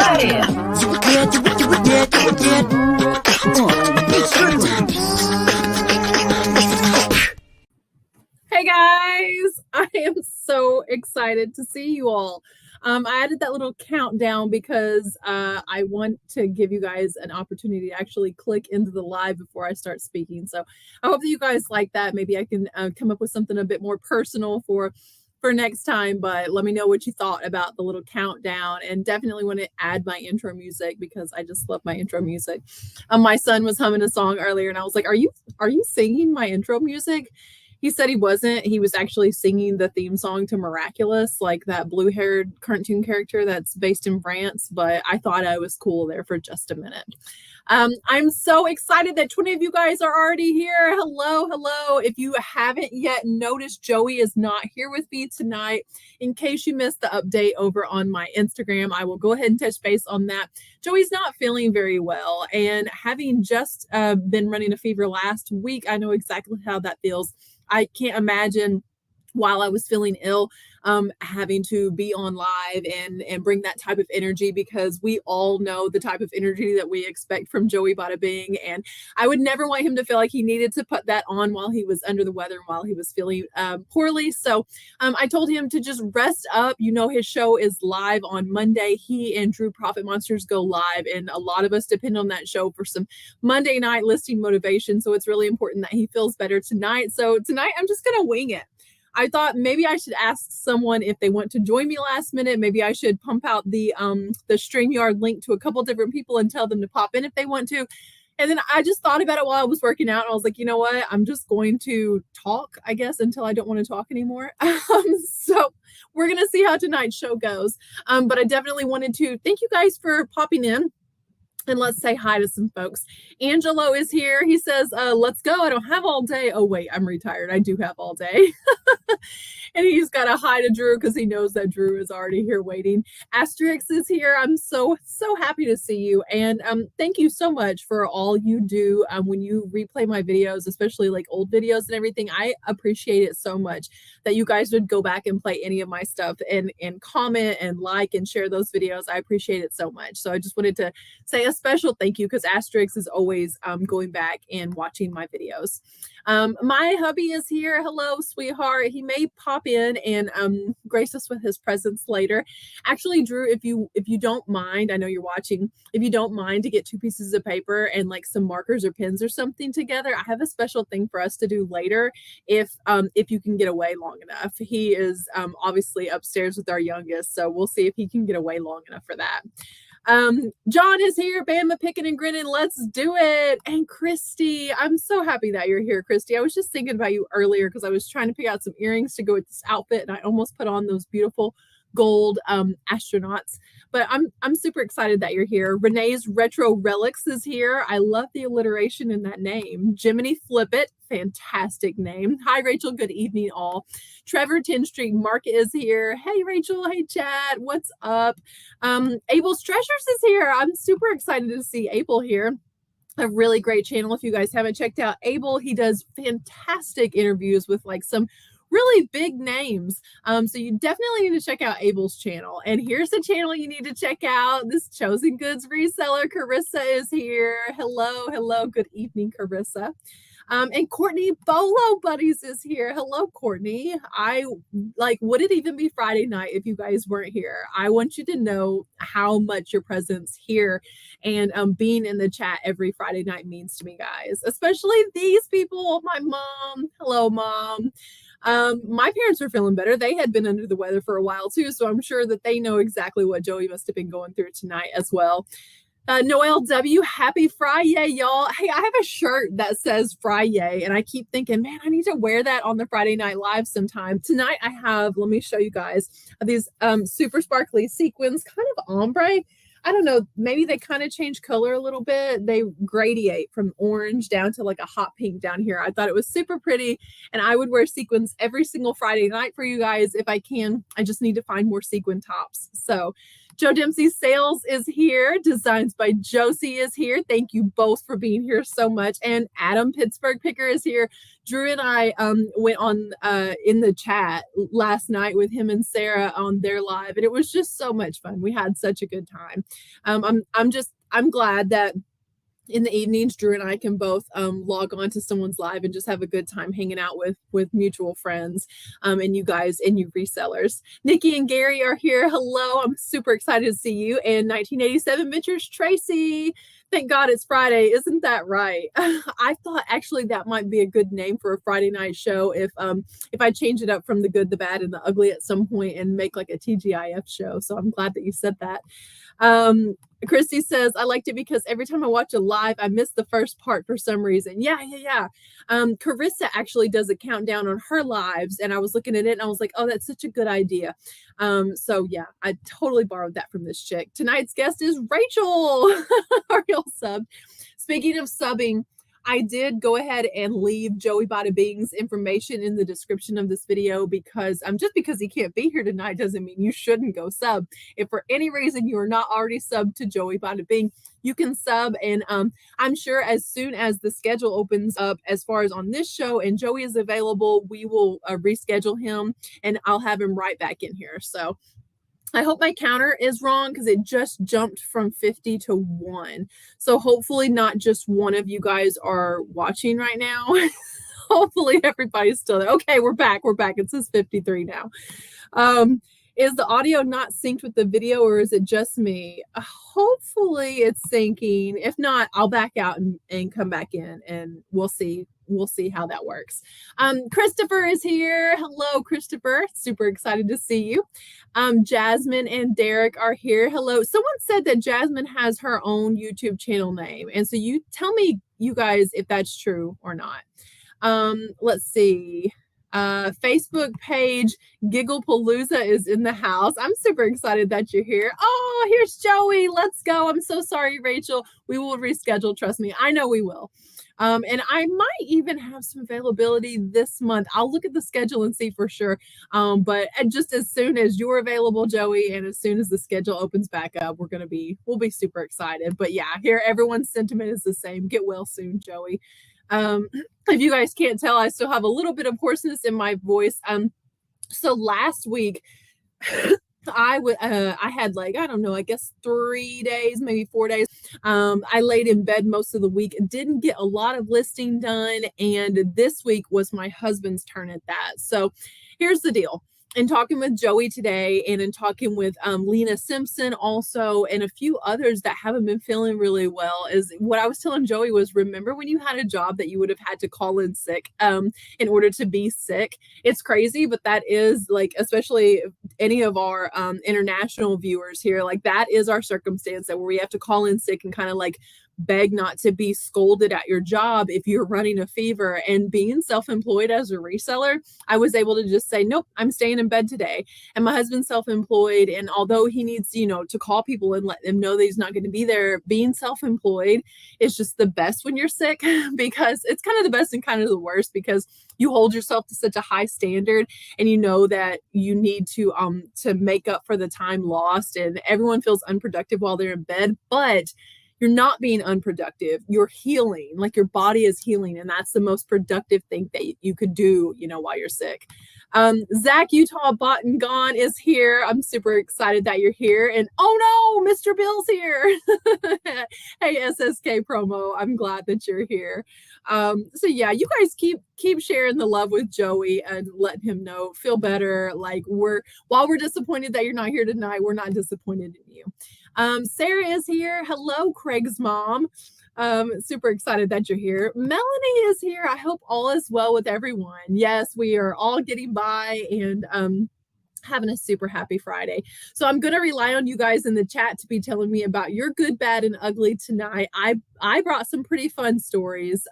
Hey guys, I am so excited to see you all. I added that little countdown because I want to give you guys an opportunity to actually click into the live before I start speaking. So I hope that you guys like that. Maybe I can come up with something a bit more personal for next time, but let me know what you thought about the little countdown, and definitely want to add my intro music because I just love my intro music. My son was humming a song earlier and I was like, are you singing my intro music? He said he wasn't. He was actually singing the theme song to Miraculous, like that blue-haired cartoon character that's based in France, but I thought I was cool there for just a minute. I'm so excited that 20 of you guys are already here. Hello, hello. If you haven't yet noticed, Joey is not here with me tonight. In case you missed the update over on my Instagram, I will go ahead and touch base on that. Joey's not feeling very well, and having just been running a fever last week, I know exactly how that feels. I can't imagine while I was feeling ill, having to be on live and bring that type of energy, because we all know the type of energy that we expect from Joey Bada Bing. And I would never want him to feel like he needed to put that on while he was under the weather and while he was feeling poorly. So I told him to just rest up. You know, his show is live on Monday. He and Drew Profit Monsters go live, and a lot of us depend on that show for some Monday night listing motivation. So it's really important that he feels better tonight. So tonight I'm just going to wing it. I thought maybe I should ask someone if they want to join me last minute. Maybe I should pump out the StreamYard link to a couple different people and tell them to pop in if they want to. And then I just thought about it while I was working out. And I was like, you know what? I'm just going to talk, I guess, until I don't want to talk anymore. So we're going to see how tonight's show goes. But I definitely wanted to thank you guys for popping in. And let's say hi to some folks. Angelo is here. He says, let's go. I don't have all day. Oh, wait, I'm retired. I do have all day. And he's got a hi to Drew because he knows that Drew is already here waiting. Asterix is here. I'm so happy to see you. And thank you so much for all you do when you replay my videos, especially like old videos and everything. I appreciate it so much that you guys would go back and play any of my stuff and comment and like and share those videos. I appreciate it so much. So I just wanted to say a special thank you because Asterix is always going back and watching my videos. My hubby is here. Hello, sweetheart. He may pop in and grace us with his presence later. Actually, Drew, if you don't mind, I know you're watching, if you don't mind to get 2 pieces of paper and like some markers or pens or something together, I have a special thing for us to do later if you can get away long enough. He is obviously upstairs with our youngest, so we'll see if he can get away long enough for that. John is here. Bama picking and grinning. Let's do it. And Christy, I'm so happy that you're here, Christy. I was just thinking about you earlier because I was trying to pick out some earrings to go with this outfit, and I almost put on those beautiful gold astronauts. But I'm super excited that you're here. Renee's Retro Relics is here. I love the alliteration in that name. Jiminy Flippit, fantastic name. Hi, Rachel. Good evening, all. Trevor 10th Street Market is here. Hey, Rachel. Hey, Chad. What's up? Abel's Treasures is here. I'm super excited to see Abel here. A really great channel. If you guys haven't checked out Abel, he does fantastic interviews with like some really big names. So you definitely need to check out Abel's channel. And here's the channel you need to check out. This Chosen Goods reseller, Carissa, is here. Hello. Good evening, Carissa. And Courtney Bolo Buddies is here. Hello, Courtney. Would it even be Friday night if you guys weren't here? I want you to know how much your presence here and being in the chat every Friday night means to me, guys. Especially these people. My mom. Hello, Mom. My parents are feeling better. They had been under the weather for a while too, so I'm sure that they know exactly what Joey must have been going through tonight as well. Noel W, happy Friday, y'all. Hey, I have a shirt that says Friday, and I keep thinking, man, I need to wear that on the Friday Night Live sometime. Tonight I have, let me show you guys, these super sparkly sequins, kind of ombre. I don't know, maybe they kind of change color a little bit. They gradiate from orange down to like a hot pink down here. I thought it was super pretty, and I would wear sequins every single Friday night for you guys if I can. I just need to find more sequin tops. So Joe Dempsey Sales is here. Designs by Josie is here. Thank you both for being here so much. And Adam Pittsburgh Picker is here. Drew and I went on in the chat last night with him and Sarah on their live, and it was just so much fun. We had such a good time. I'm glad that in the evenings, Drew and I can both log on to someone's live and just have a good time hanging out with mutual friends and you guys and you resellers. Nikki and Gary are here. Hello, I'm super excited to see you. And 1987 Ventures Tracy. Thank God it's Friday. Isn't that right? I thought actually that might be a good name for a Friday night show if I change it up from the good, the bad, and the ugly at some point and make like a TGIF show. So I'm glad that you said that. Christy says, I liked it because every time I watch a live, I miss the first part for some reason. Yeah. Carissa actually does a countdown on her lives, and I was looking at it and I was like, oh, that's such a good idea. So yeah, I totally borrowed that from this chick. Tonight's guest is Rachel. Are y'all subbed? Speaking of subbing, I did go ahead and leave Joey Bada Bing's information in the description of this video because just because he can't be here tonight doesn't mean you shouldn't go sub. If for any reason you are not already subbed to Joey Bada Bing, you can sub, and I'm sure as soon as the schedule opens up as far as on this show and Joey is available, we will reschedule him and I'll have him right back in here. So I hope my counter is wrong because it just jumped from 50 to 1. So hopefully not just one of you guys are watching right now. Hopefully everybody's still there. Okay, we're back. It says 53 now. Is the audio not synced with the video or is it just me? Hopefully it's syncing. If not, I'll back out and come back in and we'll see how that works. Christopher is here. Hello, Christopher. Super excited to see you. Jasmine and Derek are here. Hello. Someone said that Jasmine has her own YouTube channel name. And so you tell me, you guys, if that's true or not. Let's see. Facebook page Gigglepalooza is in the house. I'm super excited that you're here. Oh, here's Joey. Let's go. I'm so sorry, Rachel. We will reschedule. Trust me. I know we will. And I might even have some availability this month. I'll look at the schedule and see for sure. But just as soon as you're available, Joey, and as soon as the schedule opens back up, we'll be super excited. But yeah, here everyone's sentiment is the same. Get well soon, Joey. If you guys can't tell, I still have a little bit of hoarseness in my voice. So last week I had like, I don't know, I guess 3 days, maybe 4 days. I laid in bed most of the week, didn't get a lot of listing done. And this week was my husband's turn at that. So here's the deal. In talking with Joey today and in talking with Lena Simpson also and a few others that haven't been feeling really well, is what I was telling Joey was, remember when you had a job that you would have had to call in sick in order to be sick? It's crazy, but that is like, especially any of our international viewers here, like that is our circumstance, that where we have to call in sick and kind of like beg not to be scolded at your job if you're running a fever. And being self-employed as a reseller, I was able to just say, nope, I'm staying in bed today. And my husband's self-employed, and although he needs, to call people and let them know that he's not going to be there, being self-employed is just the best when you're sick, because it's kind of the best and kind of the worst, because you hold yourself to such a high standard and you know that you need to make up for the time lost, and everyone feels unproductive while they're in bed, but you're not being unproductive. You're healing, like your body is healing. And that's the most productive thing that you could do, while you're sick. Zach Utah Bought and Gone is here. I'm super excited that you're here. And oh no, Mr. Bill's here. Hey, SSK promo. I'm glad that you're here. So yeah, you guys keep sharing the love with Joey and letting him know, feel better. Like while we're disappointed that you're not here tonight, we're not disappointed in you. Sarah is here. Hello, Craig's mom. Super excited that you're here. Melanie is here. I hope all is well with everyone. Yes, we are all getting by and having a super happy Friday. So I'm going to rely on you guys in the chat to be telling me about your good, bad, and ugly tonight. I brought some pretty fun stories.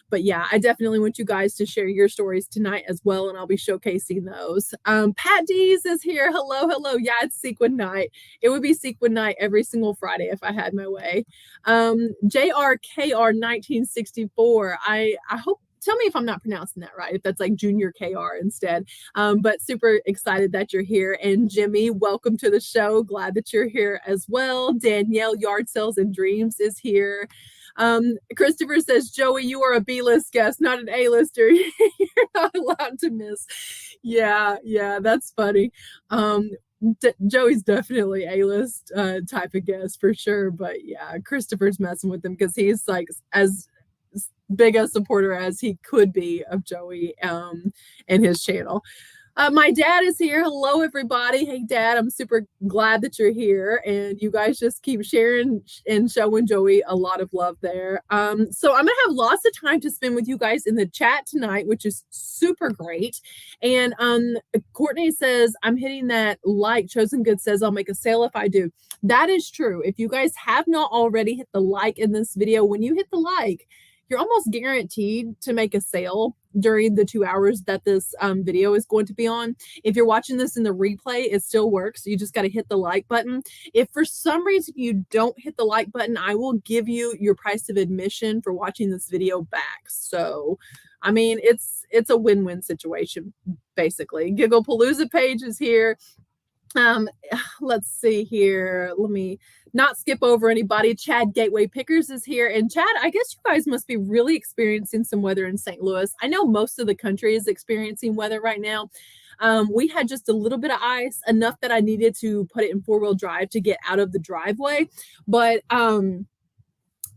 But yeah, I definitely want you guys to share your stories tonight as well, and I'll be showcasing those. Pat Dees is here. Hello. Yeah, it's sequin night. It would be sequin night every single Friday if I had my way. JRKR 1964. I hope tell me if I'm not pronouncing that right, if that's like Junior KR instead. But super excited that you're here. And Jimmy, welcome to the show. Glad that you're here as well. Danielle, Yard Sales and Dreams is here. Christopher says, Joey, you are a B-list guest, not an A-lister. You're not allowed to miss. Yeah, that's funny. Joey's definitely A-list type of guest for sure, but yeah, Christopher's messing with him because he's like as big a supporter as he could be of Joey and his channel. My dad is here. Hello, everybody. Hey, Dad, I'm super glad that you're here. And you guys just keep sharing and showing Joey a lot of love there. So I'm going to have lots of time to spend with you guys in the chat tonight, which is super great. And Courtney says, I'm hitting that like. Chosen Good says, I'll make a sale if I do. That is true. If you guys have not already hit the like in this video, when you hit the like, you're almost guaranteed to make a sale during the 2 hours that this video is going to be on. If you're watching this in the replay, it still works. You just got to hit the like button. If for some reason you don't hit the like button, I will give you your price of admission for watching this video back. So, I mean, it's a win-win situation, basically. Gigglepalooza page is here. Let's see here. Let me not skip over anybody. Chad Gateway Pickers is here. And Chad, I guess you guys must be really experiencing some weather in St. Louis. I know most of the country is experiencing weather right now. We had just a little bit of ice, enough that I needed to put it in 4-wheel drive to get out of the driveway. But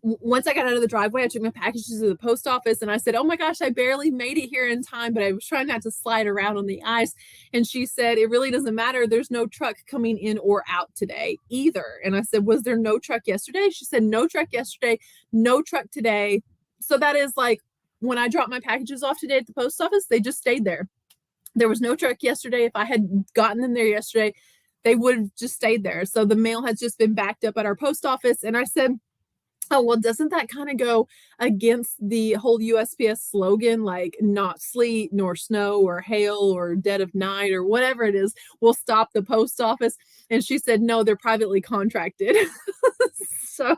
once I got out of the driveway, I took my packages to the post office and I said, oh my gosh, I barely made it here in time, but I was trying not to slide around on the ice. And she said, it really doesn't matter. There's no truck coming in or out today either. And I said, was there no truck yesterday? She said, no truck yesterday, no truck today. So that is like when I dropped my packages off today at the post office, they just stayed there. There was no truck yesterday. If I had gotten them there yesterday, they would have just stayed there. So the mail has just been backed up at our post office. And I said, oh, well, doesn't that kind of go against the whole USPS slogan, like not sleet, nor snow, or hail, or dead of night, or whatever it is, will stop the post office? And she said, no, they're privately contracted. So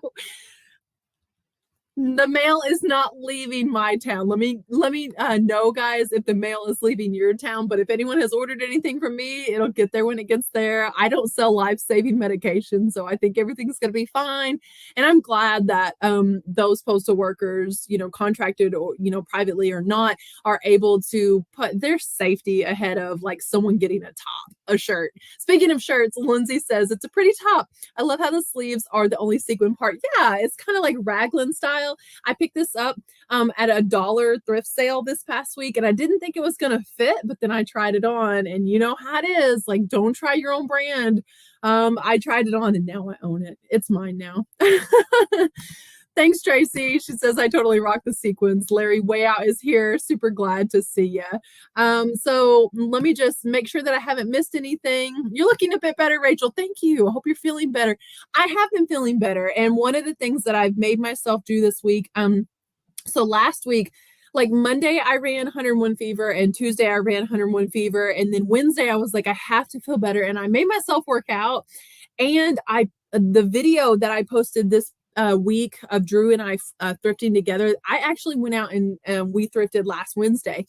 the mail is not leaving my town. Let me know, guys, if the mail is leaving your town. But if anyone has ordered anything from me, it'll get there when it gets there. I don't sell life-saving medication, so I think everything's going to be fine. And I'm glad that those postal workers, contracted or privately or not, are able to put their safety ahead of like someone getting a shirt. Speaking of shirts, Lindsay says it's a pretty top. I love how the sleeves are the only sequin part. Yeah, it's kind of like raglan style. I picked this up at a dollar thrift sale this past week, and I didn't think it was going to fit, but then I tried it on, and you know how it is. Like, don't try your own brand. I tried it on, and now I own it. It's mine now. Thanks, Tracy. She says, I totally rock the sequins. Larry Way Out is here. Super glad to see you. So let me just make sure that I haven't missed anything. You're looking a bit better, Rachel. Thank you. I hope you're feeling better. I have been feeling better. And one of the things that I've made myself do this week, so last week, like Monday, I ran 101 fever, and Tuesday I ran 101 fever. And then Wednesday, I was like, I have to feel better. And I made myself work out. And the video that I posted this week of Drew and I thrifting together, I actually went out and we thrifted last Wednesday.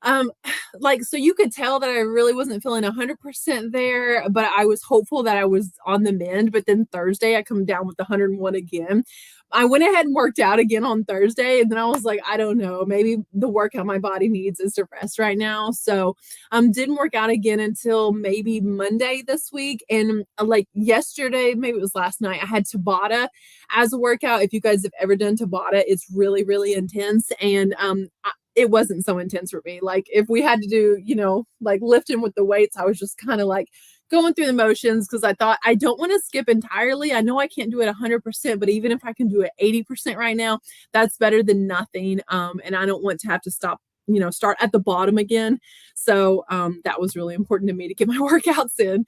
So you could tell that I really wasn't feeling 100% there, but I was hopeful that I was on the mend. But then Thursday I come down with 101 again. I went ahead and worked out again on Thursday, and then I was like, I don't know, maybe the workout my body needs is to rest right now. So didn't work out again until maybe Monday this week. And like yesterday, maybe it was last night, I had Tabata as a workout. If you guys have ever done Tabata, it's really, really intense. And it wasn't so intense for me. Like if we had to do, like lifting with the weights, I was just kind of like going through the motions because I thought I don't want to skip entirely. I know I can't do it 100%, but even if I can do it 80% right now, that's better than nothing. And I don't want to have to stop, start at the bottom again. So that was really important to me to get my workouts in.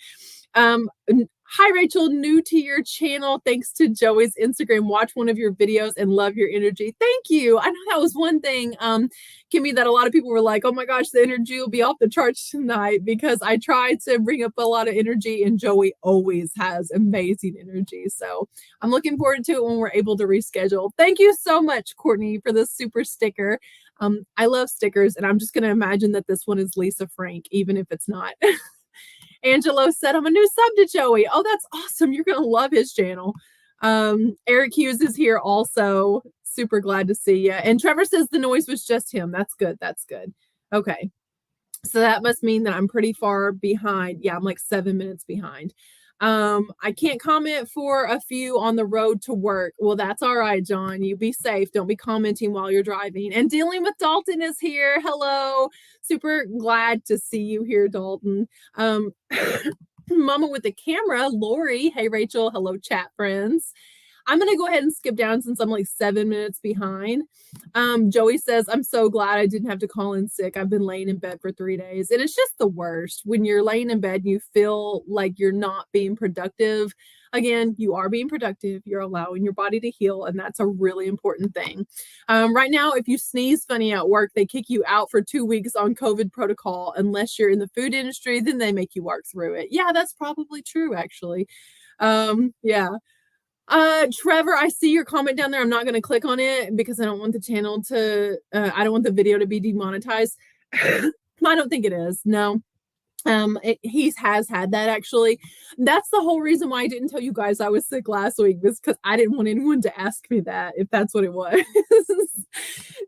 Hi, Rachel, new to your channel. Thanks to Joey's Instagram. Watch one of your videos and love your energy. Thank you. I know that was one thing, Kimmy, that a lot of people were like, oh my gosh, the energy will be off the charts tonight, because I tried to bring up a lot of energy and Joey always has amazing energy. So I'm looking forward to it when we're able to reschedule. Thank you so much, Courtney, for this super sticker. I love stickers, and I'm just going to imagine that this one is Lisa Frank, even if it's not. Angelo said, I'm a new sub to Joey. Oh, that's awesome. You're going to love his channel. Eric Hughes is here also. Super glad to see you. And Trevor says the noise was just him. That's good. That's good. Okay. So that must mean that I'm pretty far behind. Yeah, I'm like 7 minutes behind. I can't comment for a few on the road to work. Well, that's all right, John. You be safe. Don't be commenting while you're driving. And dealing with Dalton is here. Hello. Super glad to see you here, Dalton. Mama with the camera, Lori. Hey, Rachel. Hello, chat friends. I'm going to go ahead and skip down since I'm like 7 minutes behind. Joey says, I'm so glad I didn't have to call in sick. I've been laying in bed for 3 days. And it's just the worst when you're laying in bed and you feel like you're not being productive. Again, you are being productive. You're allowing your body to heal. And that's a really important thing. Right now, if you sneeze funny at work, they kick you out for 2 weeks on COVID protocol. Unless you're in the food industry, then they make you work through it. Yeah, that's probably true, actually. Yeah. Trevor, I see your comment down there. I'm not going to click on it because I don't want the channel to, I don't want the video to be demonetized. I don't think it is. No. He has had that actually. That's the whole reason why I didn't tell you guys I was sick last week, was because I didn't want anyone to ask me that if that's what it was.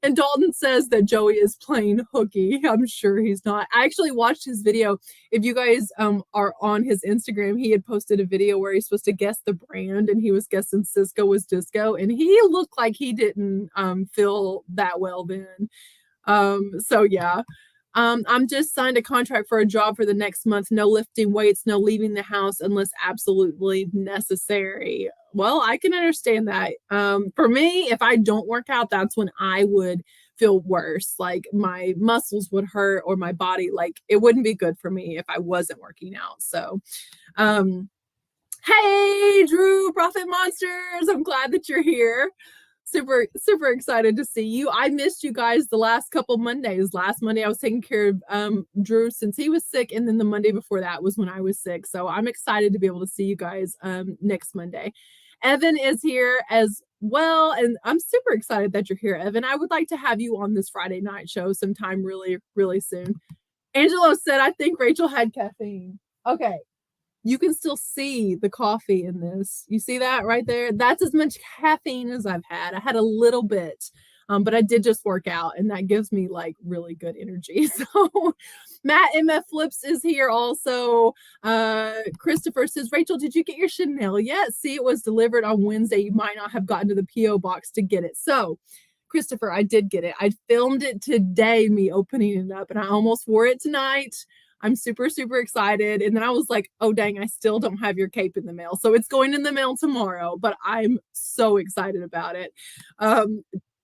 And Dalton says that Joey is playing hooky. I'm sure he's not. I actually watched his video. If you guys are on his Instagram, he had posted a video where he's supposed to guess the brand, and he was guessing Cisco was disco, and he looked like he didn't feel that well then. So yeah. I'm just signed a contract for a job for the next month. No lifting weights, no leaving the house unless absolutely necessary. Well, I can understand that. For me, if I don't work out, that's when I would feel worse. Like my muscles would hurt or my body, like it wouldn't be good for me if I wasn't working out. So, hey, Drew, Profit Monsters. I'm glad that you're here. Super excited to see you. I missed you guys the last couple Mondays. Last Monday I was taking care of Drew since he was sick, and then the Monday before that was when I was sick. So I'm excited to be able to see you guys next Monday. Evan is here as well, and I'm super excited that you're here, Evan. I would like to have you on this Friday night show sometime really soon. Angelo said, I think Rachel had caffeine. Okay. You can still see the coffee in this. You see that right there? That's as much caffeine as I've had. I had a little bit, but I did just work out, and that gives me like really good energy. So Matt MF Flips is here also. Christopher says, Rachel, did you get your Chanel yet? See, it was delivered on Wednesday. You might not have gotten to the P.O. box to get it. So Christopher, I did get it. I filmed it today, me opening it up, and I almost wore it tonight. I'm super excited. And then I was like, oh, dang, I still don't have your cape in the mail. So it's going in the mail tomorrow, but I'm so excited about it.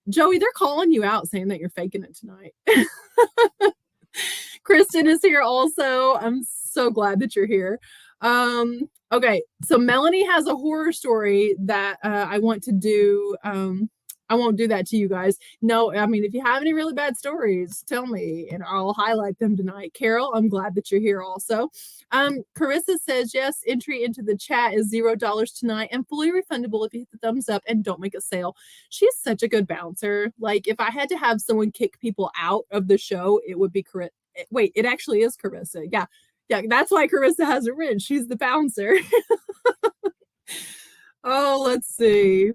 Joey, they're calling you out saying that you're faking it tonight. Kristen is here also. I'm so glad that you're here. Okay, so Melanie has a horror story that I want to do. I won't do that to you guys. No, I mean, if you have any really bad stories, tell me and I'll highlight them tonight. Carol, I'm glad that you're here also. Carissa says, yes, entry into the chat is $0 tonight and fully refundable if you hit the thumbs up and don't make a sale. She's such a good bouncer. Like if I had to have someone kick people out of the show, it would be Carissa. Wait, it actually is Carissa. Yeah, that's why Carissa has a wrench. She's the bouncer. Oh, let's see.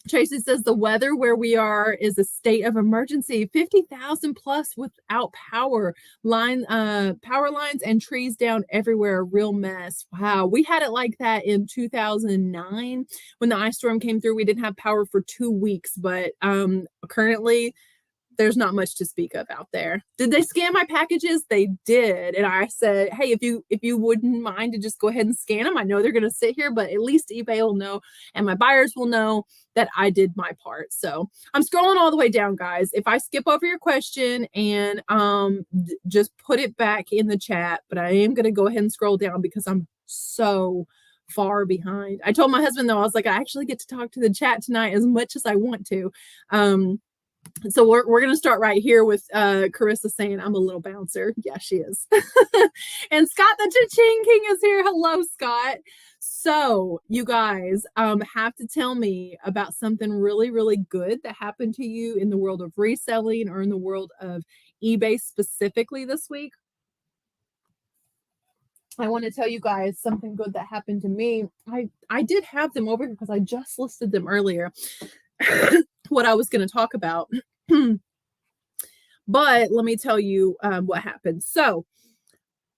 Tracy says the weather where we are is a state of emergency. 50,000 plus without power lines and trees down everywhere. A real mess. Wow. We had it like that in 2009 when the ice storm came through. We didn't have power for 2 weeks, but currently there's not much to speak of out there. Did they scan my packages? They did. And I said, hey, if you wouldn't mind to just go ahead and scan them. I know they're going to sit here, but at least eBay will know and my buyers will know that I did my part. So I'm scrolling all the way down, guys. If I skip over your question and just put it back in the chat, but I am going to go ahead and scroll down because I'm so far behind. I told my husband though, I was like, I actually get to talk to the chat tonight as much as I want to. So we're going to start right here with Carissa saying I'm a little bouncer. Yeah, she is. And Scott the Cha-Ching King is here. Hello, Scott. So you guys have to tell me about something really, really good that happened to you in the world of reselling or in the world of eBay specifically this week. I want to tell you guys something good that happened to me. I did have them over here because I just listed them earlier. What I was going to talk about. But let me tell you what happened. So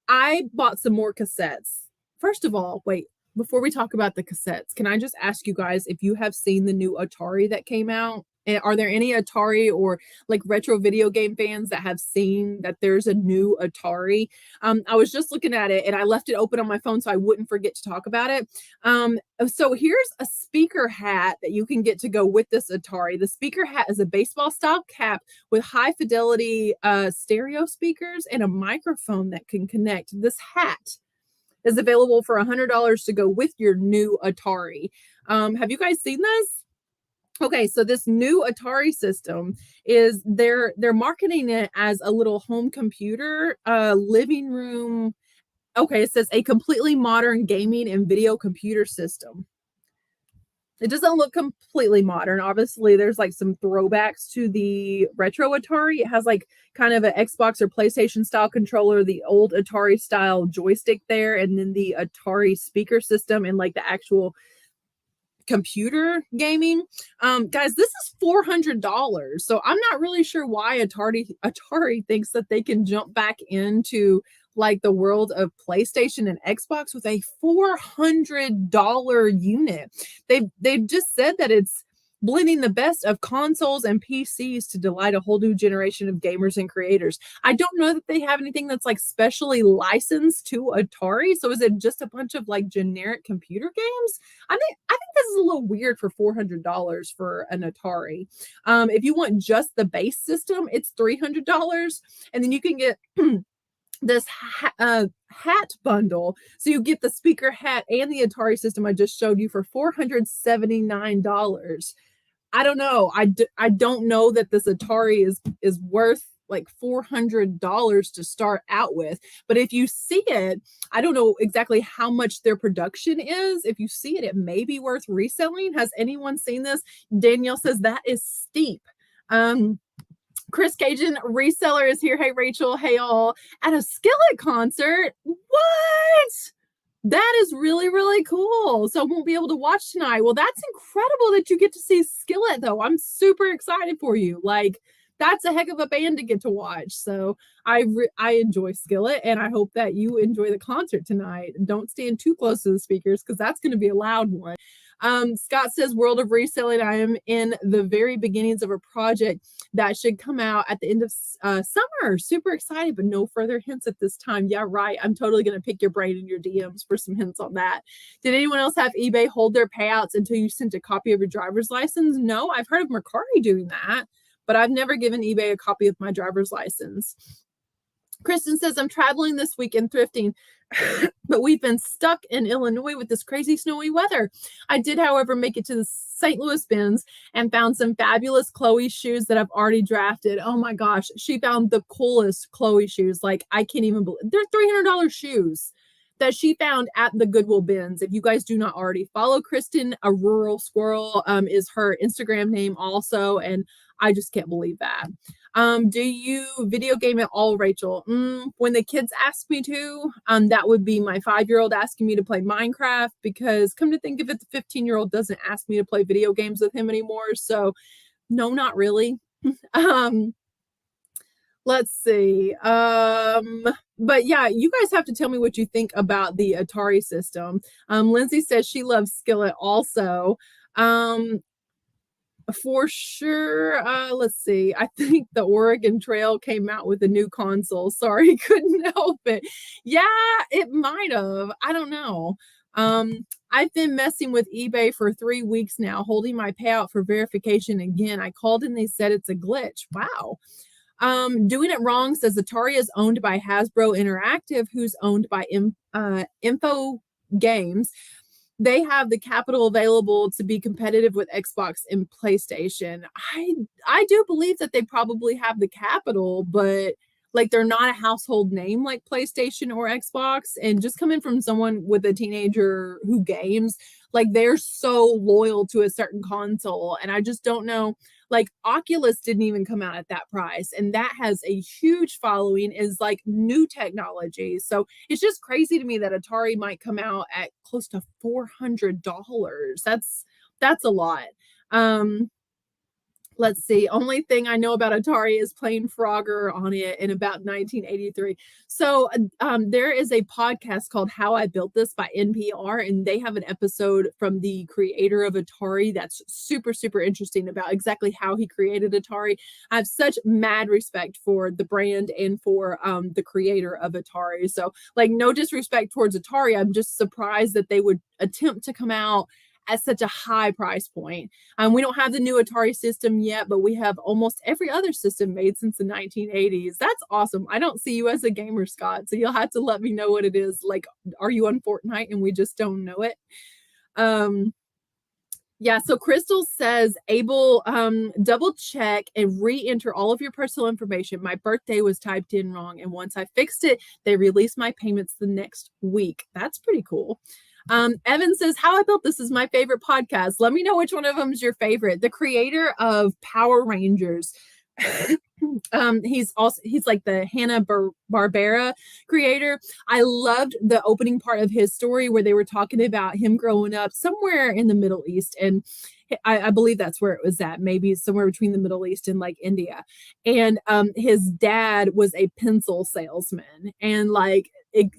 I bought some more cassettes. First of all, wait, before we talk about the cassettes, can I just ask you guys if you have seen the new Atari that came out? Are there any Atari or like retro video game fans that have seen that there's a new Atari? I was just looking at it and I left it open on my phone so I wouldn't forget to talk about it. So here's a speaker hat that you can get to go with this Atari. The speaker hat is a baseball style cap with high fidelity stereo speakers and a microphone that can connect. This hat is available for $100 to go with your new Atari. Have you guys seen this? Okay, so this new Atari system is they're marketing it as a little home computer, living room. Okay, it says a completely modern gaming and video computer system. It doesn't look completely modern. Obviously, there's like some throwbacks to the retro Atari. It has like kind of an Xbox or PlayStation style controller, the old Atari style joystick there, and then the Atari speaker system and like the actual computer gaming. Guys, this is $400. So I'm not really sure why Atari thinks that they can jump back into like the world of PlayStation and Xbox with a $400 unit. They've just said that it's blending the best of consoles and PCs to delight a whole new generation of gamers and creators. I don't know that they have anything that's like specially licensed to Atari. So is it just a bunch of like generic computer games? I think this is a little weird for $400 for an Atari. If you want just the base system, it's $300, and then you can get this hat bundle. So you get the speaker hat and the Atari system I just showed you for $479. I don't know. I don't know that this Atari is worth like $400 to start out with. But if you see it, I don't know exactly how much their production is. If you see it, it may be worth reselling. Has anyone seen this? Danielle says that is steep. Chris Cajun, reseller, is here. Hey, Rachel. Hey, all. At a Skillet concert. What? That is really, really cool. So I won't be able to watch tonight. Well, that's incredible that you get to see Skillet, though. I'm super excited for you. Like, that's a heck of a band to get to watch. So I enjoy Skillet, and I hope that you enjoy the concert tonight. Don't stand too close to the speakers because that's going to be a loud one. Scott says, World of Reselling, I am in the very beginnings of a project that should come out at the end of summer. Super excited, but no further hints at this time. Yeah, right. I'm totally going to pick your brain in your DMs for some hints on that. Did anyone else have eBay hold their payouts until you sent a copy of your driver's license? No, I've heard of Mercari doing that, but I've never given eBay a copy of my driver's license. Kristen says, I'm traveling this weekend thrifting, but we've been stuck in Illinois with this crazy snowy weather. I did, however, make it to the St. Louis bins and found some fabulous Chloe shoes that I've already drafted. Oh my gosh, she found the coolest Chloe shoes. Like, I can't even believe they're $300 shoes that she found at the Goodwill bins. If you guys do not already follow Kristen, a rural squirrel is her Instagram name also, and I just can't believe that. Do you video game at all, Rachel? When the kids ask me to, that would be my 5-year-old asking me to play Minecraft, because come to think of it, the 15-year-old doesn't ask me to play video games with him anymore. So no, not really. Let's see. But yeah, you guys have to tell me what you think about the Atari system. Lindsay says she loves Skillet also. For sure. Let's see. I think the Oregon Trail came out with a new console. Sorry, couldn't help it. Yeah, it might have. I don't know. I've been messing with eBay for 3 weeks now, holding my payout for verification again. I called and they said it's a glitch. Wow. Doing it wrong says Atari is owned by Hasbro Interactive, who's owned by Info Games. they have the capital available to be competitive with Xbox and PlayStation. I do believe that they probably have the capital, but like they're not a household name like PlayStation or Xbox. And just coming from someone with a teenager who games, like they're so loyal to a certain console. And I just don't know. Like Oculus didn't even come out at that price, and that has a huge following, is like new technology. So it's just crazy to me that Atari might come out at close to $400. That's a lot. Um, let's see. Only thing I know about Atari is playing Frogger on it in about 1983. So there is a podcast called How I Built This by NPR, and they have an episode from the creator of Atari that's super, super interesting about exactly how he created Atari. I have such mad respect for the brand and for the creator of Atari. So like no disrespect towards Atari. I'm just surprised that they would attempt to come out at such a high price point. We don't have the new Atari system yet, but we have almost every other system made since the 1980s. That's awesome. I don't see you as a gamer, Scott, so you'll have to let me know what it is. Like, are you on Fortnite and we just don't know it? Yeah, so Crystal says, Abel, double check and re-enter all of your personal information. My birthday was typed in wrong, and once I fixed it, they released my payments the next week. That's pretty cool. Evan says, How I Built This is my favorite podcast. Let me know which one of them is your favorite. The creator of Power Rangers. He's like the Hanna-Barbera creator. I loved the opening part of his story where they were talking about him growing up somewhere in the Middle East, and I believe that's where it was at, maybe somewhere between the Middle East and like India. And his dad was a pencil salesman, and like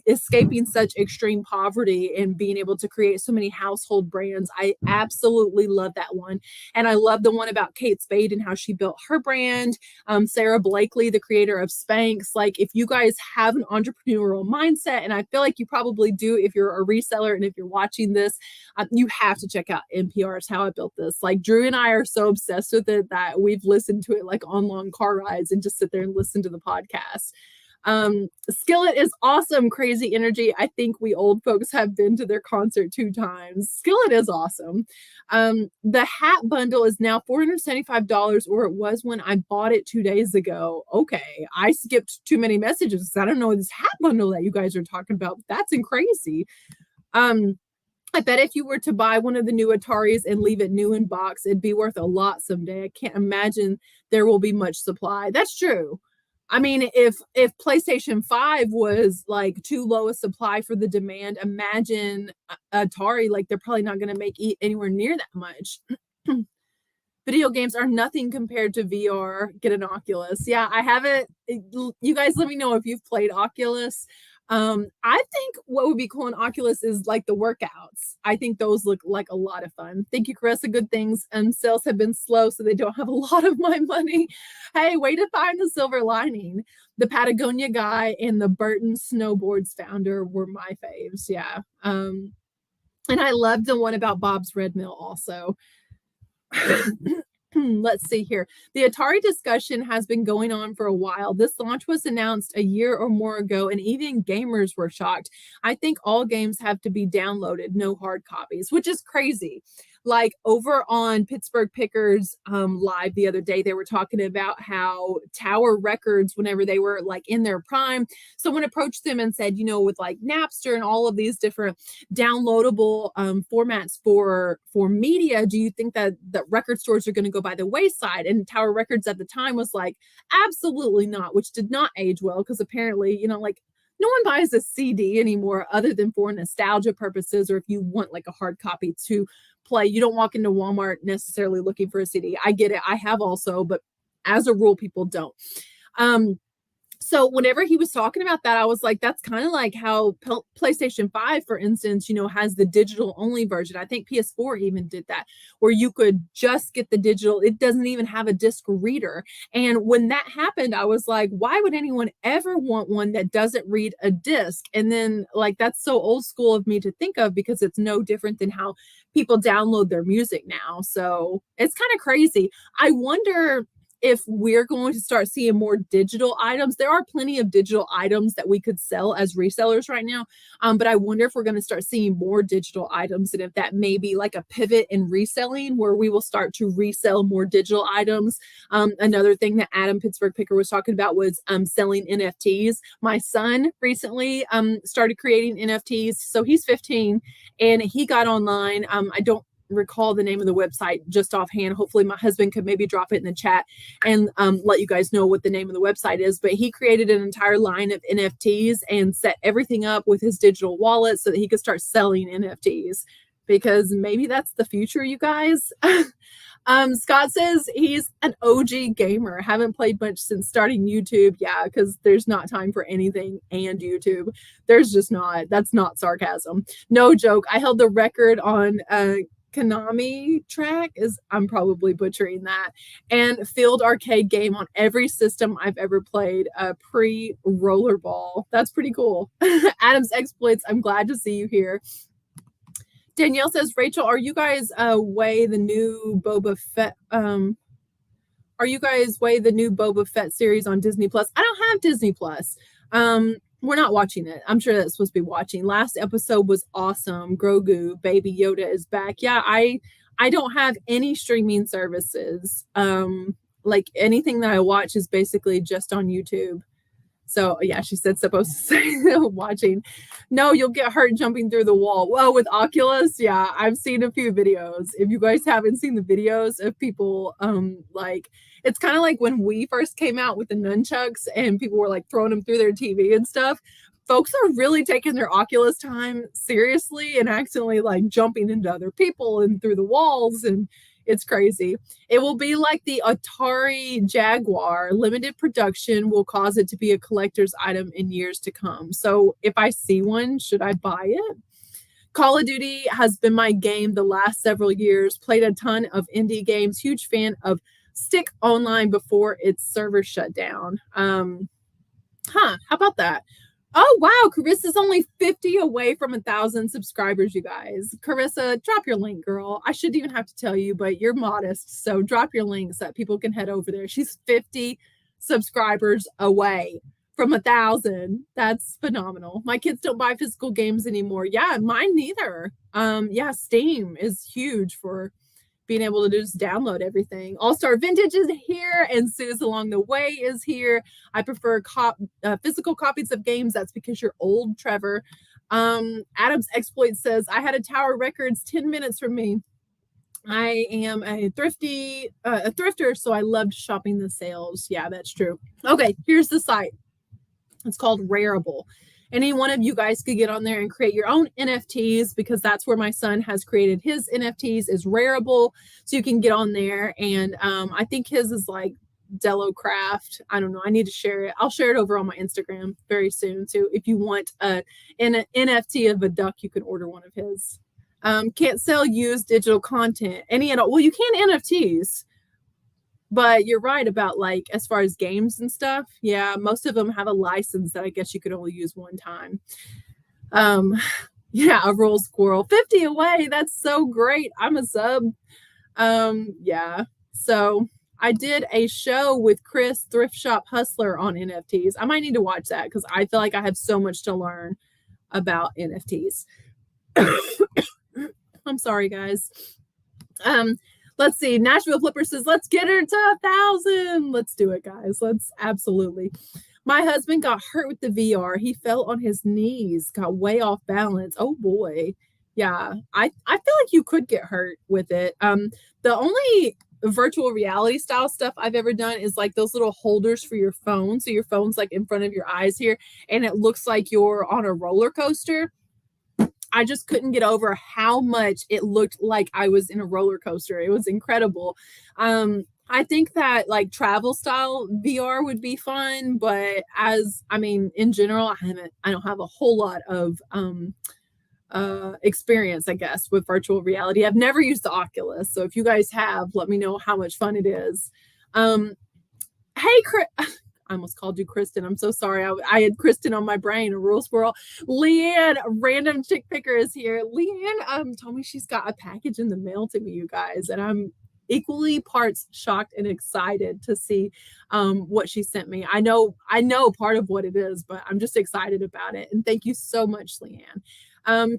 escaping such extreme poverty and being able to create so many household brands. I absolutely love that one. And I love the one about Kate Spade and how she built her brand. Sarah Blakely, the creator of Spanx. Like if you guys have an entrepreneurial mindset, and I feel like you probably do if you're a reseller and if you're watching this, you have to check out NPR's How I Built This. Like Drew and I are so obsessed with it that we've listened to it like on long car rides and just sit there and listen to the podcast. Skillet is awesome. Crazy Energy. I think we old folks have been to their concert 2 times. Skillet is awesome. The hat bundle is now $475, or it was when I bought it 2 days ago. Okay, I skipped too many messages. I don't know this hat bundle that you guys are talking about. That's crazy. I bet if you were to buy one of the new Ataris and leave it new in box, it'd be worth a lot someday. I can't imagine there will be much supply. That's true. I mean, if PlayStation 5 was like too low a supply for the demand, imagine Atari. Like they're probably not going to make anywhere near that much. Video games are nothing compared to VR. Get an Oculus. Yeah, I haven't. You guys let me know if you've played Oculus. I think what would be cool in Oculus is like the workouts. I think those look like a lot of fun. Thank you, Carissa. Good things. Sales have been slow, so they don't have a lot of my money. Hey, way to find the silver lining. The Patagonia guy and the Burton Snowboards founder were my faves. Yeah. And I loved the one about Bob's Red Mill also. Let's see here. The Atari discussion has been going on for a while. This launch was announced a year or more ago, and even gamers were shocked. I think all games have to be downloaded, no hard copies, which is crazy. Like over on Pittsburgh Pickers live the other day, they were talking about how Tower Records, whenever they were like in their prime, someone approached them and said, you know, with like Napster and all of these different downloadable formats for media, do you think that record stores are going to go by the wayside? And Tower Records at the time was like, absolutely not, which did not age well, because apparently, you know, like no one buys a CD anymore other than for nostalgia purposes, or if you want like a hard copy to play. You don't walk into Walmart necessarily looking for a CD. I get it. I have also, but as a rule, people don't. So whenever he was talking about that, I was like, that's kind of like how PlayStation 5, for instance, you know, has the digital only version. I think PS4 even did that, where you could just get the digital. It doesn't even have a disc reader. And when that happened, I was like, why would anyone ever want one that doesn't read a disc? And then like, that's so old school of me to think of, because it's no different than how people download their music now. So it's kind of crazy. I wonder if we're going to start seeing more digital items. There are plenty of digital items that we could sell as resellers right now. But I wonder if we're going to start seeing more digital items, and if that may be like a pivot in reselling where we will start to resell more digital items. Another thing that Adam Pittsburgh Picker was talking about was selling NFTs. My son recently started creating NFTs. So he's 15 and he got online. I don't recall the name of the website just offhand. Hopefully my husband could maybe drop it in the chat and let you guys know what the name of the website is. But he created an entire line of NFTs and set everything up with his digital wallet so that he could start selling NFTs, because maybe that's the future, you guys. Scott says he's an OG gamer. Haven't played much since starting YouTube. Yeah, because there's not time for anything and YouTube. There's just not. That's not sarcasm. No joke. I held the record on Konami track, I'm probably butchering that, and field arcade game on every system I've ever played, pre-rollerball. That's pretty cool. Adam's exploits, I'm glad to see you here. Danielle says, Rachel, are you guys way the new Boba Fett? Are you guys way the new Boba Fett series on Disney Plus? I don't have Disney Plus. We're not watching it. I'm sure that's supposed to be watching. Last episode was awesome. Grogu, Baby Yoda is back. Yeah, I don't have any streaming services. Like anything that I watch is basically just on YouTube. So yeah, she said supposed to say watching. No, you'll get hurt jumping through the wall. Well, with Oculus, yeah, I've seen a few videos. If you guys haven't seen the videos of people, like it's kind of like when we first came out with the nunchucks and people were like throwing them through their TV and stuff. Folks are really taking their Oculus time seriously and accidentally like jumping into other people and through the walls, and it's crazy. It will be like the Atari Jaguar. Limited production will cause it to be a collector's item in years to come. So if I see one, should I buy it? Call of Duty has been my game the last several years. Played a ton of indie games. Huge fan of Stick Online before its server shut down. How about that? Oh, wow. Carissa's only 50 away from 1,000 subscribers, you guys. Carissa, drop your link, girl. I shouldn't even have to tell you, but you're modest. So drop your link so that people can head over there. She's 50 subscribers away from 1,000. That's phenomenal. My kids don't buy physical games anymore. Yeah, mine neither. Yeah, Steam is huge for being able to just download everything. All-Star Vintage is here, and Sue's Along the Way is here. I prefer physical copies of games. That's because you're old, Trevor. Adam's Exploit says, I had a Tower Records 10 minutes from me. I am a thrifter, so I loved shopping the sales. Yeah, that's true. Okay, here's the site. It's called Rareable. Any one of you guys could get on there and create your own NFTs, because that's where my son has created his NFTs, is Rareable. So you can get on there, and I think his is like Dello Craft. I don't know. I need to share it. I'll share it over on my Instagram very soon. So if you want an NFT of a duck, you can order one of his. Can't sell used digital content any at all. Well, you can NFTs. But you're right about like as far as games and stuff. Yeah, most of them have a license that I guess you could only use one time. Yeah, a roll squirrel. 50 away. That's so great. I'm a sub. Yeah. So I did a show with Chris, Thrift Shop Hustler, on NFTs. I might need to watch that because I feel like I have so much to learn about NFTs. I'm sorry, guys. Let's see. Nashville Flipper says, let's get her to 1,000. Let's do it, guys. Let's absolutely. My husband got hurt with the VR. He fell on his knees, got way off balance. Oh boy. Yeah. I feel like you could get hurt with it. The only virtual reality style stuff I've ever done is like those little holders for your phone. So your phone's like in front of your eyes here, and it looks like you're on a roller coaster. I just couldn't get over how much it looked like I was in a roller coaster. It was incredible. I think that like travel style VR would be fun, but in general, I don't have a whole lot of experience, I guess, with virtual reality. I've never used the Oculus. So if you guys have, let me know how much fun it is. Hey, Chris. I almost called you Kristen. I'm so sorry. I had Kristen on my brain, a rural squirrel. Leanne, random chick picker, is here. Leanne told me she's got a package in the mail to me, you guys, and I'm equally parts shocked and excited to see what she sent me. I know part of what it is, but I'm just excited about it. And thank you so much, Leanne.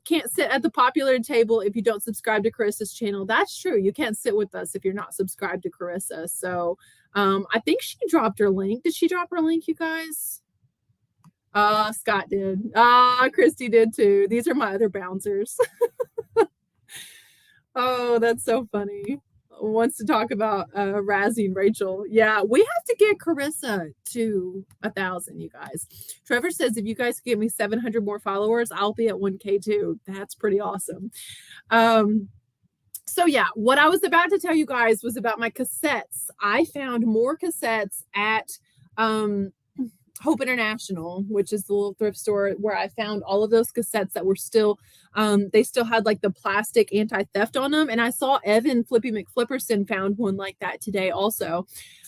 Can't sit at the popular table if you don't subscribe to Carissa's channel. That's true. You can't sit with us if you're not subscribed to Carissa. So I think she dropped her link. Did she drop her link, you guys? Scott did. Christy did too. These are my other bouncers. Oh, that's so funny. Wants to talk about razzing Rachel. Yeah, we have to get Carissa to 1,000, you guys. Trevor says if you guys give me 700 more followers, I'll be at 1K too. That's pretty awesome. So yeah, what I was about to tell you guys was about my cassettes. I found more cassettes at Hope International, which is the little thrift store where I found all of those cassettes that were still, they still had like the plastic anti-theft on them. And I saw Evan Flippy McFlipperson found one like that today also,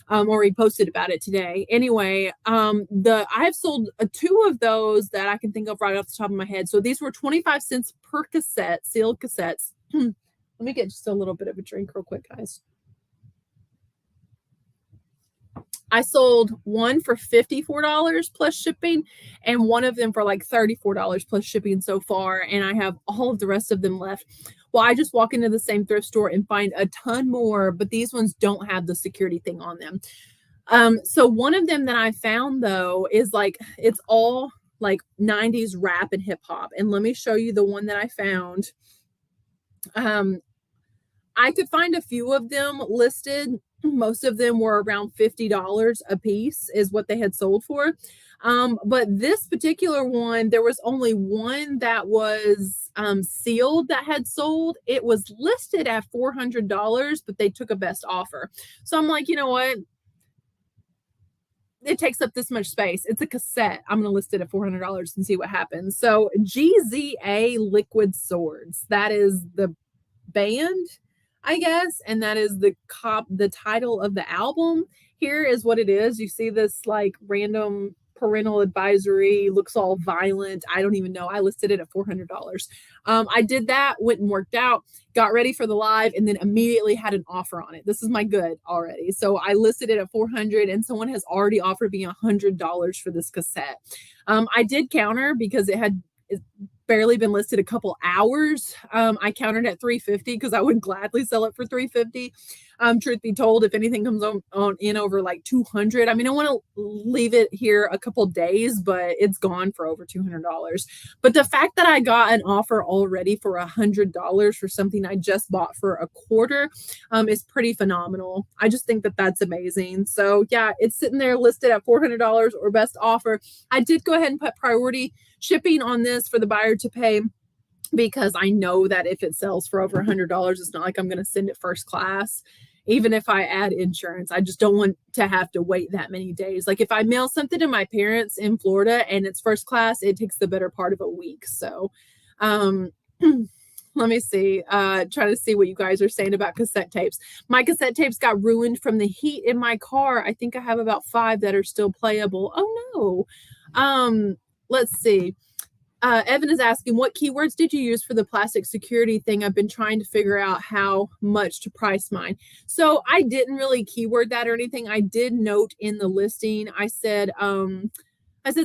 or he posted about it today. Anyway, I have sold 2 of those that I can think of right off the top of my head. So these were 25 cents per cassette, sealed cassettes. Let me get just a little bit of a drink real quick, guys. I sold one for $54 plus shipping and one of them for like $34 plus shipping so far. And I have all of the rest of them left. Well, I just walk into the same thrift store and find a ton more, but these ones don't have the security thing on them. So one of them that I found though is like, it's all like 90s rap and hip hop. And let me show you the one that I found. I could find a few of them listed. Most of them were around $50 a piece is what they had sold for. But this particular one, there was only one that was sealed that had sold. It was listed at $400, but they took a best offer. So I'm like, you know what? It takes up this much space. It's a cassette. I'm going to list it at $400 and see what happens. So GZA Liquid Swords. That is the band, I guess, and that is the title of the album. Here is what it is. You see this like random parental advisory, looks all violent. I don't even know. I listed it at $400. I did that, went and worked out, got ready for the live, and then immediately had an offer on it. This is my good already. So I listed it at $400 and someone has already offered me $100 for this cassette. I did counter because it had barely been listed a couple hours. I countered at $350 because I would gladly sell it for $350. Truth be told, if anything comes on in over like $200, I mean, I want to leave it here a couple days, but it's gone for over $200. But the fact that I got an offer already for $100 for something I just bought for a quarter is pretty phenomenal. I just think that that's amazing. So yeah, it's sitting there listed at $400 or best offer. I did go ahead and put priority shipping on this for the buyer to pay, because I know that if it sells for over $100, it's not like I'm going to send it first class. Even if I add insurance, I just don't want to have to wait that many days. Like if I mail something to my parents in Florida and it's first class, it takes the better part of a week. So let me see, try to see what you guys are saying about cassette tapes. My cassette tapes got ruined from the heat in my car. I think I have about 5 that are still playable. Oh no. Let's see. Evan is asking, what keywords did you use for the plastic security thing? I've been trying to figure out how much to price mine. So I didn't really keyword that or anything. I did note in the listing, I said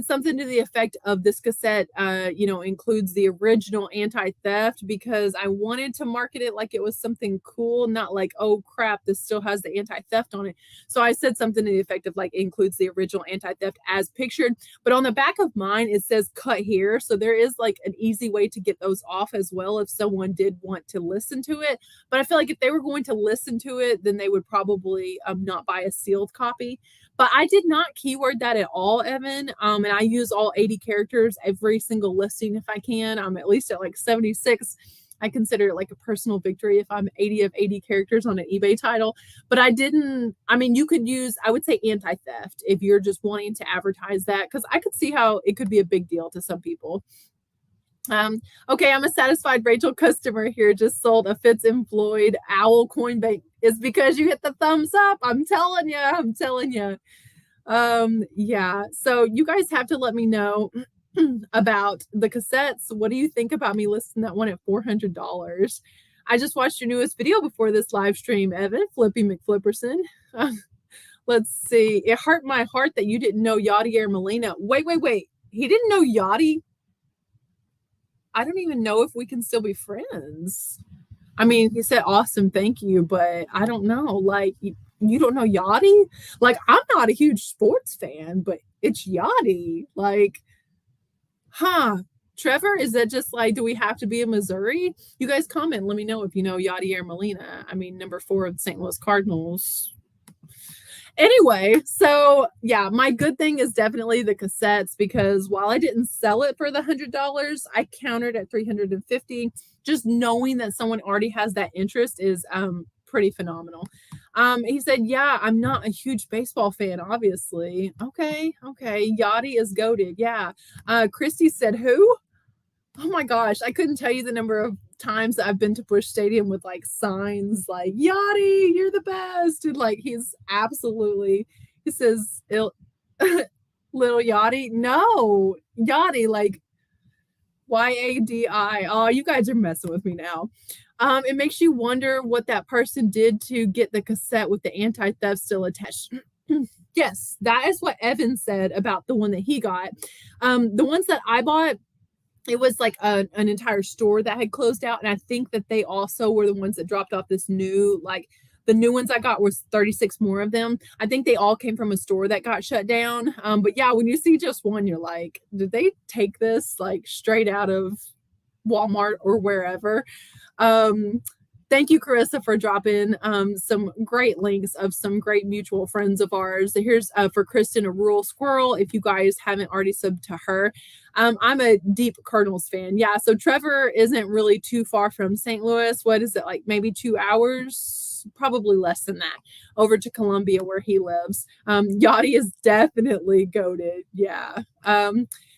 something to the effect of this cassette, includes the original anti-theft, because I wanted to market it like it was something cool, not like, oh crap, this still has the anti-theft on it. So I said something to the effect of like, includes the original anti-theft as pictured, but on the back of mine, it says cut here. So there is like an easy way to get those off as well if someone did want to listen to it. But I feel like if they were going to listen to it, then they would probably not buy a sealed copy. But I did not keyword that at all, Evan. And I use all 80 characters every single listing if I can. I'm at least at like 76. I consider it like a personal victory if I'm 80 of 80 characters on an eBay title. But you could use, I would say, anti-theft if you're just wanting to advertise that, because I could see how it could be a big deal to some people. Okay, I'm a satisfied Rachel customer here. Just sold a Fitz and Floyd owl coin bank. It's because you hit the thumbs up. I'm telling you. Yeah. So you guys have to let me know about the cassettes. What do you think about me listing that one at $400? I just watched your newest video before this live stream, Evan, Flippy McFlipperson. Let's see. It hurt my heart that you didn't know Yachty or Molina. Wait. He didn't know Yachty? I don't even know if we can still be friends. I mean, he said, awesome, thank you, but I don't know. Like, you don't know Yachty? Like, I'm not a huge sports fan, but it's Yachty. Like, Trevor, is that just like, do we have to be in Missouri? You guys comment. Let me know if you know Yachty or Molina. I mean, number 4 of the St. Louis Cardinals. Anyway, so yeah, my good thing is definitely the cassettes, because while I didn't sell it for the $100, I countered at $350. Just knowing that someone already has that interest is pretty phenomenal. He said, yeah, I'm not a huge baseball fan, obviously. Okay. Yachty is goated. Yeah. Christy said, who? Oh my gosh, I couldn't tell you the number of times that I've been to Busch Stadium with like signs like Yachty, you're the best. And like he's absolutely, he says little Yachty. No, Yachty, like Yadi. Oh, you guys are messing with me now. It makes you wonder what that person did to get the cassette with the anti-theft still attached. Yes, that is what Evan said about the one that he got. The ones that I bought, it was like an entire store that had closed out. And I think that they also were the ones that dropped off this new, like the new ones I got was 36 more of them. I think they all came from a store that got shut down. But yeah, when you see just one, you're like, did they take this like straight out of Walmart or wherever? Thank you, Carissa, for dropping some great links of some great mutual friends of ours. Here's for Kristen, a rural squirrel. If you guys haven't already subbed to her, I'm a deep Cardinals fan. Yeah, so Trevor isn't really too far from St. Louis. What is it, like maybe 2 hours? Probably less than that, over to Columbia where he lives. Yachty is definitely goated. Yeah.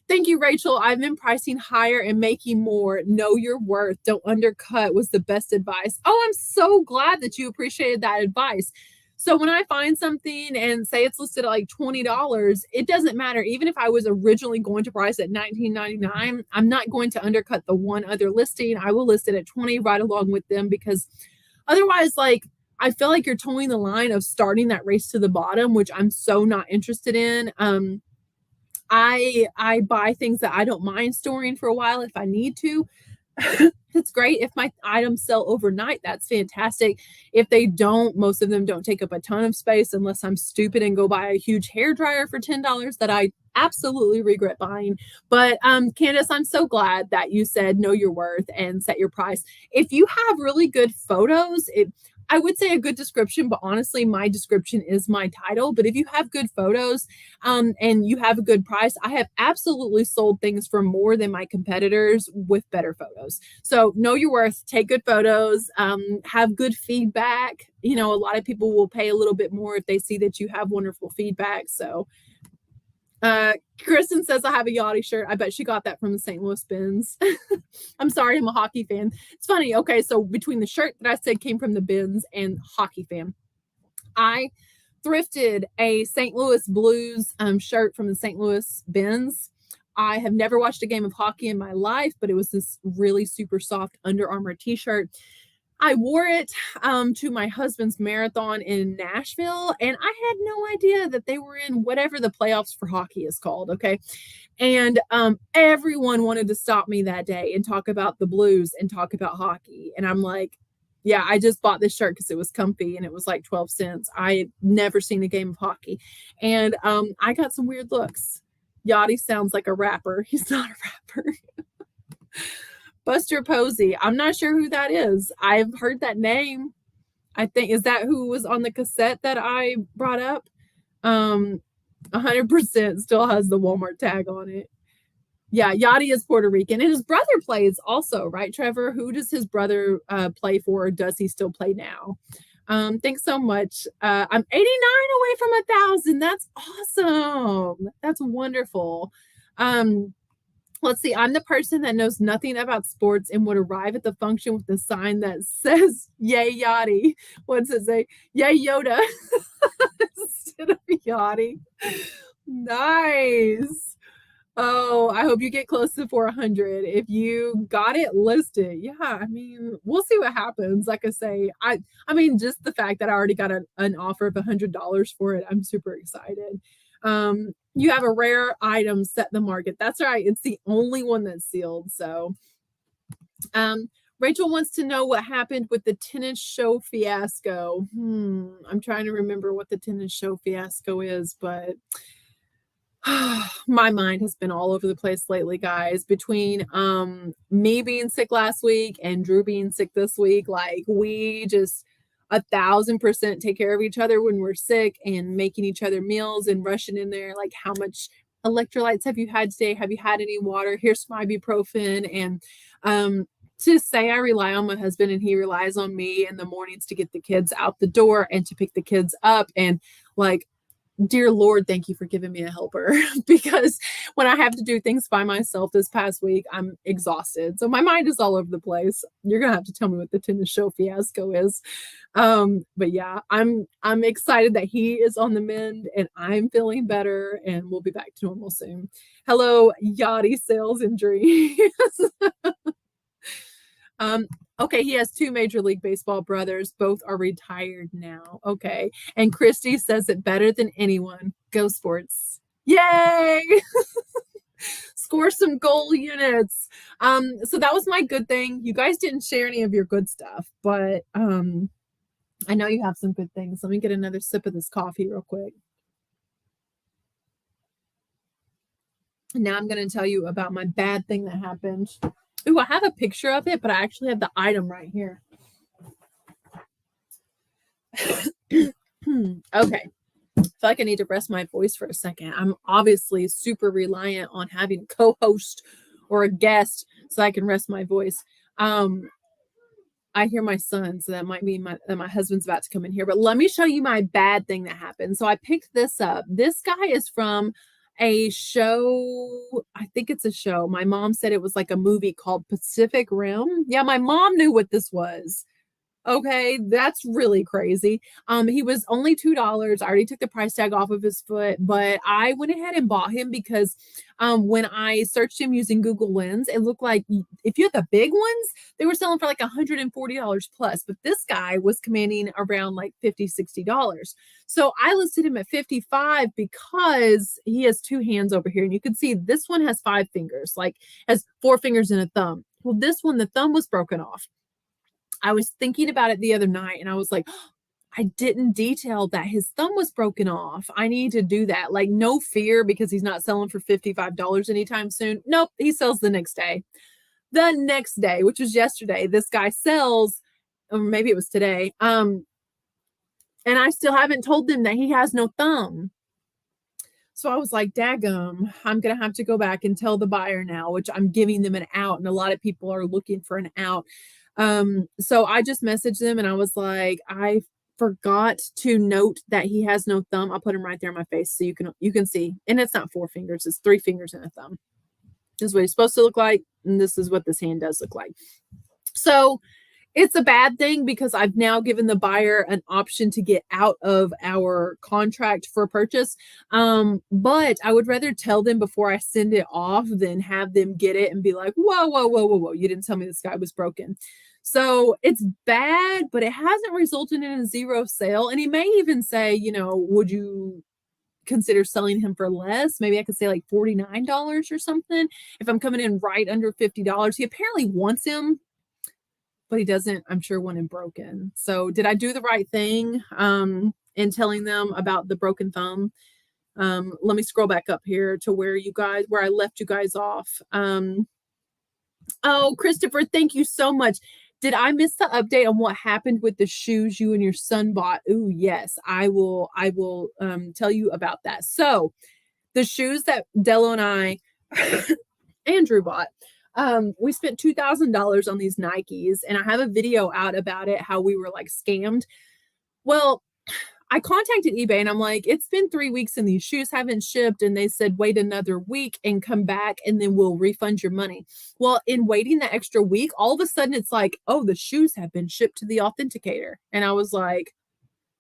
Thank you, Rachel. I've been pricing higher and making more. Know your worth. Don't undercut was the best advice. Oh, I'm so glad that you appreciated that advice. So when I find something and say it's listed at like $20, it doesn't matter. Even if I was originally going to price at $19.99, I'm not going to undercut the one other listing. I will list it at $20 right along with them, because otherwise, like, I feel like you're towing the line of starting that race to the bottom, which I'm so not interested in. I buy things that I don't mind storing for a while if I need to. It's great if my items sell overnight. That's fantastic. If they don't, most of them don't take up a ton of space unless I'm stupid and go buy a huge hair dryer for $10 that I absolutely regret buying. But Candace, I'm so glad that you said know your worth and set your price. If you have really good photos, I would say a good description, but honestly, my description is my title. But if you have good photos and you have a good price, I have absolutely sold things for more than my competitors with better photos. So know your worth, take good photos, have good feedback. You know, a lot of people will pay a little bit more if they see that you have wonderful feedback. So Kristen says I have a Yachty shirt. I bet she got that from the St. Louis Bins. I'm sorry, I'm a hockey fan. It's funny. Okay, so between the shirt that I said came from the Bins and hockey fan, I thrifted a St. Louis Blues shirt from the St. Louis Bins. I have never watched a game of hockey in my life, but it was this really super soft Under Armour t-shirt. I wore it to my husband's marathon in Nashville, and I had no idea that they were in whatever the playoffs for hockey is called, okay? And everyone wanted to stop me that day and talk about the Blues and talk about hockey. And I'm like, yeah, I just bought this shirt because it was comfy and it was like 12 cents. I had never seen a game of hockey. And I got some weird looks. Yachty sounds like a rapper. He's not a rapper. Buster Posey. I'm not sure who that is. I've heard that name. I think, is that who was on the cassette that I brought up? 100% still has the Walmart tag on it. Yeah, Yachty is Puerto Rican. And his brother plays also, right, Trevor? Who does his brother play for? Or does he still play now? Thanks so much. I'm 89 away from 1,000. That's awesome. That's wonderful. Let's see. I'm the person that knows nothing about sports and would arrive at the function with a sign that says, yay, Yachty. What's it say? Yay, Yoda. Instead of Yachty. Nice. Oh, I hope you get close to 400. If you got it listed, yeah, I mean, we'll see what happens. Like I say, I mean, just the fact that I already got an offer of $100 for it, I'm super excited. You have a rare item set in the market. That's right. It's the only one that's sealed. So, um, Rachel wants to know what happened with the tennis show fiasco. I'm trying to remember what the tennis show fiasco is, but my mind has been all over the place lately, guys. Between me being sick last week and Drew being sick this week, like we just 1,000% take care of each other when we're sick and making each other meals and rushing in there. Like, how much electrolytes have you had today? Have you had any water? Here's some ibuprofen. And to say I rely on my husband and he relies on me in the mornings to get the kids out the door and to pick the kids up, and like, dear Lord, thank you for giving me a helper because when I have to do things by myself this past week, I'm exhausted. So my mind is all over the place. You're gonna have to tell me what the tennis show fiasco is. But yeah, I'm excited that he is on the mend and I'm feeling better and we'll be back to normal soon. Hello, Yachty Sales and Dreams. Okay, he has two Major League Baseball brothers. Both are retired now. Okay. And Christy says it better than anyone. Go Sports. Yay! Score some goal units. So that was my good thing. You guys didn't share any of your good stuff, but I know you have some good things. Let me get another sip of this coffee real quick. And now I'm going to tell you about my bad thing that happened. Ooh, I have a picture of it, but I actually have the item right here. Okay. I feel like I need to rest my voice for a second. I'm obviously super reliant on having a co-host or a guest so I can rest my voice. I hear my son, so that might mean my husband's about to come in here. But let me show you my bad thing that happened. So I picked this up. This guy is from a show. I think it's a show. My mom said it was like a movie called Pacific Rim. Yeah, my mom knew what this was. Okay, that's really crazy. He was only $2. I already took the price tag off of his foot, but I went ahead and bought him because when I searched him using Google Lens, it looked like if you had the big ones, they were selling for like $140 plus, but this guy was commanding around like $50, $60. So I listed him at 55 because he has two hands over here, and you can see this one has 5 fingers, like has 4 fingers and a thumb. Well, this one, the thumb was broken off. I was thinking about it the other night and I was like, oh, I didn't detail that his thumb was broken off. I need to do that. Like, no fear because he's not selling for $55 anytime soon. Nope, he sells the next day. The next day, which was yesterday, this guy sells, or maybe it was today. And I still haven't told them that he has no thumb. So I was like, daggum, I'm going to have to go back and tell the buyer now, which I'm giving them an out. And a lot of people are looking for an out. So I just messaged them and I was like, I forgot to note that he has no thumb. I'll put him right there in my face so you can see. And it's not 4 fingers, it's 3 fingers and a thumb. This is what he's supposed to look like, and this is what this hand does look like. So it's a bad thing because I've now given the buyer an option to get out of our contract for purchase. But I would rather tell them before I send it off than have them get it and be like, whoa, whoa, whoa, whoa, whoa, you didn't tell me this guy was broken. So it's bad, but it hasn't resulted in a zero sale. And he may even say, would you consider selling him for less? Maybe I could say like $49 or something if I'm coming in right under $50. He apparently wants him, but he doesn't, I'm sure, want him broken. So did I do the right thing in telling them about the broken thumb? Let me scroll back up here to where I left you guys off. Oh, Christopher, thank you so much. Did I miss the update on what happened with the shoes you and your son bought? Ooh, yes, I will tell you about that. So the shoes that Dello and I Andrew bought, we spent $2,000 on these Nikes, and I have a video out about it, how we were like scammed. Well, I contacted eBay and I'm like, it's been 3 weeks and these shoes haven't shipped. And they said, wait another week and come back and then we'll refund your money. Well, in waiting the extra week, all of a sudden it's like, oh, the shoes have been shipped to the authenticator. And I was like,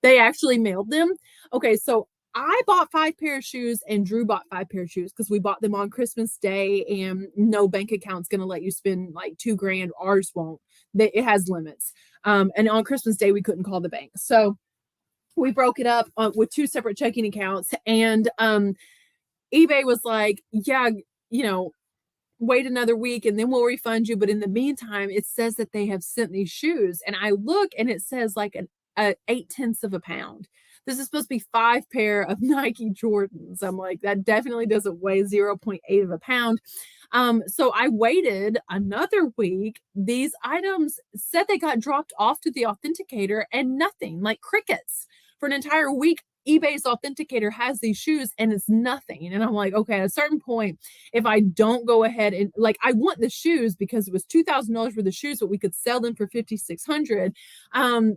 they actually mailed them. Okay. So I bought 5 pair of shoes and Drew bought 5 pair of shoes because we bought them on Christmas Day and no bank account's going to let you spend like 2 grand. Ours won't. It has limits. And on Christmas Day, we couldn't call the bank. So we broke it up with 2 separate checking accounts. And eBay was like, yeah, you know, wait another week and then we'll refund you. But in the meantime, it says that they have sent these shoes. And I look and it says like an 0.8 of a pound. This is supposed to be 5 pair of Nike Jordans. I'm like, that definitely doesn't weigh 0.8 of a pound. So I waited another week. These items said they got dropped off to the authenticator and nothing, like crickets. For an entire week, eBay's authenticator has these shoes and it's nothing. And I'm like, okay, at a certain point, if I don't go ahead and like, I want the shoes because it was $2,000 for the shoes, but we could sell them for $5,600.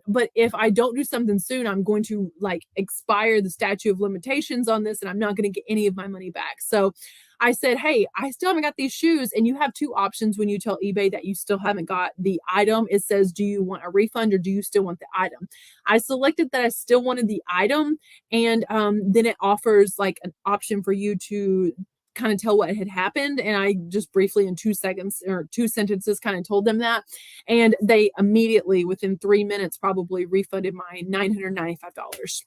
But if I don't do something soon, I'm going to like expire the statute of limitations on this and I'm not going to get any of my money back. So I said, hey, I still haven't got these shoes. And you have 2 options when you tell eBay that you still haven't got the item. It says, do you want a refund or do you still want the item? I selected that I still wanted the item. And then it offers like an option for you to kind of tell what had happened. And I just briefly in 2 seconds or 2 sentences kind of told them that. And they immediately within 3 minutes probably refunded my $995.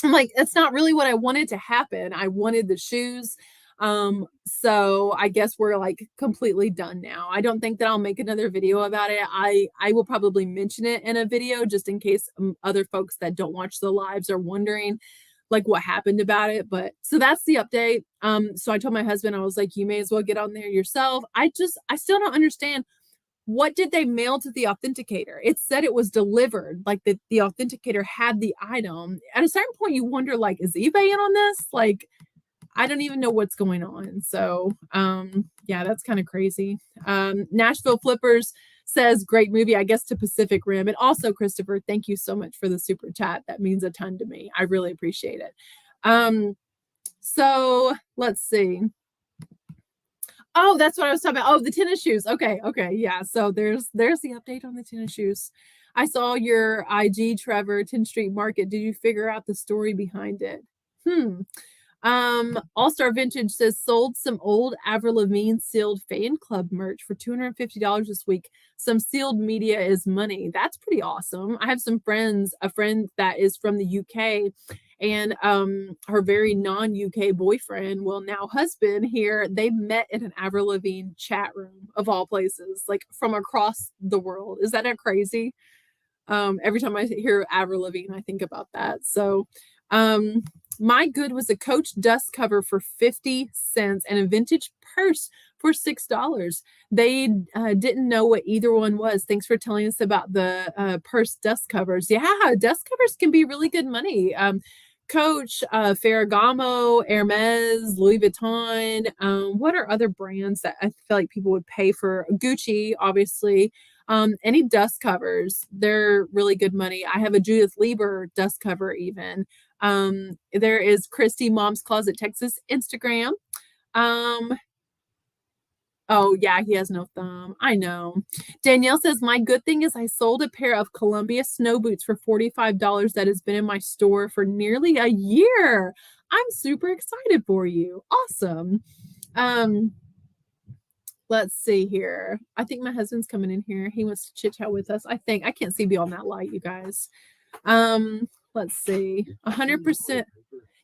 I'm like, that's not really what I wanted to happen. I wanted the shoes. So I guess we're like completely done now. I don't think that I'll make another video about it. I will probably mention it in a video just in case other folks that don't watch the lives are wondering like what happened about it. But so that's the update. So I told my husband, I was like, you may as well get on there yourself. I still don't understand. What did they mail to the authenticator? It said it was delivered, like the authenticator had the item. At a certain point, you wonder, like, is eBay in on this? Like, I don't even know what's going on. So, yeah, that's kind of crazy. Nashville Flippers says, great movie, I guess, to Pacific Rim. And also, Christopher, thank you so much for the super chat. That means a ton to me. I really appreciate it. So let's see. Oh, that's what I was talking about. Oh, the tennis shoes. Okay. Yeah. So there's the update on the tennis shoes. I saw your IG, Trevor, 10th Street Market. Did you figure out the story behind it? All-Star Vintage says sold some old Avril Lavigne sealed fan club merch for $250 this week. Some sealed media is money. That's pretty awesome. I have some friends, a friend that is from the UK and her very non-UK boyfriend, well now husband here, they met in an Avril Lavigne chat room of all places, like from across the world. Is that not crazy? Every time I hear Avril Lavigne, I think about that. So my good was a Coach dust cover for 50 cents and a vintage purse for $6. They didn't know what either one was. Thanks for telling us about the purse dust covers. Yeah, dust covers can be really good money. Coach, Ferragamo, Hermes, Louis Vuitton. What are other brands that I feel like people would pay for? Gucci, obviously. Any dust covers, they're really good money. I have a Judith Lieber dust cover even. There is Christy Mom's Closet Texas Instagram. Oh yeah, he has no thumb. I know. Danielle says, my good thing is I sold a pair of Columbia snow boots for $45 that has been in my store for nearly a year. I'm super excited for you. Awesome. Let's see here. I think my husband's coming in here. He wants to chit chat with us. I think I can't see beyond that light, you guys. Let's see. 100%.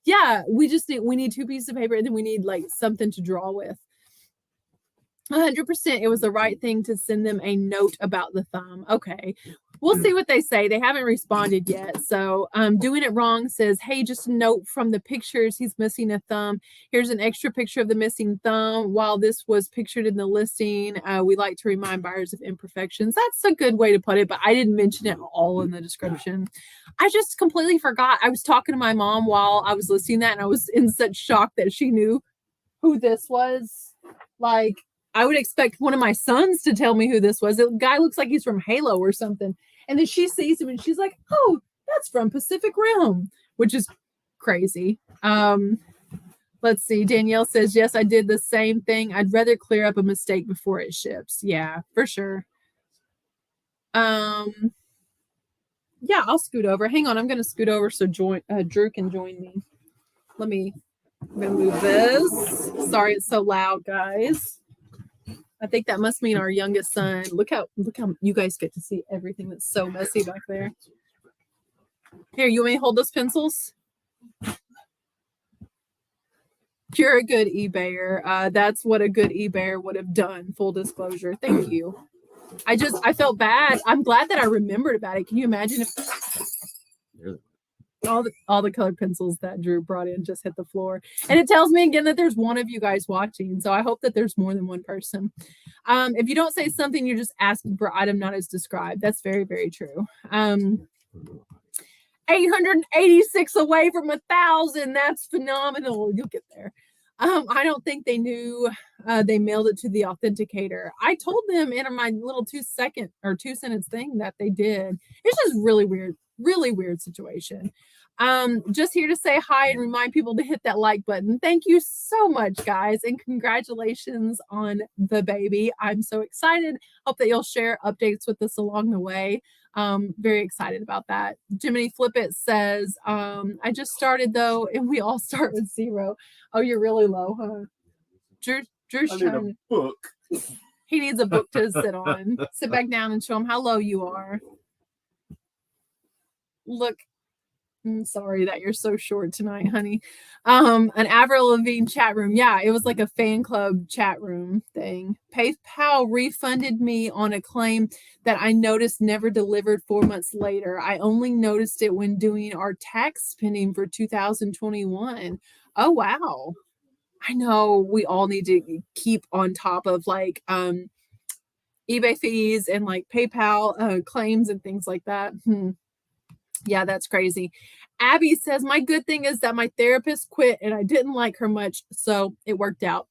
Yeah, we need 2 pieces of paper and then we need like something to draw with. 100%. It was the right thing to send them a note about the thumb. Okay. We'll see what they say. They haven't responded yet. So Doing It Wrong says, hey, just a note from the pictures. He's missing a thumb. Here's an extra picture of the missing thumb. While this was pictured in the listing, we like to remind buyers of imperfections. That's a good way to put it, but I didn't mention it all in the description. I just completely forgot. I was talking to my mom while I was listing that, and I was in such shock that she knew who this was. Like, I would expect one of my sons to tell me who this was. The guy looks like he's from Halo or something. And then she sees him and she's like, oh, that's from Pacific Rim, which is crazy. Let's see. Danielle says, yes, I did the same thing. I'd rather clear up a mistake before it ships. Yeah, for sure. Yeah, I'll scoot over. Hang on. I'm going to scoot over so Drew can join me. I'm gonna move this. Sorry, it's so loud, guys. I think that must mean our youngest son. Look how you guys get to see everything that's so messy back there. Here, you want me to hold those pencils? You're a good eBayer. That's what a good eBayer would have done. Full disclosure. Thank you. I felt bad. I'm glad that I remembered about it. Can you imagine if all the colored pencils that Drew brought in just hit the floor? And it tells me again that there's one of you guys watching. So I hope that there's more than one person. If you don't say something, you're just asking for item not as described. That's very, very true. 886 away from 1,000. That's phenomenal. You'll get there. I don't think they knew they mailed it to the authenticator. I told them in my little 2-sentence thing that they did. It's just really weird situation. Just here to say hi and remind people to hit that like button. Thank you so much, guys, and congratulations on the baby. I'm so excited. Hope that you'll share updates with us along the way. Very excited about that. Jiminy Flip It says, I just started though, and we all start with 0. Oh, you're really low, huh? Drew's I need a book. He needs a book to sit on. Sit back down and show him how low you are. Look, I'm sorry that you're so short tonight, honey. An Avril Lavigne chat room. Yeah, it was like a fan club chat room thing. PayPal refunded me on a claim that I noticed never delivered 4 months later. I only noticed it when doing our tax spending for 2021. Oh, wow. I know we all need to keep on top of like eBay fees and like PayPal claims and things like that. Yeah, that's crazy. Abby says, my good thing is that my therapist quit and I didn't like her much, so it worked out.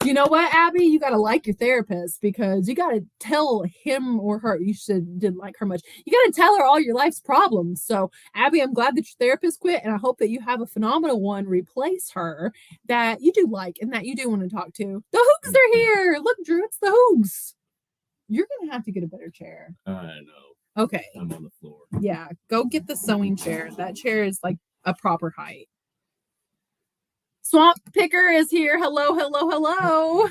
You know what, Abby? You got to like your therapist because you got to tell him or her you didn't like her much. You got to tell her all your life's problems. So, Abby, I'm glad that your therapist quit, and I hope that you have a phenomenal one replace her that you do like and that you do want to talk to. The Hoogs are here. Look, Drew, it's the Hoogs. You're going to have to get a better chair. I know. Okay. I'm on the floor. Yeah, go get the sewing chair. That chair is like a proper height. Swamp Picker is here. Hello, hello, hello.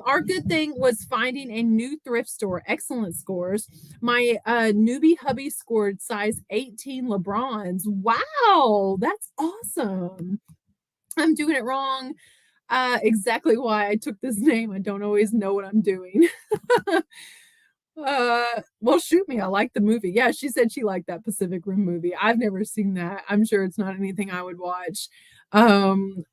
Our good thing was finding a new thrift store. Excellent scores. My newbie hubby scored size 18 LeBrons. Wow, that's awesome. I'm doing it wrong. Exactly why I took this name. I don't always know what I'm doing. Well, shoot me. I like the movie. Yeah, she said she liked that Pacific Rim movie. I've never seen that. I'm sure it's not anything I would watch.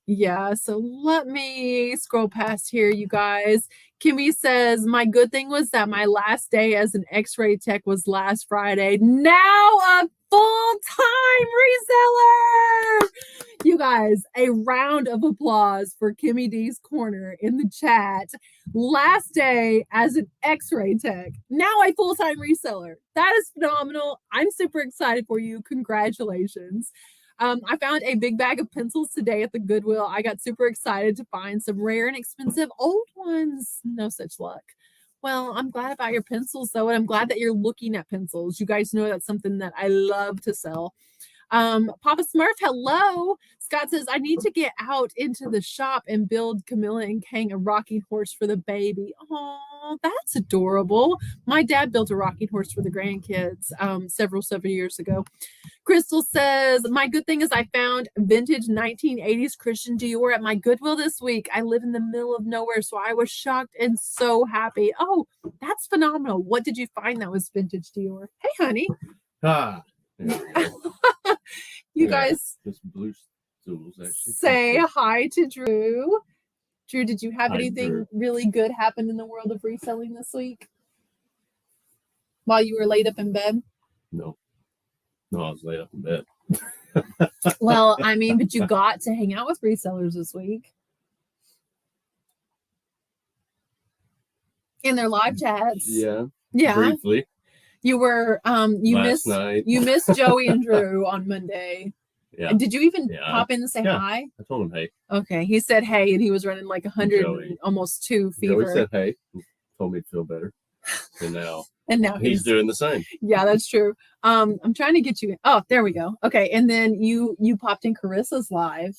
Yeah, so let me scroll past here, you guys. Kimmy says, my good thing was that my last day as an x-ray tech was last Friday. Now a full-time reseller. You guys, a round of applause for Kimmy D's Corner in the chat. Last day as an x-ray tech, now a full-time reseller. That is phenomenal. I'm super excited for you. Congratulations. I found a big bag of pencils today at the Goodwill. I got super excited to find some rare and expensive old ones. No such luck. Well, I'm glad about your pencils, though, and I'm glad that you're looking at pencils. You guys know that's something that I love to sell. Papa Smurf, hello. Scott says, I need to get out into the shop and build Camilla and Kang a rocking horse for the baby. Oh, that's adorable. My dad built a rocking horse for the grandkids several years ago. Crystal says, my good thing is I found vintage 1980s Christian Dior at my Goodwill this week. I live in the middle of nowhere, so I was shocked and so happy. Oh, that's phenomenal. What did you find that was vintage Dior? Hey, honey. You guys blue stools actually say hi to Drew. Drew, did you have anything really good happen in the world of reselling this week while you were laid up in bed? No, I was laid up in bed. Well, I mean, but you got to hang out with resellers this week in their live chats. Yeah. Briefly. You were you night. missed Joey and Drew on Monday. Yeah. And did you even pop in and say hi? I told him hey. Okay. He said hey, and he was running like 100 almost 2 fever. Joey said hey. Told me to feel better. And now he's doing the same. Yeah, that's true. I'm trying to get you. Oh, there we go. Okay, and then you popped in Carissa's live.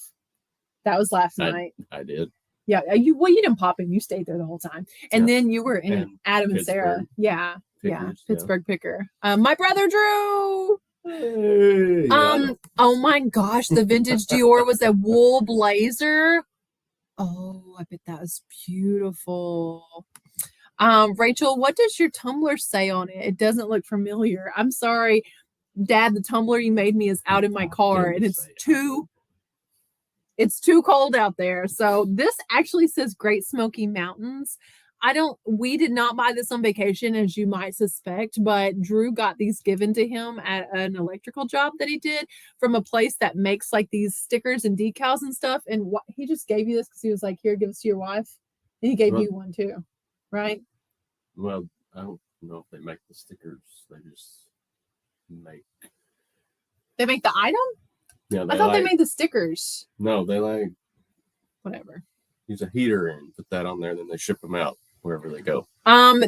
That was last night. I did. Yeah, you didn't pop in. You stayed there the whole time, and then you were in And Adam and Sarah. Yeah, Pickers, Pittsburgh Picker. My brother Drew. Hey, Oh my gosh, the vintage Dior was a wool blazer. Oh, I bet that was beautiful. Rachel, what does your tumbler say on it? It doesn't look familiar. I'm sorry, Dad, the tumbler you made me is out in my car and it's too cold out there. So this actually says Great Smoky Mountains. We did not buy this on vacation, as you might suspect, but Drew got these given to him at an electrical job that he did from a place that makes like these stickers and decals and stuff. And he just gave you this because he was like, here, give this to your wife. And he gave you one too, right? Well, I don't know if they make the stickers. They just make. They make the item? Yeah, I thought they made the stickers. No, they whatever. Use a heater and put that on there, and then they ship them out wherever they go.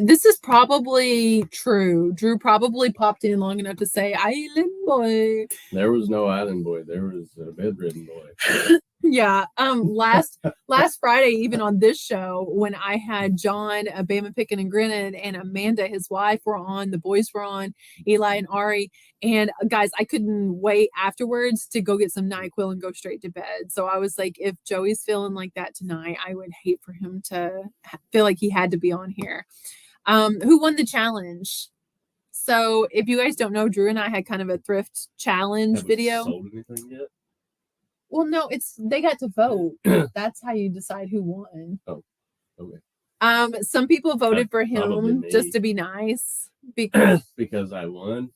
This is probably true. Drew probably popped in long enough to say Island Boy. There was no Island Boy. There was a bedridden boy. Yeah. Last Friday, even on this show, when I had John, Bama Pickin' and Grinning, and Amanda, his wife, were on, the boys were on, Eli and Ari. And guys, I couldn't wait afterwards to go get some NyQuil and go straight to bed. So I was like, if Joey's feeling like that tonight, I would hate for him to feel like he had to be on here. Who won the challenge? So if you guys don't know, Drew and I had kind of a thrift challenge video. Sold anything yet? Well, no, they got to vote. That's how you decide who won. Oh, okay. Some people voted for him just to be nice because I won.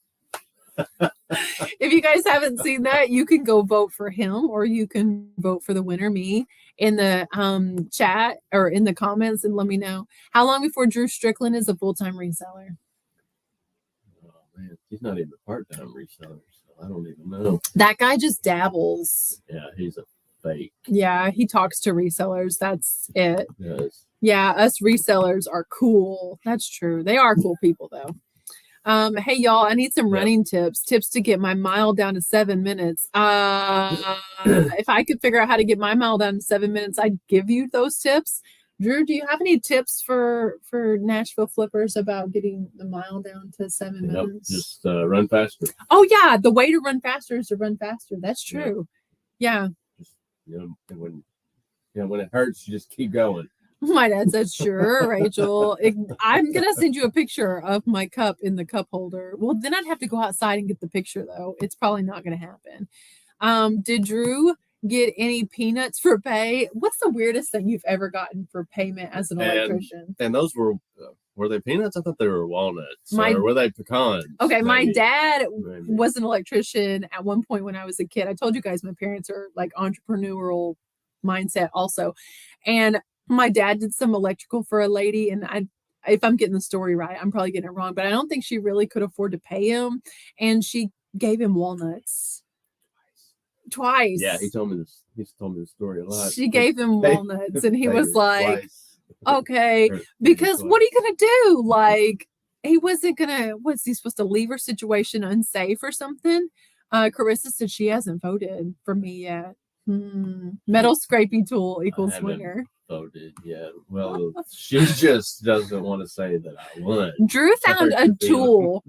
If you guys haven't seen that, you can go vote for him, or you can vote for the winner, me, in the chat or in the comments, and let me know how long before Drew Strickland is a full-time reseller. Oh man, he's not even a part-time reseller. I don't even know. That guy just dabbles. Yeah, he's a fake. Yeah, he talks to resellers. That's it. Yes. Yeah, us resellers are cool. That's true. They are cool people, though. Hey, y'all, I need some running tips to get my mile down to 7 minutes. If I could figure out how to get my mile down to 7 minutes, I'd give you those tips. Drew, do you have any tips for Nashville flippers about getting the mile down to 7 minutes? Just run faster. Oh yeah, the way to run faster is to run faster. That's true. Yeah. Just, when it hurts, you just keep going. My dad said, "Sure, Rachel. I'm gonna send you a picture of my cup in the cup holder." Well, then I'd have to go outside and get the picture, though. It's probably not gonna happen. Did Drew get any peanuts for pay? What's the weirdest thing you've ever gotten for payment as an electrician? And those were they peanuts? I thought they were walnuts. Or were they pecans? Okay, maybe. My dad was an electrician at one point when I was a kid. I told you guys my parents are like entrepreneurial mindset also. And my dad did some electrical for a lady, and if I'm getting the story right, I'm probably getting it wrong, but I don't think she really could afford to pay him. And she gave him walnuts. Twice. Yeah, he told me this. He's told me the story a lot. She gave him walnuts, and he was like, "Okay," because what are you gonna do? Like, he wasn't gonna. Was he supposed to leave her situation unsafe or something? Carissa said she hasn't voted for me yet. Metal scraping tool equals winner. Voted yet. Well, she just doesn't want to say that I won. Drew found a tool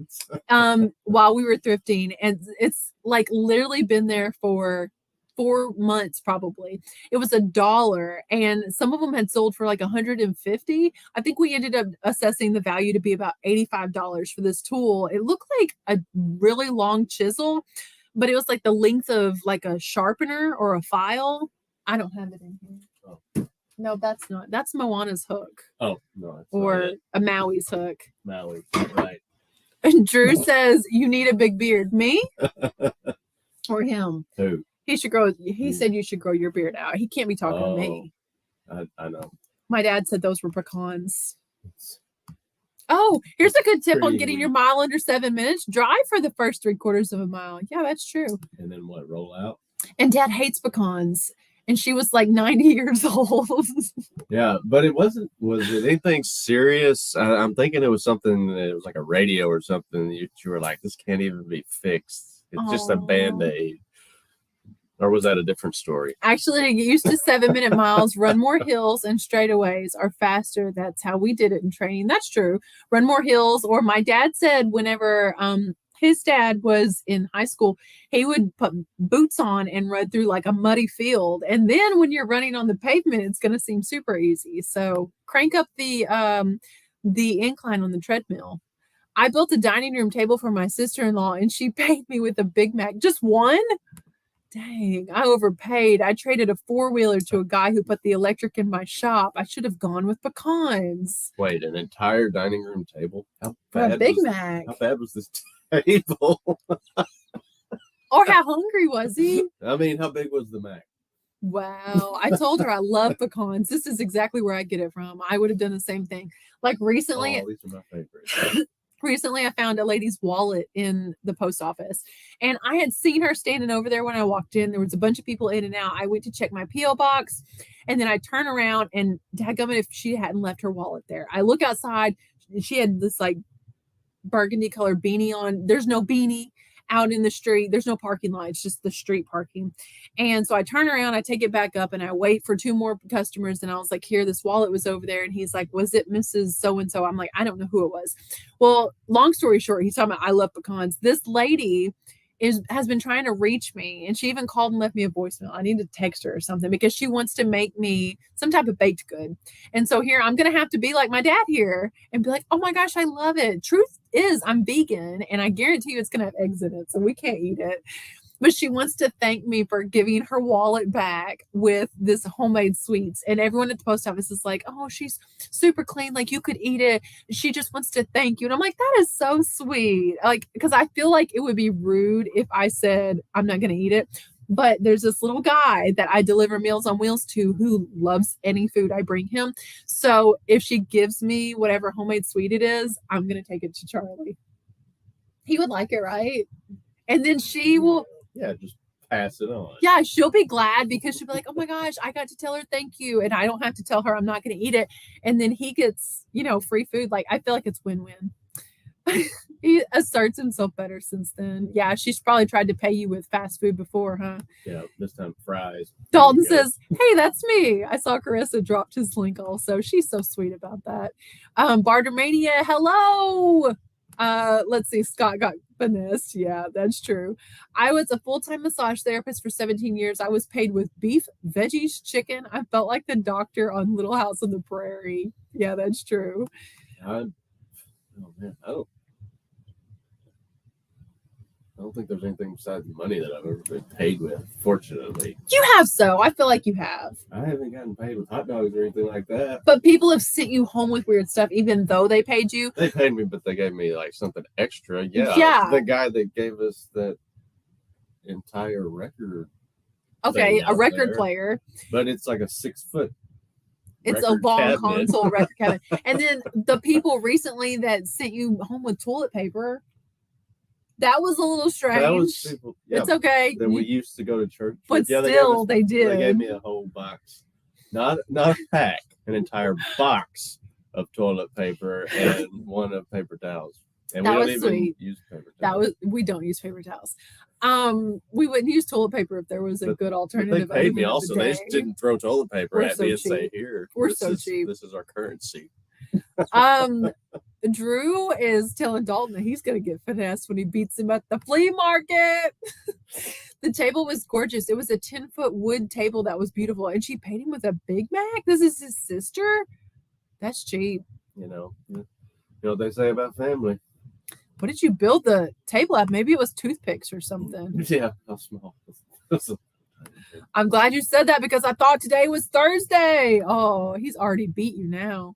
while we were thrifting, and it's like literally been there for 4 months probably. It was $1, and some of them had sold for like $150. I think we ended up assessing the value to be about $85 for this tool. It looked like a really long chisel, but it was like the length of like a sharpener or a file. I don't have it in here. Oh. No, that's not. That's Moana's hook. Oh, no. Or a Maui's hook. Maui, right. And Drew says, you need a big beard. Me? Or him? Who? He should grow. He said you should grow your beard out. He can't be talking to me. I know. My dad said those were pecans. Oh, here's a good tip on getting your mile under 7 minutes. Drive for the first 3/4 of a mile. Yeah, that's true. And then what? Roll out? And Dad hates pecans. And she was like 90 years old. Yeah, but was it anything serious? I'm thinking it was something that it was like a radio or something. You were like, this can't even be fixed. It's just a Band-Aid. Or was that a different story? Actually, to get used to 7-minute miles, run more hills and straightaways are faster. That's how we did it in training. That's true. Run more hills. Or my dad said whenever his dad was in high school, he would put boots on and run through like a muddy field. And then when you're running on the pavement, it's going to seem super easy. So crank up the incline on the treadmill. I built a dining room table for my sister-in-law and she paid me with a Big Mac. Just one? Dang, I overpaid. I traded a 4-wheeler to a guy who put the electric in my shop. I should have gone with pecans. Wait, an entire dining room table? How bad Mac. How bad was this table? Or how hungry was he? I mean, how big was the Mac? Wow. I told her I love pecans. This is exactly where I get it from. I would have done the same thing. Like recently. Oh, these are my favorites. Recently, I found a lady's wallet in the post office, and I had seen her standing over there when I walked in. There was a bunch of people in and out. I went to check my P.O. box, and then I turn around, and dadgummit if she hadn't left her wallet there. I look outside. She had this like burgundy colored beanie on. There's no beanie out in the street. There's no parking lot. It's just the street parking. And so I turn around, I take it back up, and I wait for 2 more customers. And I was like, here, this wallet was over there. And he's like, was it Mrs. So-and-so? I'm like, I don't know who it was. Well, long story short, he's talking about I love pecans. This lady has been trying to reach me, and she even called and left me a voicemail. I need to text her or something because she wants to make me some type of baked good. And so here I'm going to have to be like my dad here and be like, oh my gosh, I love it. Truth is I'm vegan, and I guarantee you it's going to have eggs in it, so we can't eat it. But she wants to thank me for giving her wallet back with this homemade sweets. And everyone at the post office is like, oh, she's super clean. Like you could eat it. She just wants to thank you. And I'm like, that is so sweet. Like, because I feel like it would be rude if I said, I'm not going to eat it. But there's this little guy that I deliver Meals on Wheels to who loves any food I bring him. So if she gives me whatever homemade sweet it is, I'm going to take it to Charlie. He would like it, right? And then she will... Yeah, just pass it on. Yeah, she'll be glad because she'll be like, oh my gosh, I got to tell her thank you. And I don't have to tell her I'm not going to eat it. And then he gets, free food. Like, I feel like it's win-win. He asserts himself better since then. Yeah, she's probably tried to pay you with fast food before, huh? Yeah, this time fries. Dalton says, hey, that's me. I saw Carissa dropped his link also. She's so sweet about that. Bartermania, hello. Let's see, Scott got finessed. Yeah, that's true. I was a full-time massage therapist for 17 years. I was paid with beef, veggies, chicken. I felt like the doctor on Little House on the Prairie. Yeah, that's true. I don't think there's anything besides money that I've ever been paid with, fortunately. You have so. I feel like you have. I haven't gotten paid with hot dogs or anything like that. But people have sent you home with weird stuff, even though they paid you. They paid me, but they gave me like something extra. Yeah. The guy that gave us that entire record. Okay, a record player. But it's like a 6-foot. It's a long console record cabinet. And then the people recently that sent you home with toilet paper. That was a little strange. That was people, it's okay. That we used to go to church. But still, they did. They gave me a whole box. Not a pack, an entire box of toilet paper and one of paper towels. And we don't even use paper towels. We don't use paper towels. We wouldn't use toilet paper if there was a good alternative. They paid me also. They just didn't throw toilet paper at me and say, here. We're so cheap. This is our currency. Drew is telling Dalton that he's going to get finessed when he beats him at the flea market. The table was gorgeous. It was a 10-foot wood table that was beautiful. And she paid him with a Big Mac. This is his sister. That's cheap. You know what they say about family. What did you build the table at? Maybe it was toothpicks or something. Yeah, how small. I'm glad you said that because I thought today was Thursday. Oh, he's already beat you now.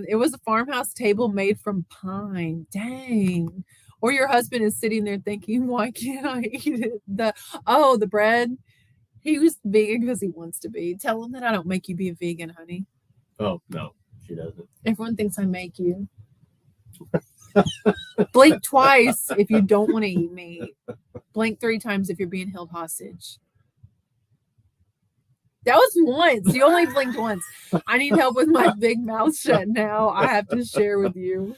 It was a farmhouse table made from pine. Dang. Or your husband is sitting there thinking, why can't I eat it? The bread. He was vegan because he wants to be. Tell him that I don't make you be a vegan, honey. Oh, no, she doesn't. Everyone thinks I make you. Blink twice if you don't want to eat meat. Blink 3 times if you're being held hostage. That was once. You only blinked once. I need help with my big mouth shut now. I have to share with you.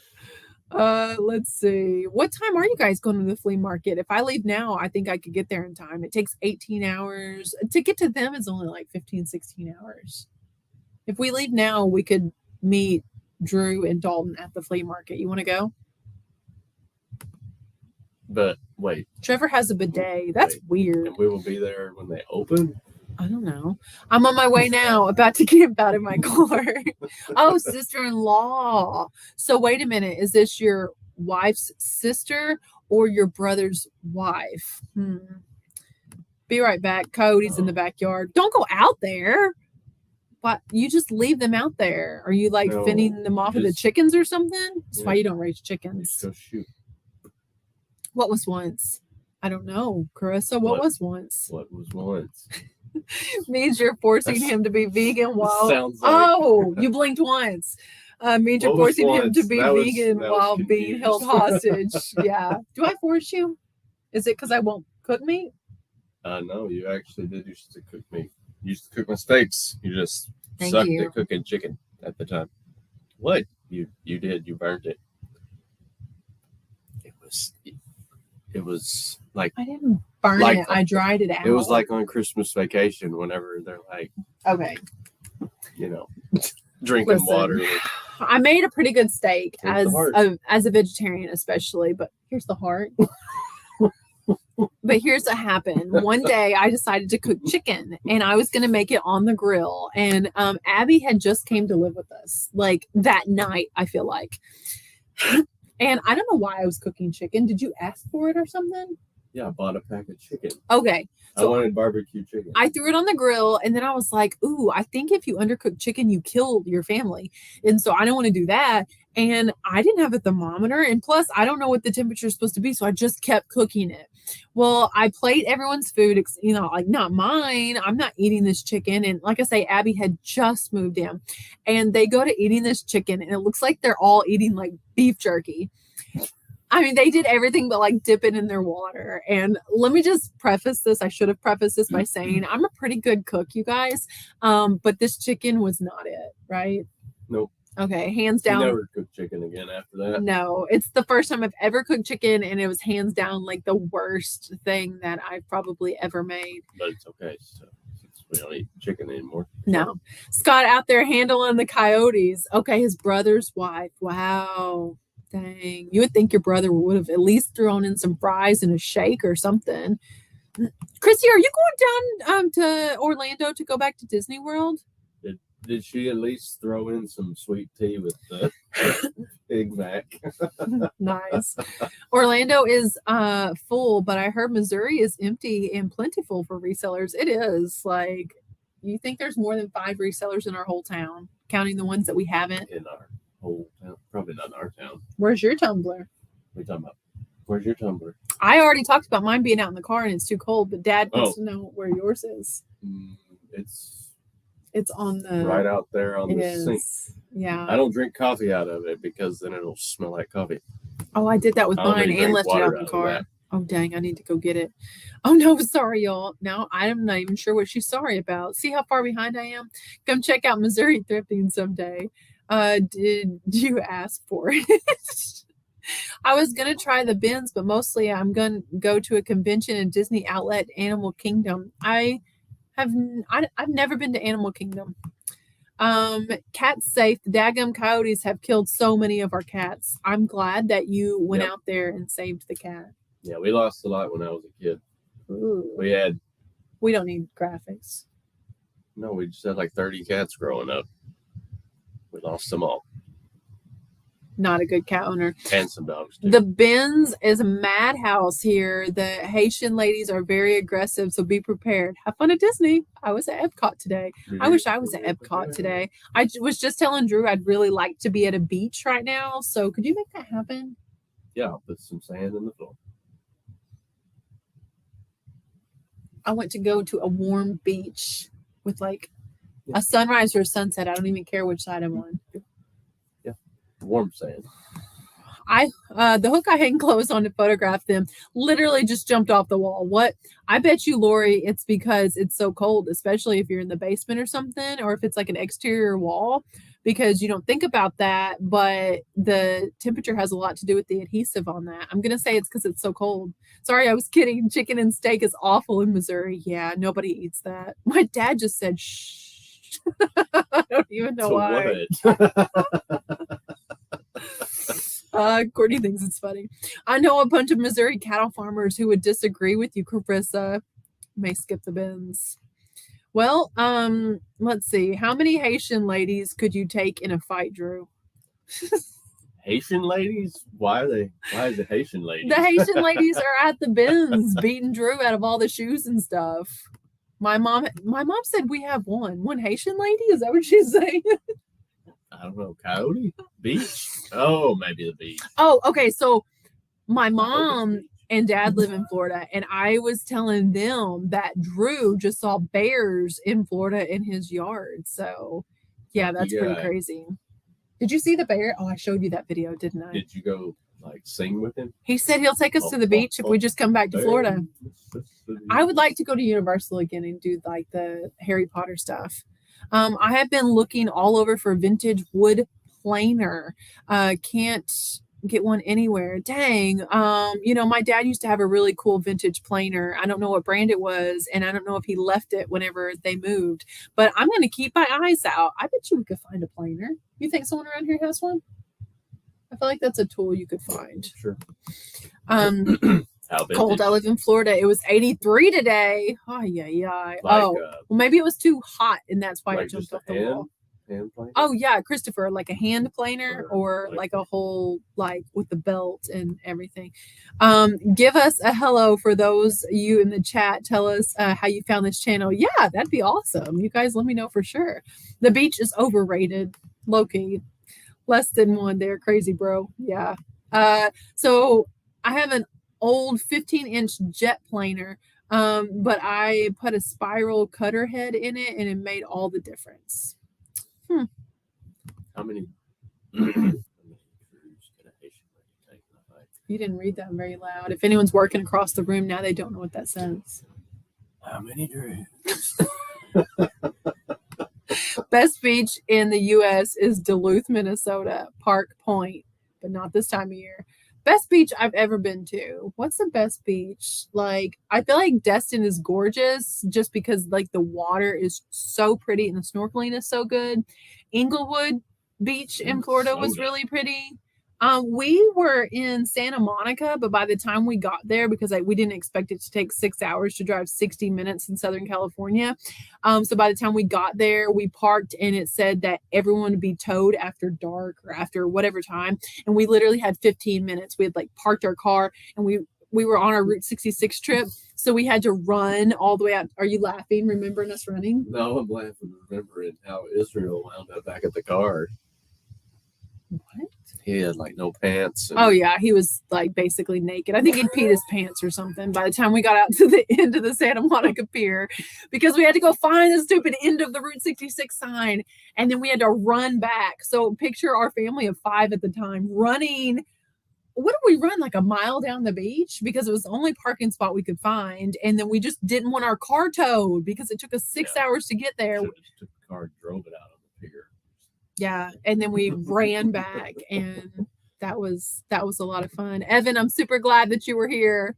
Let's see. What time are you guys going to the flea market? If I leave now, I think I could get there in time. It takes 18 hours. To get to them is only like 15, 16 hours. If we leave now, we could meet Drew and Dalton at the flea market. You want to go? But wait. Trevor has a bidet. That's weird. And we will be there when they open? I don't know. I'm on my way now, about to get out of my car. Oh, sister-in-law. So wait a minute. Is this your wife's sister or your brother's wife? Be right back. Cody's in the backyard. Don't go out there. What? You just leave them out there. Are you like fending them off of the chickens or something? That's why you don't raise chickens. Go shoot. What was once? I don't know, Carissa. What was once? What was once? Means you're forcing him to be vegan while. Sounds like... Oh, you blinked once. Means you're forcing him to be vegan while being held hostage. Yeah. Do I force you? Is it because I won't cook meat? No, you actually did used to cook meat. You used to cook my steaks. You just sucked at cooking chicken at the time. What? You did. You burned it. It was like... I didn't burn it. I dried it out. It was like on Christmas vacation whenever they're like... Okay. You know, drinking water. I made a pretty good steak as a vegetarian especially, but here's the heart. But here's what happened. One day I decided to cook chicken and I was going to make it on the grill. And Abby had just came to live with us like that night, I feel like. And I don't know why I was cooking chicken. Did you ask for it or something? Yeah, I bought a pack of chicken. Okay. So I wanted barbecue chicken. I threw it on the grill and then I was like, ooh, I think if you undercook chicken, you kill your family. And so I don't want to do that. And I didn't have a thermometer. And plus, I don't know what the temperature is supposed to be. So I just kept cooking it. Well, I plate everyone's food, you know, like not mine. I'm not eating this chicken. And like I say, Abby had just moved in and they go to eating this chicken and it looks like they're all eating like beef jerky. I mean, they did everything but like dip it in their water. And let me just preface this. I should have prefaced this by saying I'm a pretty good cook, you guys. But this chicken was not it, right? Nope. Okay, hands down. You never cooked chicken again after that? No, it's the first time I've ever cooked chicken, and it was hands down like the worst thing that I've probably ever made. But it's okay. So we don't eat chicken anymore. No. Scott out there handling the coyotes. Okay, his brother's wife. Wow. Dang. You would think your brother would have at least thrown in some fries and a shake or something. Chrissy, are you going down to Orlando to go back to Disney World? Did she at least throw in some sweet tea with the Big Mac? Nice. Orlando is full, but I heard Missouri is empty and plentiful for resellers. It is. Like, you think there's more than 5 resellers in our whole town, counting the ones that we haven't? In our whole town. Probably not in our town. Where's your tumbler? What are you talking about? Where's your tumbler? I already talked about mine being out in the car and it's too cold, but Dad wants to know where yours is. It's on the... Right out there on the sink. Yeah. I don't drink coffee out of it because then it'll smell like coffee. Oh, I did that with mine and left it out in the car. Oh, dang. I need to go get it. Oh, no. Sorry, y'all. No, I'm not even sure what she's sorry about. See how far behind I am? Come check out Missouri Thrifting someday. Did you ask for it? I was going to try the bins, but mostly I'm going to go to a convention in Disney Outlet Animal Kingdom. I've never been to Animal Kingdom. Cat's safe. The daggum coyotes have killed so many of our cats. I'm glad that you went out there and saved the cat. Yeah, we lost a lot when I was a kid. Ooh. We don't need graphics. No, we just had like 30 cats growing up. We lost them all. Not a good cat owner. And some dogs too. The bins is a madhouse here. The Haitian ladies are very aggressive, so be prepared. Have fun at Disney. I was at Epcot today. I wish I was at Epcot today. I was just telling Drew I'd really like to be at a beach right now. So could you make that happen? Yeah, I'll put some sand in the floor. I want to go to a warm beach with like a sunrise or a sunset. I don't even care which side I'm on. Warm sand. The hook I hang clothes on to photograph them literally just jumped off the wall. What? I bet you, Lori, it's because it's so cold, especially if you're in the basement or something, or if it's like an exterior wall, because you don't think about that, but the temperature has a lot to do with the adhesive on that. I'm gonna say it's because it's so cold. Sorry, I was kidding. Chicken and steak is awful in Missouri. Yeah, nobody eats that. My dad just said shh. I don't even know why. Courtney thinks it's funny. I know a bunch of Missouri cattle farmers who would disagree with you, Carissa. May skip the bins. Well, let's see. How many Haitian ladies could you take in a fight, Drew? Haitian ladies? Why is it Haitian ladies? The Haitian ladies are at the bins beating Drew out of all the shoes and stuff. My mom said we have one Haitian lady. Is that what she's saying? I don't know. Coyote? Beach? Oh, maybe the beach. Oh, okay. So my mom and dad live in Florida, and I was telling them that Drew just saw bears in Florida in his yard. So yeah, that's pretty crazy. Did you see the bear? Oh, I showed you that video, didn't I? Did you go like sing with him? He said he'll take us to the beach if we just come back to Florida. I would like to go to Universal again and do like the Harry Potter stuff. I have been looking all over for vintage wood planer. Can't get one anywhere. Dang. My dad used to have a really cool vintage planer. I don't know what brand it was, and I don't know if he left it whenever they moved, but I'm going to keep my eyes out. I bet you we could find a planer. You think someone around here has one? I feel like that's a tool you could find. Sure. Cold. I live in Florida. It was 83 today. Oh, yeah. Well, maybe it was too hot, and that's why it jumped off the wall. Hand planer? Oh yeah, Christopher, like a hand planer or like a whole, like with the belt and everything. Give us a hello for those you in the chat. Tell us how you found this channel. Yeah, that'd be awesome. You guys let me know for sure. The beach is overrated. Low-key. Less than one there. Crazy, bro. Yeah. So I have an old 15-inch jet planer, but I put a spiral cutter head in it, and it made all the difference. How many? You didn't read that very loud. If anyone's working across the room now, they don't know what that says. How many drews? Best beach in the U.S. is Duluth, Minnesota, Park Point, but not this time of year. Best beach I've ever been to. What's the best beach? Like, I feel like Destin is gorgeous just because like the water is so pretty and the snorkeling is so good. Inglewood Beach in Florida was really pretty. We were in Santa Monica, but by the time we got there, because we didn't expect it to take 6 hours to drive 60 minutes in Southern California. So by the time we got there, we parked and it said that everyone would be towed after dark or after whatever time. And we literally had 15 minutes. We had like parked our car and we were on our Route 66 trip. So we had to run all the way out. Are you laughing, remembering us running? No, I'm laughing, remembering how Israel wound up back at the car. What? He had like no pants. Oh yeah, he was like basically naked. I think he'd peed his pants or something by the time we got out to the end of the Santa Monica Pier, because we had to go find the stupid end of the Route 66 sign, and then we had to run back. So picture our family of 5 at the time running. What did we run, like a mile down the beach, because it was the only parking spot we could find, and then we just didn't want our car towed because it took us 6 hours to get there. Just took the car and drove it out on the pier. Yeah, and then we ran back, and that was a lot of fun. Evan, I'm super glad that you were here.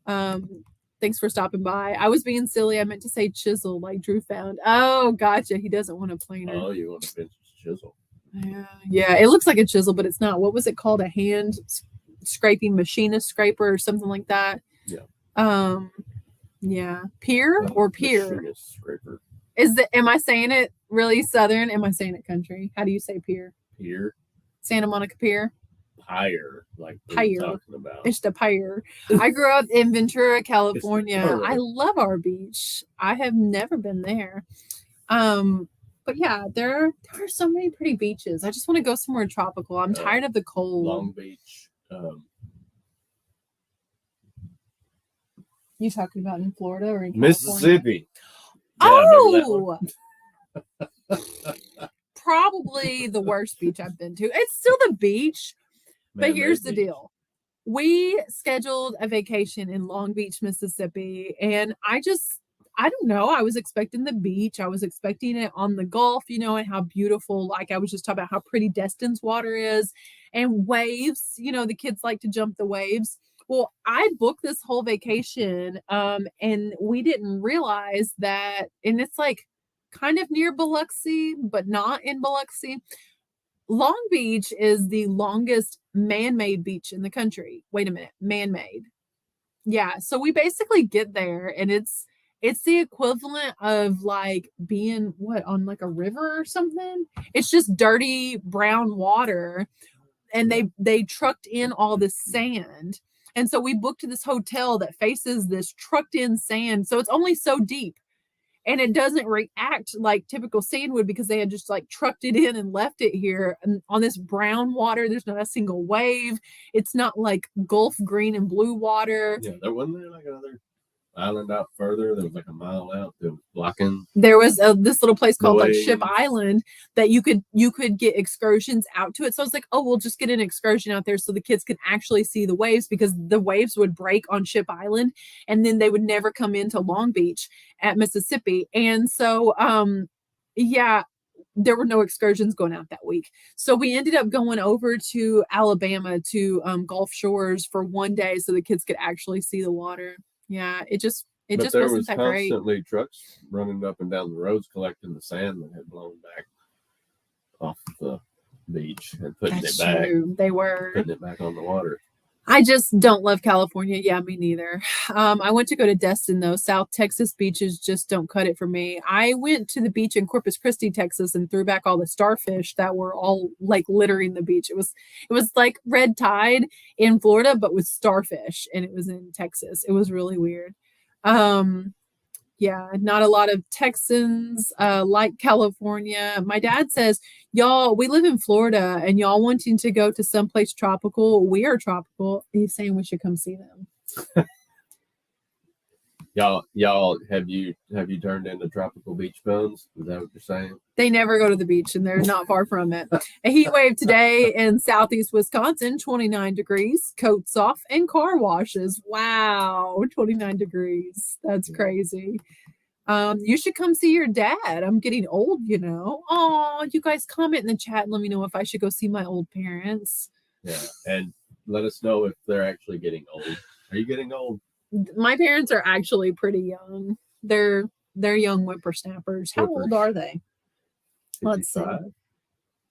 Thanks for stopping by. I was being silly. I meant to say chisel, like Drew found. Oh, gotcha. He doesn't want a planer. Oh, you want a vintage chisel? Yeah. It looks like a chisel, but it's not. What was it called? A hand scraping machinist scraper or something like that. Yeah. Yeah. Pier or pier? Machinist scraper. Am I saying it really Southern? Am I saying it country? How do you say pier? Pier. Santa Monica Pier. Pyre, like Pyre. talking about. It's the pyre. I grew up in Ventura, California. I love our beach. I have never been there. But yeah, there are so many pretty beaches. I just want to go somewhere tropical. I'm tired of the cold. Long Beach. You talking about in Florida or in Mississippi? Oh, probably the worst beach I've been to. It's still the beach, But here's Man-made the beach. deal. We scheduled a vacation in Long Beach, Mississippi, and I don't know. I was expecting the beach. I was expecting it on the Gulf, and how beautiful, like I was just talking about how pretty Destin's water is and waves. The kids like to jump the waves. Well, I booked this whole vacation, and we didn't realize that, and it's like kind of near Biloxi, but not in Biloxi. Long Beach is the longest man-made beach in the country. Wait a minute, man-made. Yeah, so we basically get there and it's the equivalent of like being what on like a river or something. It's just dirty brown water and they trucked in all this sand. And so we booked this hotel that faces this trucked in sand. So it's only so deep and it doesn't react like typical sand would because they had just like trucked it in and left it here and on this brown water. There's not a single wave. It's not like Gulf green and blue water. Yeah, there wasn't there like another island out further that was like a mile out that was blocking. There was this little place called like waves. Ship Island that you could get excursions out to it. So I was like, oh, we'll just get an excursion out there so the kids can actually see the waves because the waves would break on Ship Island and then they would never come into Long Beach at Mississippi. And so yeah, there were no excursions going out that week. So we ended up going over to Alabama to Gulf Shores for one day so the kids could actually see the water. Yeah, it just There wasn't was that great. constantly trucks running up and down the roads collecting the sand that had blown back off the beach and putting That's it back. true. They were. Putting it back on the water. I just don't love California. Yeah, me neither. I went to go to Destin though. South Texas beaches just don't cut it for me. I went to the beach in Corpus Christi, Texas, and threw back all the starfish that were all like littering the beach. It was like red tide in Florida, but with starfish, and it was in Texas. It was really weird. Yeah, not a lot of Texans like California. My dad says, y'all, we live in Florida and y'all wanting to go to someplace tropical. We are tropical. He's saying we should come see them. Y'all, have you turned into tropical beach bums? Is that what you're saying? They never go to the beach and they're not far from it. A heat wave today in southeast Wisconsin, 29 degrees, coats off and car washes. Wow, 29 degrees. That's crazy. You should come see your dad. I'm getting old, Oh, you guys comment in the chat and let me know if I should go see my old parents. Yeah, and let us know if they're actually getting old. Are you getting old? My parents are actually pretty young. They're young whippersnappers. How old are they? 55? Let's see.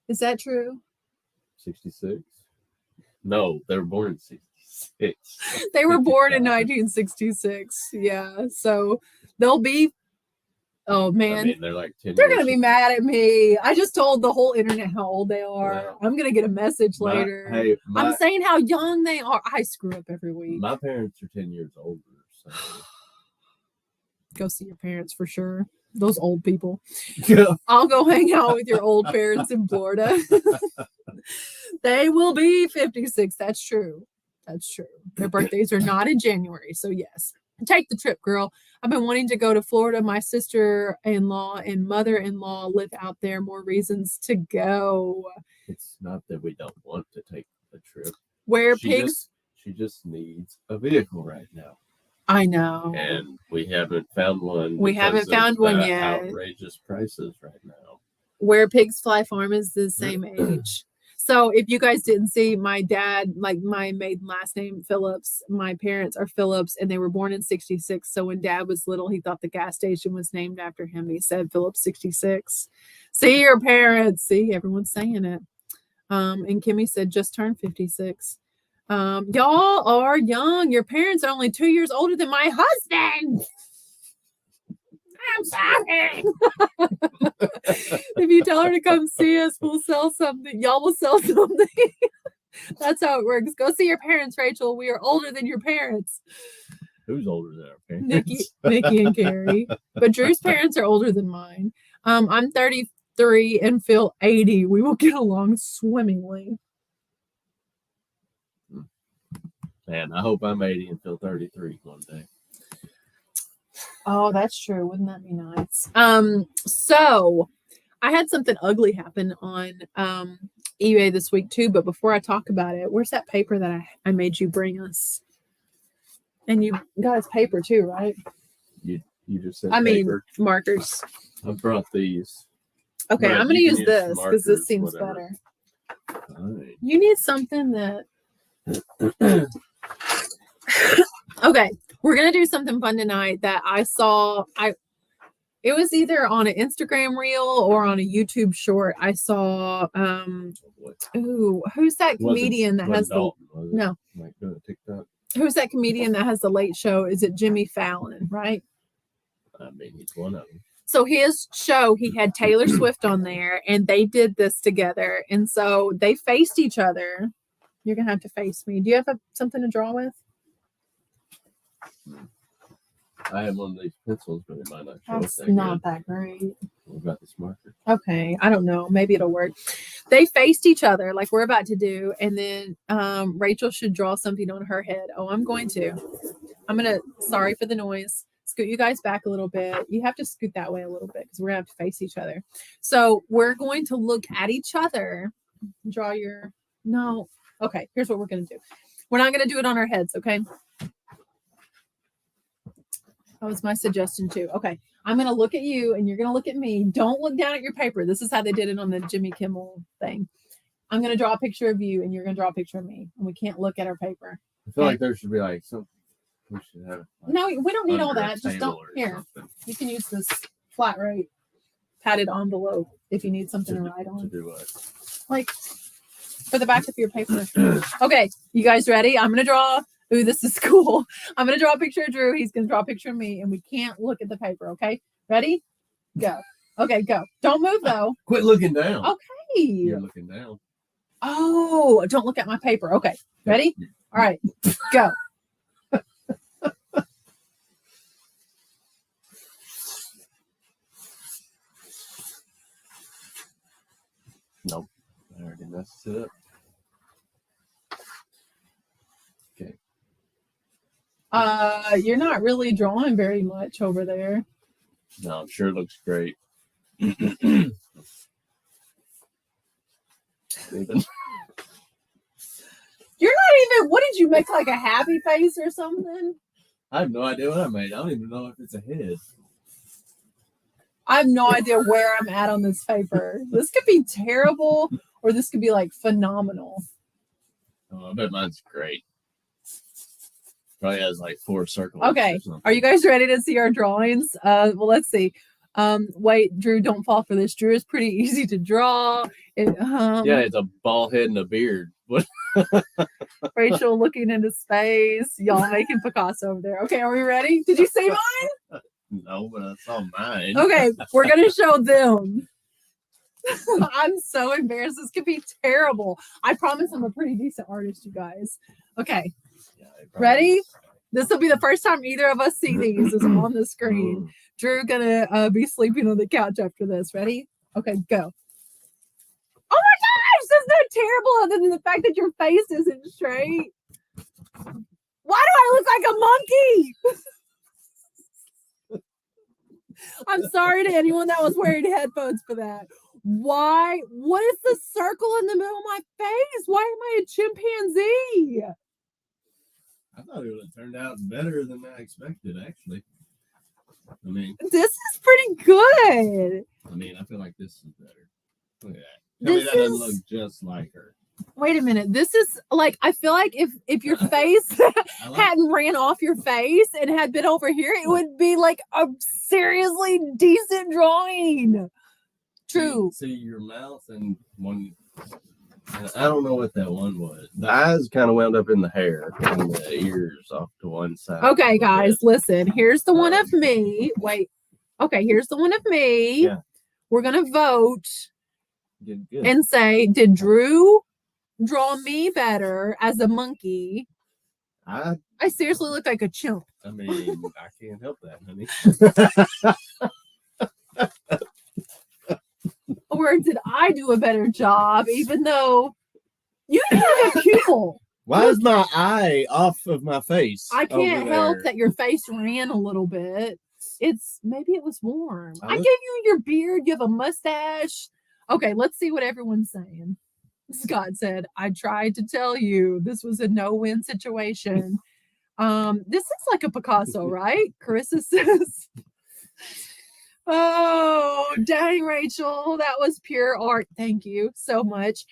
Is that true? 66? No, they were born in 66. They were born in 1966. Yeah. So they'll be, oh man. I mean, they're like 10 They're years going to be mad at me. I just told the whole internet how old they are. Well, I'm going to get a message later. I'm saying how young they are. I screw up every week. My parents are 10 years older. So. Go see your parents for sure. Those old people. Yeah. I'll go hang out with your old parents in Florida. They will be 56. That's true. That's true. Their birthdays are not in January. So yes. Take the trip, girl. I've been wanting to go to Florida. My sister-in-law and mother-in-law live out there. More reasons to go. It's not that we don't want to take the trip. She just needs a vehicle right now. I know. And we haven't found one. We haven't found one yet. Outrageous prices right now. Where Pigs Fly Farm is the same age. So if you guys didn't see, my dad, like my maiden last name, Phillips, my parents are Phillips, and they were born in 66. So when dad was little, he thought the gas station was named after him. He said Phillips 66. See your parents. See, everyone's saying it. And Kimmy said just turned 56. Y'all are young. Your parents are only 2 years older than my husband. I'm sorry. If you tell her to come see us, we'll sell something. Y'all will sell something. That's how it works. Go see your parents, Rachel. We are older than your parents. Who's older than our parents? Nikki and Carrie. But Drew's parents are older than mine. I'm 33 and Phil 80. We will get along swimmingly. Man, I hope I'm 80 and Phil 33 one day. Oh, that's true. Wouldn't that be nice? So I had something ugly happen on eBay this week too. But before I talk about it, where's that paper that I made you bring us? And you got us paper too, right? You just said I mean, paper. markers. I brought these. Okay, But I'm going to you use can this because markers, this seems whatever. better. All right. You need something that. Okay, we're going to do something fun tonight that I saw. It was either on an Instagram reel or on a YouTube short. I saw who's that comedian that has Dalton, no. Like TikTok. Who's that comedian that has the late show? Is it Jimmy Fallon, right? I mean, he's one of them. So his show, he had Taylor Swift on there, and they did this together. And so they faced each other. You're gonna have to face me. Do you have something to draw with? I have one of these pencils, but it might not show. That's not that great. What about this marker? Okay, I don't know. Maybe it'll work. They faced each other like we're about to do, and then Rachel should draw something on her head. Oh, I'm going to. Sorry for the noise. Scoot you guys back a little bit. You have to scoot that way a little bit because we're gonna have to face each other. So we're going to look at each other. Draw your no. Okay, here's what we're gonna do. We're not gonna do it on our heads, okay? That was my suggestion too. Okay, I'm gonna look at you and you're gonna look at me. Don't look down at your paper. This is how they did it on the Jimmy Kimmel thing. I'm gonna draw a picture of you and you're gonna draw a picture of me, and we can't look at our paper. I feel like there should be like something. We should have. Like, no, we don't need all that. Just don't. Here, you can use this flat rate padded envelope if you need something to write on. To do what? Like for the back of your paper. Okay, you guys ready? I'm gonna draw. Ooh, this is cool. I'm gonna draw a picture of Drew. He's gonna draw a picture of me, and we can't look at the paper. Okay, ready? Go. Okay, go. Don't move though. Quit looking down. Okay. You're looking down. Oh, don't look at my paper. Okay, ready? All right, go. Nope. I already messed it up. Okay. You're not really drawing very much over there. No, I'm sure it looks great. You're not even, what did you make, like a happy face or something? I have no idea what I made. I don't even know if it's a head. I have no idea where I'm at on this paper. This could be terrible or this could be like phenomenal. Oh, I bet mine's great. Probably has like 4 circles. Okay. Are you guys ready to see our drawings? Well, let's see. Wait, Drew, don't fall for this. Drew is pretty easy to draw. Yeah, it's a bald head and a beard. What? Rachel looking into space. Y'all making Picasso over there. Okay, are we ready? Did you see mine? No, but I saw mine. Okay, we're gonna show them. I'm so embarrassed. This could be terrible. I promise I'm a pretty decent artist, you guys. Okay. Yeah, ready? This will be the first time either of us see these is on the screen. Drew gonna be sleeping on the couch after this. Ready? Okay, go. Oh my gosh, that's not terrible other than the fact that your face isn't straight. Why do I look like a monkey? I'm sorry to anyone that was wearing headphones for that. Why? What is the circle in the middle of my face? Why am I a chimpanzee? I thought it would have turned out better than I expected, actually. I mean, this is pretty good. I mean, I feel like this is better. Look at that. Tell me that doesn't look just like her. Wait a minute. This is like, I feel like if your face hadn't ran off your face and had been over here, it would be like a seriously decent drawing. True. See your mouth and one. I don't know what that one was. The eyes kind of wound up in the hair and the ears off to one side. Okay, guys, listen. Here's the one of me. Wait. Okay, here's the one of me. Yeah. We're going to vote Good. And say, did Drew draw me better as a monkey? I seriously look like a chimp. I mean, I can't help that, honey. Or did I do a better job, even though you didn't have a pupil? Why is my eye off of my face? I can't help that your face ran a little bit. Maybe it was warm. I gave you your beard. You have a mustache. Okay, let's see what everyone's saying. Scott said, I tried to tell you this was a no-win situation. This is like a Picasso, right? Carissa says. Oh, dang, Rachel. That was pure art. Thank you so much.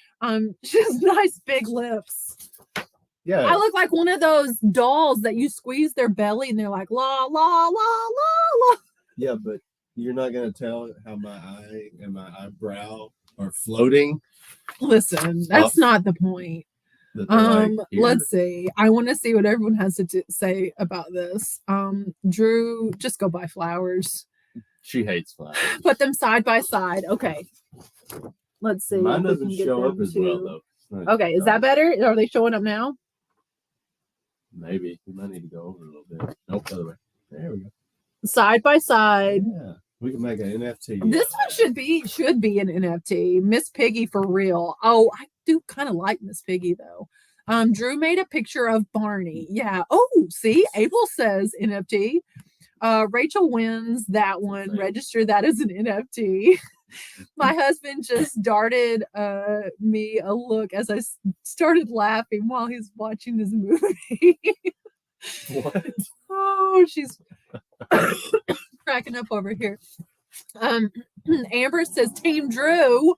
She has nice big lips. Yeah. I look like one of those dolls that you squeeze their belly and they're like, la, la, la, la, la. Yeah, but you're not going to tell how my eye and my eyebrow are floating. Listen, that's not the point. Let's see. I want to see what everyone has to say about this. Drew, just go buy flowers. She hates flowers. Put them side by side. Okay. Let's see. Mine doesn't show up as well, though. Okay, is that better? Are they showing up now? Maybe. We might need to go over a little bit. Nope, other way. There we go. Side by side. Yeah. We can make an NFT. This one should be an NFT. Miss Piggy for real. Oh, I do kind of like Miss Piggy though. Drew made a picture of Barney. Yeah. Oh, see, Abel says NFT. Rachel wins that one. Register that as an NFT. My husband just darted me a look as I started laughing while he's watching this movie. What? Oh, she's cracking up over here. Amber says Team Drew.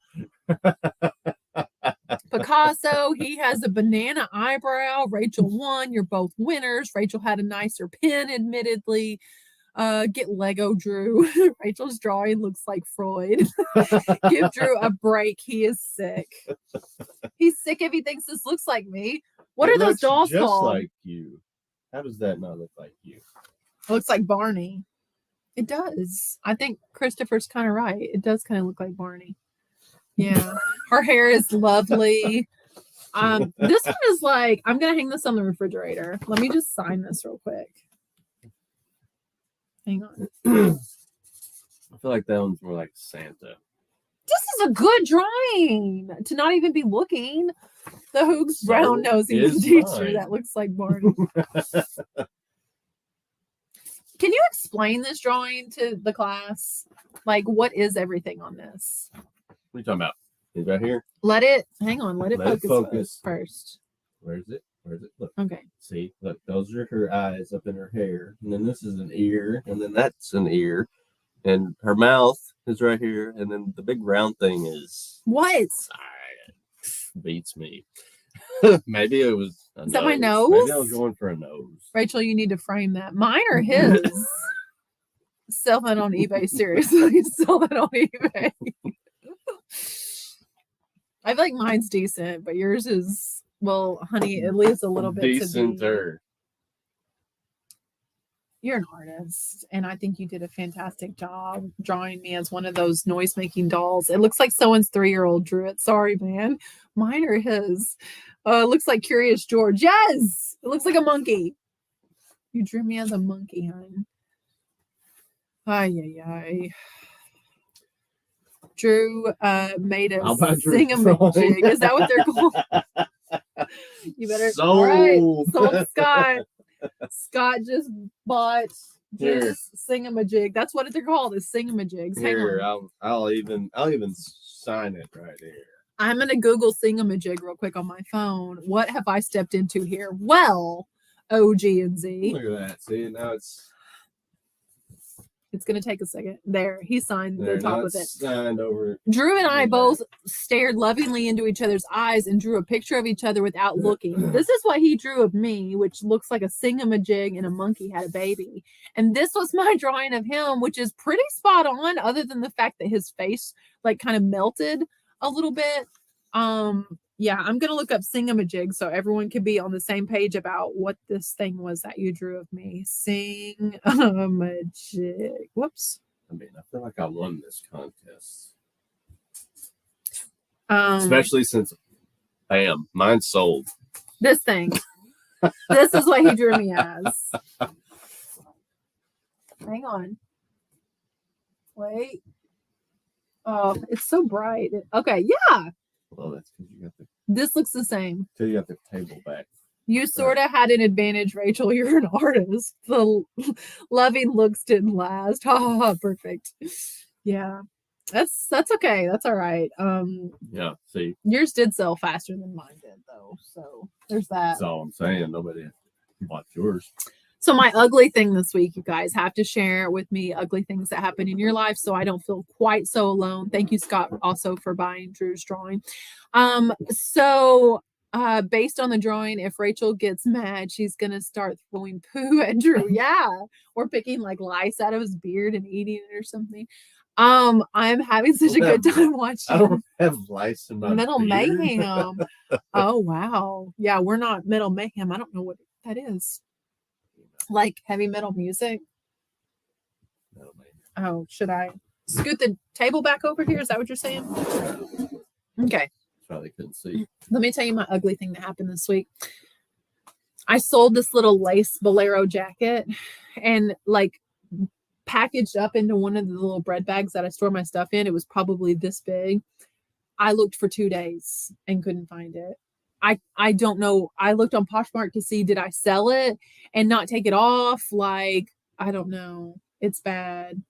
Picasso, he has a banana eyebrow. Rachel won. You're both winners. Rachel had a nicer pen, admittedly. Get Lego, Drew. Rachel's drawing looks like Freud. Give Drew a break. He is sick. He's sick if he thinks this looks like me. What are those dolls just called? Like you. How does that not look like you? It looks like Barney. It does. I think Christopher's kind of right. It does kind of look like Barney. Yeah. Her hair is lovely. This one is like, I'm going to hang this on the refrigerator. Let me just sign this real quick. Hang on. I feel like that one's more like Santa. This is a good drawing to not even be looking. The Hoog's brown nosy teacher that looks like Barney. Can you explain this drawing to the class? Like, what is everything on this? What are you talking about? Is right here? Let it focus first. Where's it? Look. Okay. See, look, those are her eyes up in her hair. And then this is an ear. And then that's an ear. And her mouth is right here. And then the big round thing is. What? Beats me. Maybe it was a Is that my nose? Maybe I was going for a nose. Rachel, you need to frame that. Mine or his? Sell that on eBay. Seriously. Sell that on eBay. I feel like mine's decent, but yours is, well, honey, it leaves a little bit decenter. You're an artist, and I think you did a fantastic job drawing me as one of those noise-making dolls. It looks like someone's 3-year-old drew it. Sorry, man. Mine or his? It looks like Curious George. Yes! It looks like a monkey. You drew me as a monkey, hon. Ay. Drew made a singamajig. Is that what they're called? You better. Sold. All right. Sold Scott. Scott just bought this singamajig. That's what they're called, is singamajigs. Here, I'll even sign it right here. I'm gonna Google singamajig real quick on my phone. What have I stepped into here? Well, OG and Z. Look at that. See, now it's going to take a second. There, he signed the top of it. Signed over. Drew and I both stared lovingly into each other's eyes and drew a picture of each other without looking. This is what he drew of me, which looks like a singamajig and a monkey had a baby. And this was my drawing of him, which is pretty spot on, other than the fact that his face like kind of melted a little bit. Yeah, I'm going to look up singamajig so everyone can be on the same page about what this thing was that you drew of me. Singamajig. Whoops. I mean, I feel like I won this contest. Especially since, bam, mine's sold. This thing. This is what he drew me as. Hang on. Wait. Oh, it's so bright. Okay, yeah. Well, that's because you got the. This looks the same. Till you got the table back. You sort of had an advantage, Rachel. You're an artist. The loving looks didn't last. Ha ha ha. Perfect. Yeah. That's okay. That's all right. Yeah, see, Yours did sell faster than mine did, though. So there's that. that's all I'm saying. Nobody bought yours. So my ugly thing this week, you guys have to share with me ugly things that happen in your life so I don't feel quite so alone. Thank you, Scott, also for buying Drew's drawing. Based on the drawing, if Rachel gets mad, she's gonna start throwing poo at Drew. Yeah. Or picking like lice out of his beard and eating it or something. I'm having such a good time watching. I don't have lice in my Metal beard. Mayhem. Oh wow. Yeah, we're not Metal Mayhem. I don't know what that is. Like heavy metal music. No, man. Oh, should I scoot the table back over here? Is that what you're saying? Okay. Probably couldn't see. Let me tell you my ugly thing that happened this week. I sold this little lace bolero jacket and like packaged up into one of the little bread bags that I store my stuff in. It was probably this big. I looked for 2 days and couldn't find it. I don't know. I looked on Poshmark to see did I sell it and not take it off. Like, I don't know. It's bad.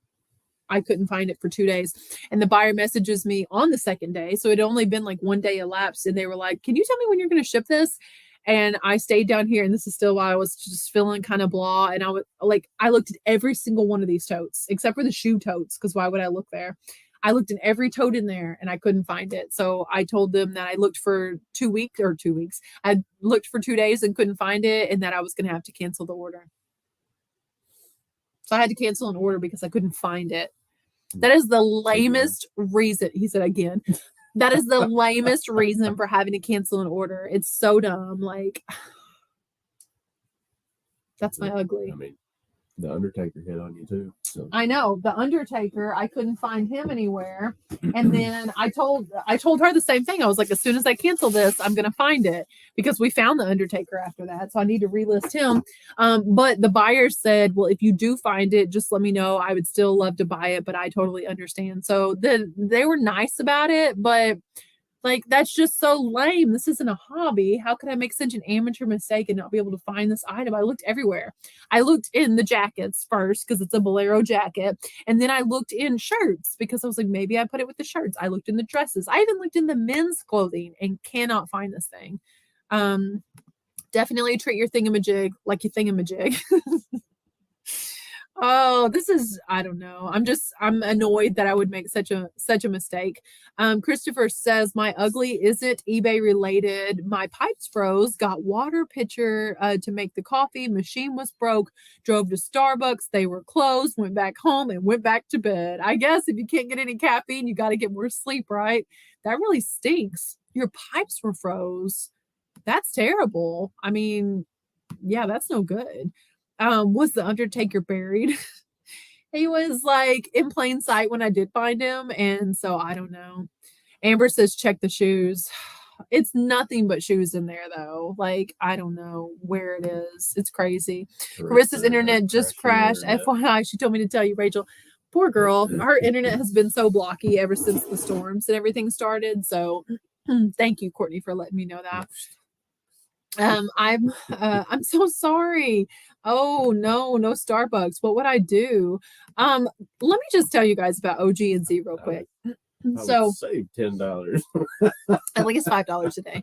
I couldn't find it for 2 days. And the buyer messages me on the second day. So it had only been like 1 day elapsed. And they were like, can you tell me when you're going to ship this? And I stayed down here. And this is still why I was just feeling kind of blah. And I was like, I looked at every single one of these totes, except for the shoe totes, because why would I look there? I looked in every tote in there and I couldn't find it. So I told them that I looked for 2 weeks. I looked for 2 days and couldn't find it and that I was going to have to cancel the order. So I had to cancel an order because I couldn't find it. That is the lamest reason. He said again, that is the lamest reason for having to cancel an order. It's so dumb. Like, that's my ugly. I mean, the Undertaker hit on you too. So. I know the Undertaker. I couldn't find him anywhere, and then I told her the same thing. I was like, as soon as I cancel this, I'm gonna find it because we found the Undertaker after that. So I need to relist him. But the buyer said, well, if you do find it, just let me know. I would still love to buy it, but I totally understand. So they were nice about it, but. Like, that's just so lame. This isn't a hobby. How could I make such an amateur mistake and not be able to find this item? I looked everywhere. I looked in the jackets first because it's a bolero jacket. And then I looked in shirts because I was like, maybe I put it with the shirts. I looked in the dresses. I even looked in the men's clothing and cannot find this thing. Definitely treat your thingamajig like your thingamajig. Oh, this is, I don't know. I'm annoyed that I would make such a mistake. Christopher says my ugly isn't eBay related. My pipes froze, got water pitcher to make the coffee. Machine was broke, drove to Starbucks. They were closed, went back home and went back to bed. I guess if you can't get any caffeine, you got to get more sleep, right? That really stinks. Your pipes were froze. That's terrible. I mean, yeah, that's no good. Was the Undertaker buried? He was like in plain sight when I did find him. And so I don't know. Amber says, check the shoes. It's nothing but shoes in there though. Like, I don't know where it is. It's crazy. Carissa's internet just crashed. FYI, she told me to tell you, Rachel. Poor girl. Her internet has been so blocky ever since the storms and everything started. So thank you, Courtney, for letting me know that. I'm so sorry. Oh no Starbucks. What would I do? Let me just tell you guys about OG and Z real quick. So save $10. I think it's $5 a day.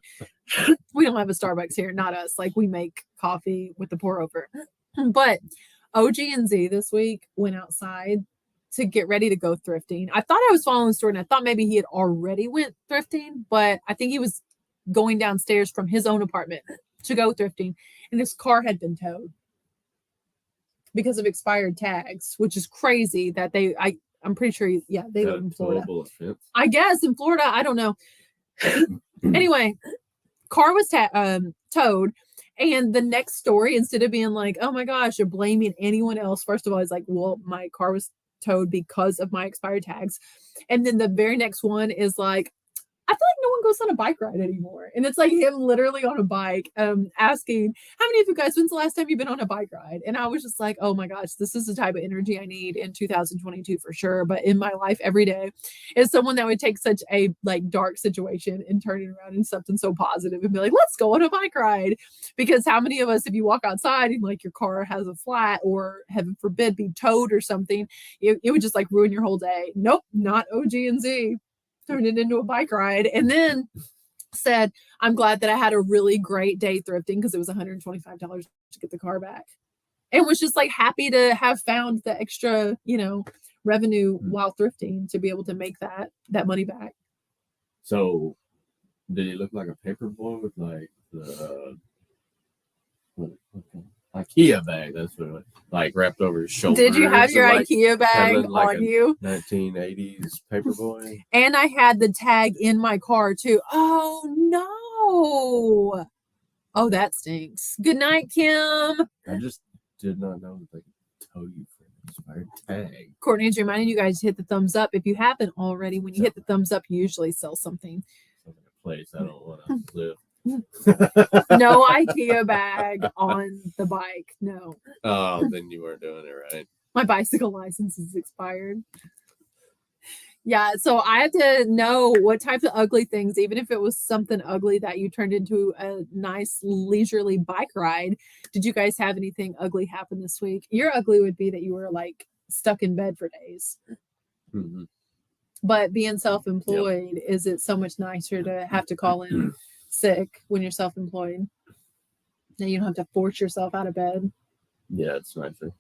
We don't have a Starbucks here, not us. Like, we make coffee with the pour over. But OG and Z this week went outside to get ready to go thrifting. I thought I was following the story and I thought maybe he had already went thrifting, but I think he was going downstairs from his own apartment to go thrifting, and his car had been towed because of expired tags, which is crazy that I'm pretty sure they live in Florida. I guess in Florida, I don't know. Anyway, car was towed, and the next story, instead of being like, oh my gosh, you're blaming anyone else, first of all, it's like, well, my car was towed because of my expired tags. And then the very next one is like, I feel like no one goes on a bike ride anymore. And it's like him literally on a bike, asking, how many of you guys, when's the last time you've been on a bike ride? And I was just like, oh my gosh, this is the type of energy I need in 2022 for sure. But in my life every day is someone that would take such a like dark situation and turn it around into something so positive and be like, let's go on a bike ride. Because how many of us, if you walk outside and like your car has a flat or heaven forbid be towed or something, it would just like ruin your whole day. Nope, not OG and Z. Turned it into a bike ride, and then said, I'm glad that I had a really great day thrifting because it was $125 to get the car back. And was just like happy to have found the extra, revenue while thrifting to be able to make that money back. So did he look like a paper boy with like the IKEA bag? That's what it was. Like wrapped over his shoulder. Did you have your IKEA bag on you? 1980s paperboy. And I had the tag in my car too. Oh no. Oh, that stinks. Good night, Kim. I just did not know that they could tow you for an expired tag. Courtney's reminding you guys to hit the thumbs up. If you haven't already, when you hit the thumbs up, you usually sell something. A place I don't want to live. No IKEA bag on the bike. No. Oh, then you weren't doing it right. My bicycle license is expired. Yeah, so I had to know what types of ugly things, even if it was something ugly that you turned into a nice leisurely bike ride. Did you guys have anything ugly happen this week? Your ugly would be that you were like stuck in bed for days. Mm-hmm. But being self-employed, is it so much nicer to have to call in sick when you're self-employed? Now you don't have to force yourself out of bed. Yeah, it's nicer.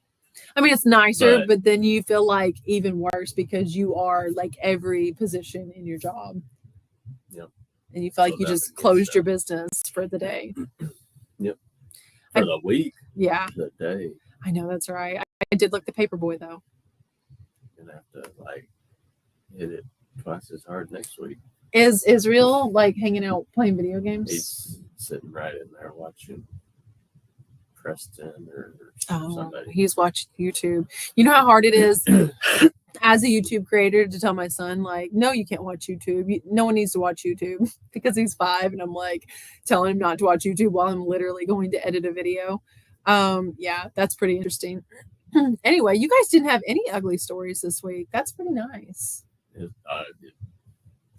I mean, it's nicer, but then you feel like even worse because you are like every position in your job. Yep. And you feel like you just closed your business for the day. Yep. For the week. Yeah. The day. I know, that's right. I did look the paperboy though. You're gonna have to like hit it twice as hard next week. Is Israel like hanging out playing video games? He's sitting right in there watching Preston or somebody. He's watching YouTube. You know how hard it is as a YouTube creator to tell my son, like, no, you can't watch YouTube. No one needs to watch YouTube because he's 5 and I'm like telling him not to watch YouTube while I'm literally going to edit a video. Yeah, that's pretty interesting. Anyway, you guys didn't have any ugly stories this week. That's pretty nice.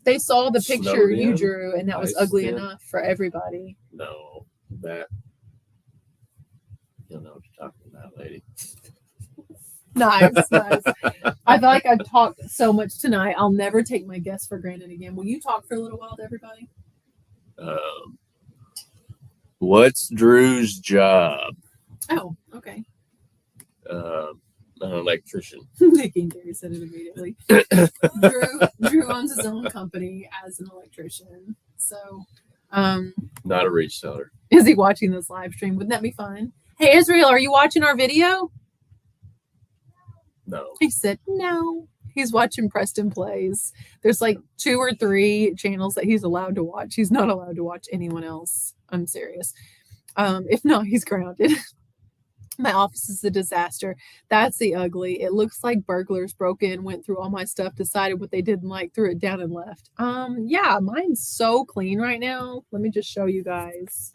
They saw the picture you drew and that was ugly enough for everybody. No, that you'll know what you're talking about, lady. Nice. I feel like I've talked so much tonight. I'll never take my guests for granted again. Will you talk for a little while to everybody? What's Drew's job? Oh, okay. An electrician. Nikki and Gary said it immediately. Drew owns his own company as an electrician. So, not a reseller. Is he watching this live stream? Wouldn't that be fun? Hey, Israel, are you watching our video? No. He said no. He's watching Preston Plays. There's like 2 or 3 channels that he's allowed to watch. He's not allowed to watch anyone else. I'm serious. If not, he's grounded. My office is a disaster. That's the ugly. It looks like burglars broke in, went through all my stuff, decided what they didn't like, threw it down and left. Yeah, mine's so clean right now. Let me just show you guys.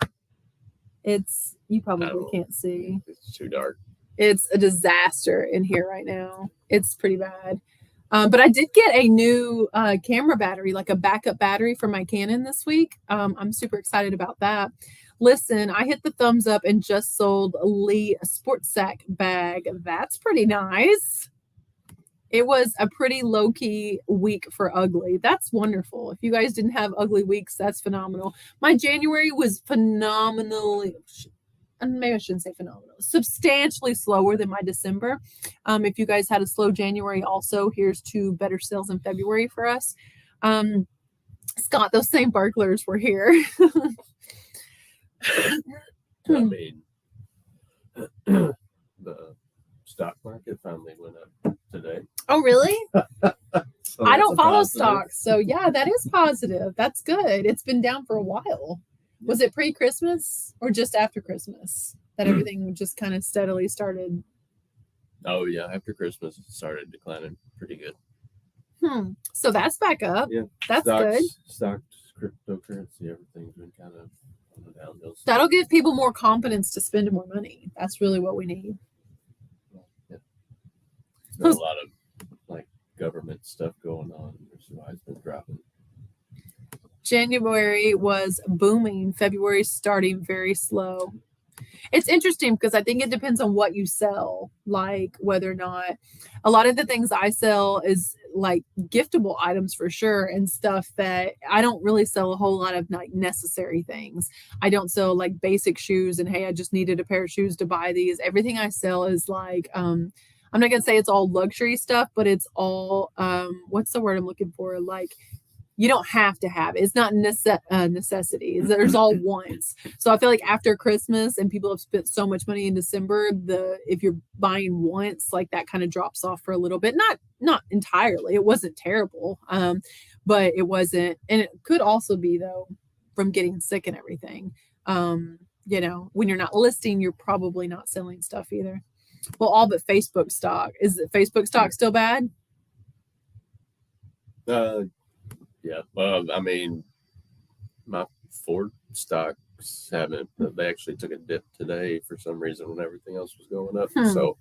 You probably can't see. It's too dark. It's a disaster in here right now. It's pretty bad. But I did get a new camera battery, like a backup battery for my Canon this week. I'm super excited about that. Listen, I hit the thumbs up and just sold Lee a sports sack bag. That's pretty nice. It was a pretty low-key week for ugly. That's wonderful. If you guys didn't have ugly weeks, that's phenomenal. My January was phenomenally, maybe I shouldn't say phenomenal, substantially slower than my December. If you guys had a slow January also, here's to better sales in February for us. Scott, those same burglars were here. I mean, the stock market finally went up today. Oh, really? So I don't follow stocks. So, yeah, that is positive. That's good. It's been down for a while. Was it pre-Christmas or just after Christmas that everything just kind of steadily started? Oh, yeah. After Christmas, it started declining pretty good. So that's back up. Yeah. That's good. Stocks, cryptocurrency, everything's been kind of on the downhill. That'll give people more confidence to spend more money. That's really what we need. Yeah. There's a lot of like government stuff going on, which is why it's been dropping. January was booming. February starting very slow. It's interesting because I think it depends on what you sell, like whether or not a lot of the things I sell is like giftable items for sure and stuff that I don't really sell a whole lot of like necessary things. I don't sell like basic shoes and hey, I just needed a pair of shoes to buy these. Everything I sell is like I'm not gonna say it's all luxury stuff, but it's all what's the word I'm looking for? Like you don't have to have it. It's not necessity. There's all wants. So I feel like after Christmas and people have spent so much money in December, if you're buying once, like that kind of drops off for a little bit. Not entirely. It wasn't terrible, but it wasn't. And it could also be though from getting sick and everything. When you're not listing, you're probably not selling stuff either. Well, all but Facebook stock. Is it Facebook stock still bad? Yeah, I mean, my Ford stocks haven't. They actually took a dip today for some reason when everything else was going up. So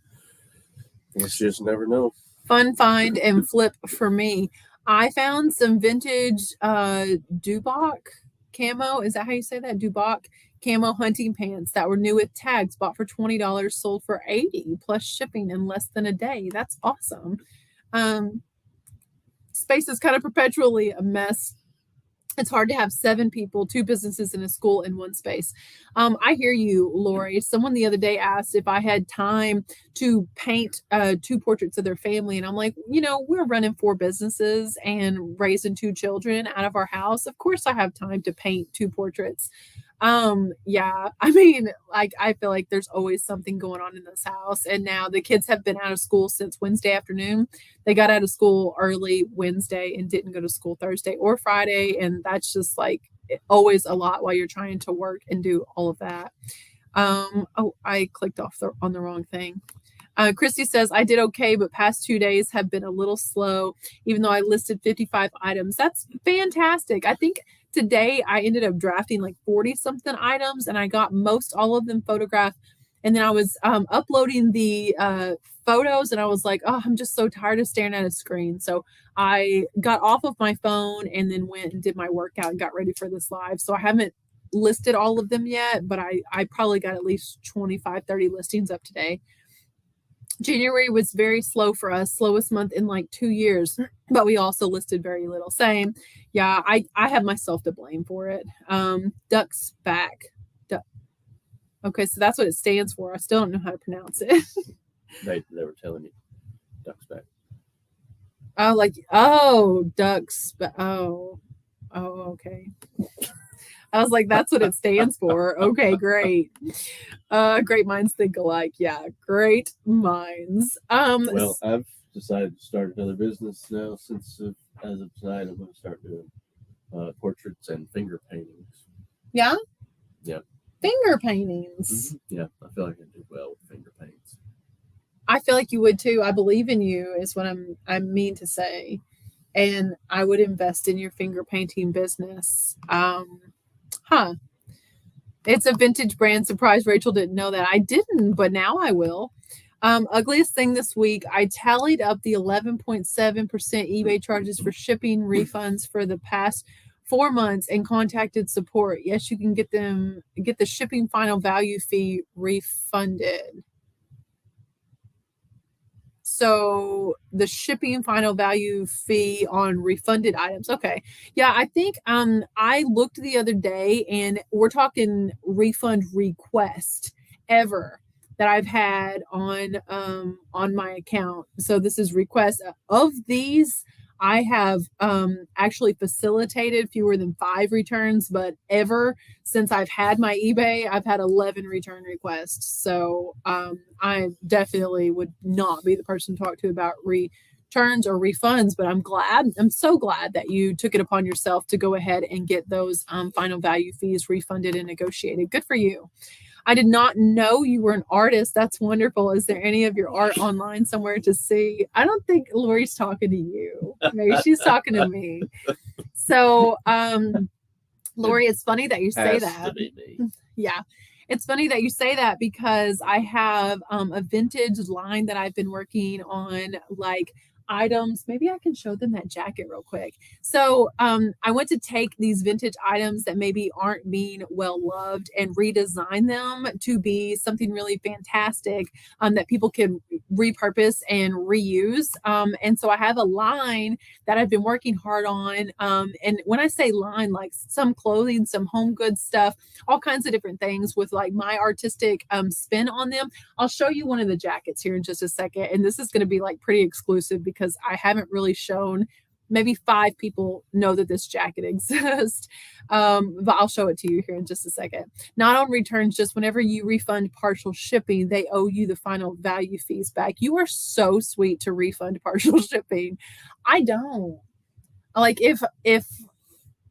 I guess you just never know. Fun find and flip for me. I found some vintage Dubach camo. Is that how you say that? Dubach camo hunting pants that were new with tags, bought for $20, sold for $80 plus shipping in less than a day. That's awesome. Space is kind of perpetually a mess. It's hard to have 7 people, 2 businesses, and a school in one space. I hear you, Lori. Someone the other day asked if I had time to paint 2 portraits of their family. And I'm like, we're running 4 businesses and raising 2 children out of our house. Of course I have time to paint 2 portraits. Yeah, I mean, like, I feel like there's always something going on in this house. And now the kids have been out of school since Wednesday afternoon. They got out of school early Wednesday and didn't go to school Thursday or Friday. And that's just like always a lot while you're trying to work and do all of that. I clicked on the wrong thing. Christy says, I did okay, but past 2 days have been a little slow, even though I listed 55 items. That's fantastic. I think today I ended up drafting like 40 something items and I got most all of them photographed. And then I was uploading the photos and I was like, oh, I'm just so tired of staring at a screen. So I got off of my phone and then went and did my workout and got ready for this live. So I haven't listed all of them yet, but I probably got at least 25, 30 listings up today. January was very slow for us, slowest month in like 2 years, but we also listed very little. Same. Yeah, I have myself to blame for it. Duck's back. Okay, so that's what it stands for. I still don't know how to pronounce it. They were telling me Duck's back. Ducks. Okay. I was like, that's what it stands for. Okay, great. Great minds think alike. Yeah, great minds. Well, I've decided to start another business now since as of tonight I'm going to start doing portraits and finger paintings. Yeah? Yeah. Finger paintings. Mm-hmm. Yeah, I feel like I do well with finger paints. I feel like you would too. I believe in you is what I mean to say. And I would invest in your finger painting business. It's a vintage brand. Surprise, Rachel didn't know that. I didn't, but now I will. Ugliest thing this week, I tallied up the 11.7% eBay charges for shipping refunds for the past 4 months and contacted support. Yes, you can get the shipping final value fee refunded. So the shipping final value fee on refunded items. Okay. Yeah, I think I looked the other day and we're talking refund request ever that I've had on my account. So this is request. Of these, I have actually facilitated fewer than 5 returns, but ever since I've had my eBay, I've had 11 return requests. So I definitely would not be the person to talk to about returns or refunds, but I'm so glad that you took it upon yourself to go ahead and get those final value fees refunded and negotiated. Good for you. I did not know you were an artist. That's wonderful. Is there any of your art online somewhere to see? I don't think Lori's talking to you. Maybe she's talking to me. So, Lori, it's funny that you say that. Yeah. It's funny that you say that because I have a vintage line that I've been working on, like items. Maybe I can show them that jacket real quick. So I want to take these vintage items that maybe aren't being well loved and redesign them to be something really fantastic that people can repurpose and reuse. And so I have a line that I've been working hard on. And when I say line, like some clothing, some home goods stuff, all kinds of different things with like my artistic spin on them. I'll show you one of the jackets here in just a second. And this is going to be like pretty exclusive because I haven't really shown, maybe 5 people know that this jacket exists. But I'll show it to you here in just a second. Not on returns, just whenever you refund partial shipping, they owe you the final value fees back. You are so sweet to refund partial shipping. I don't. Like if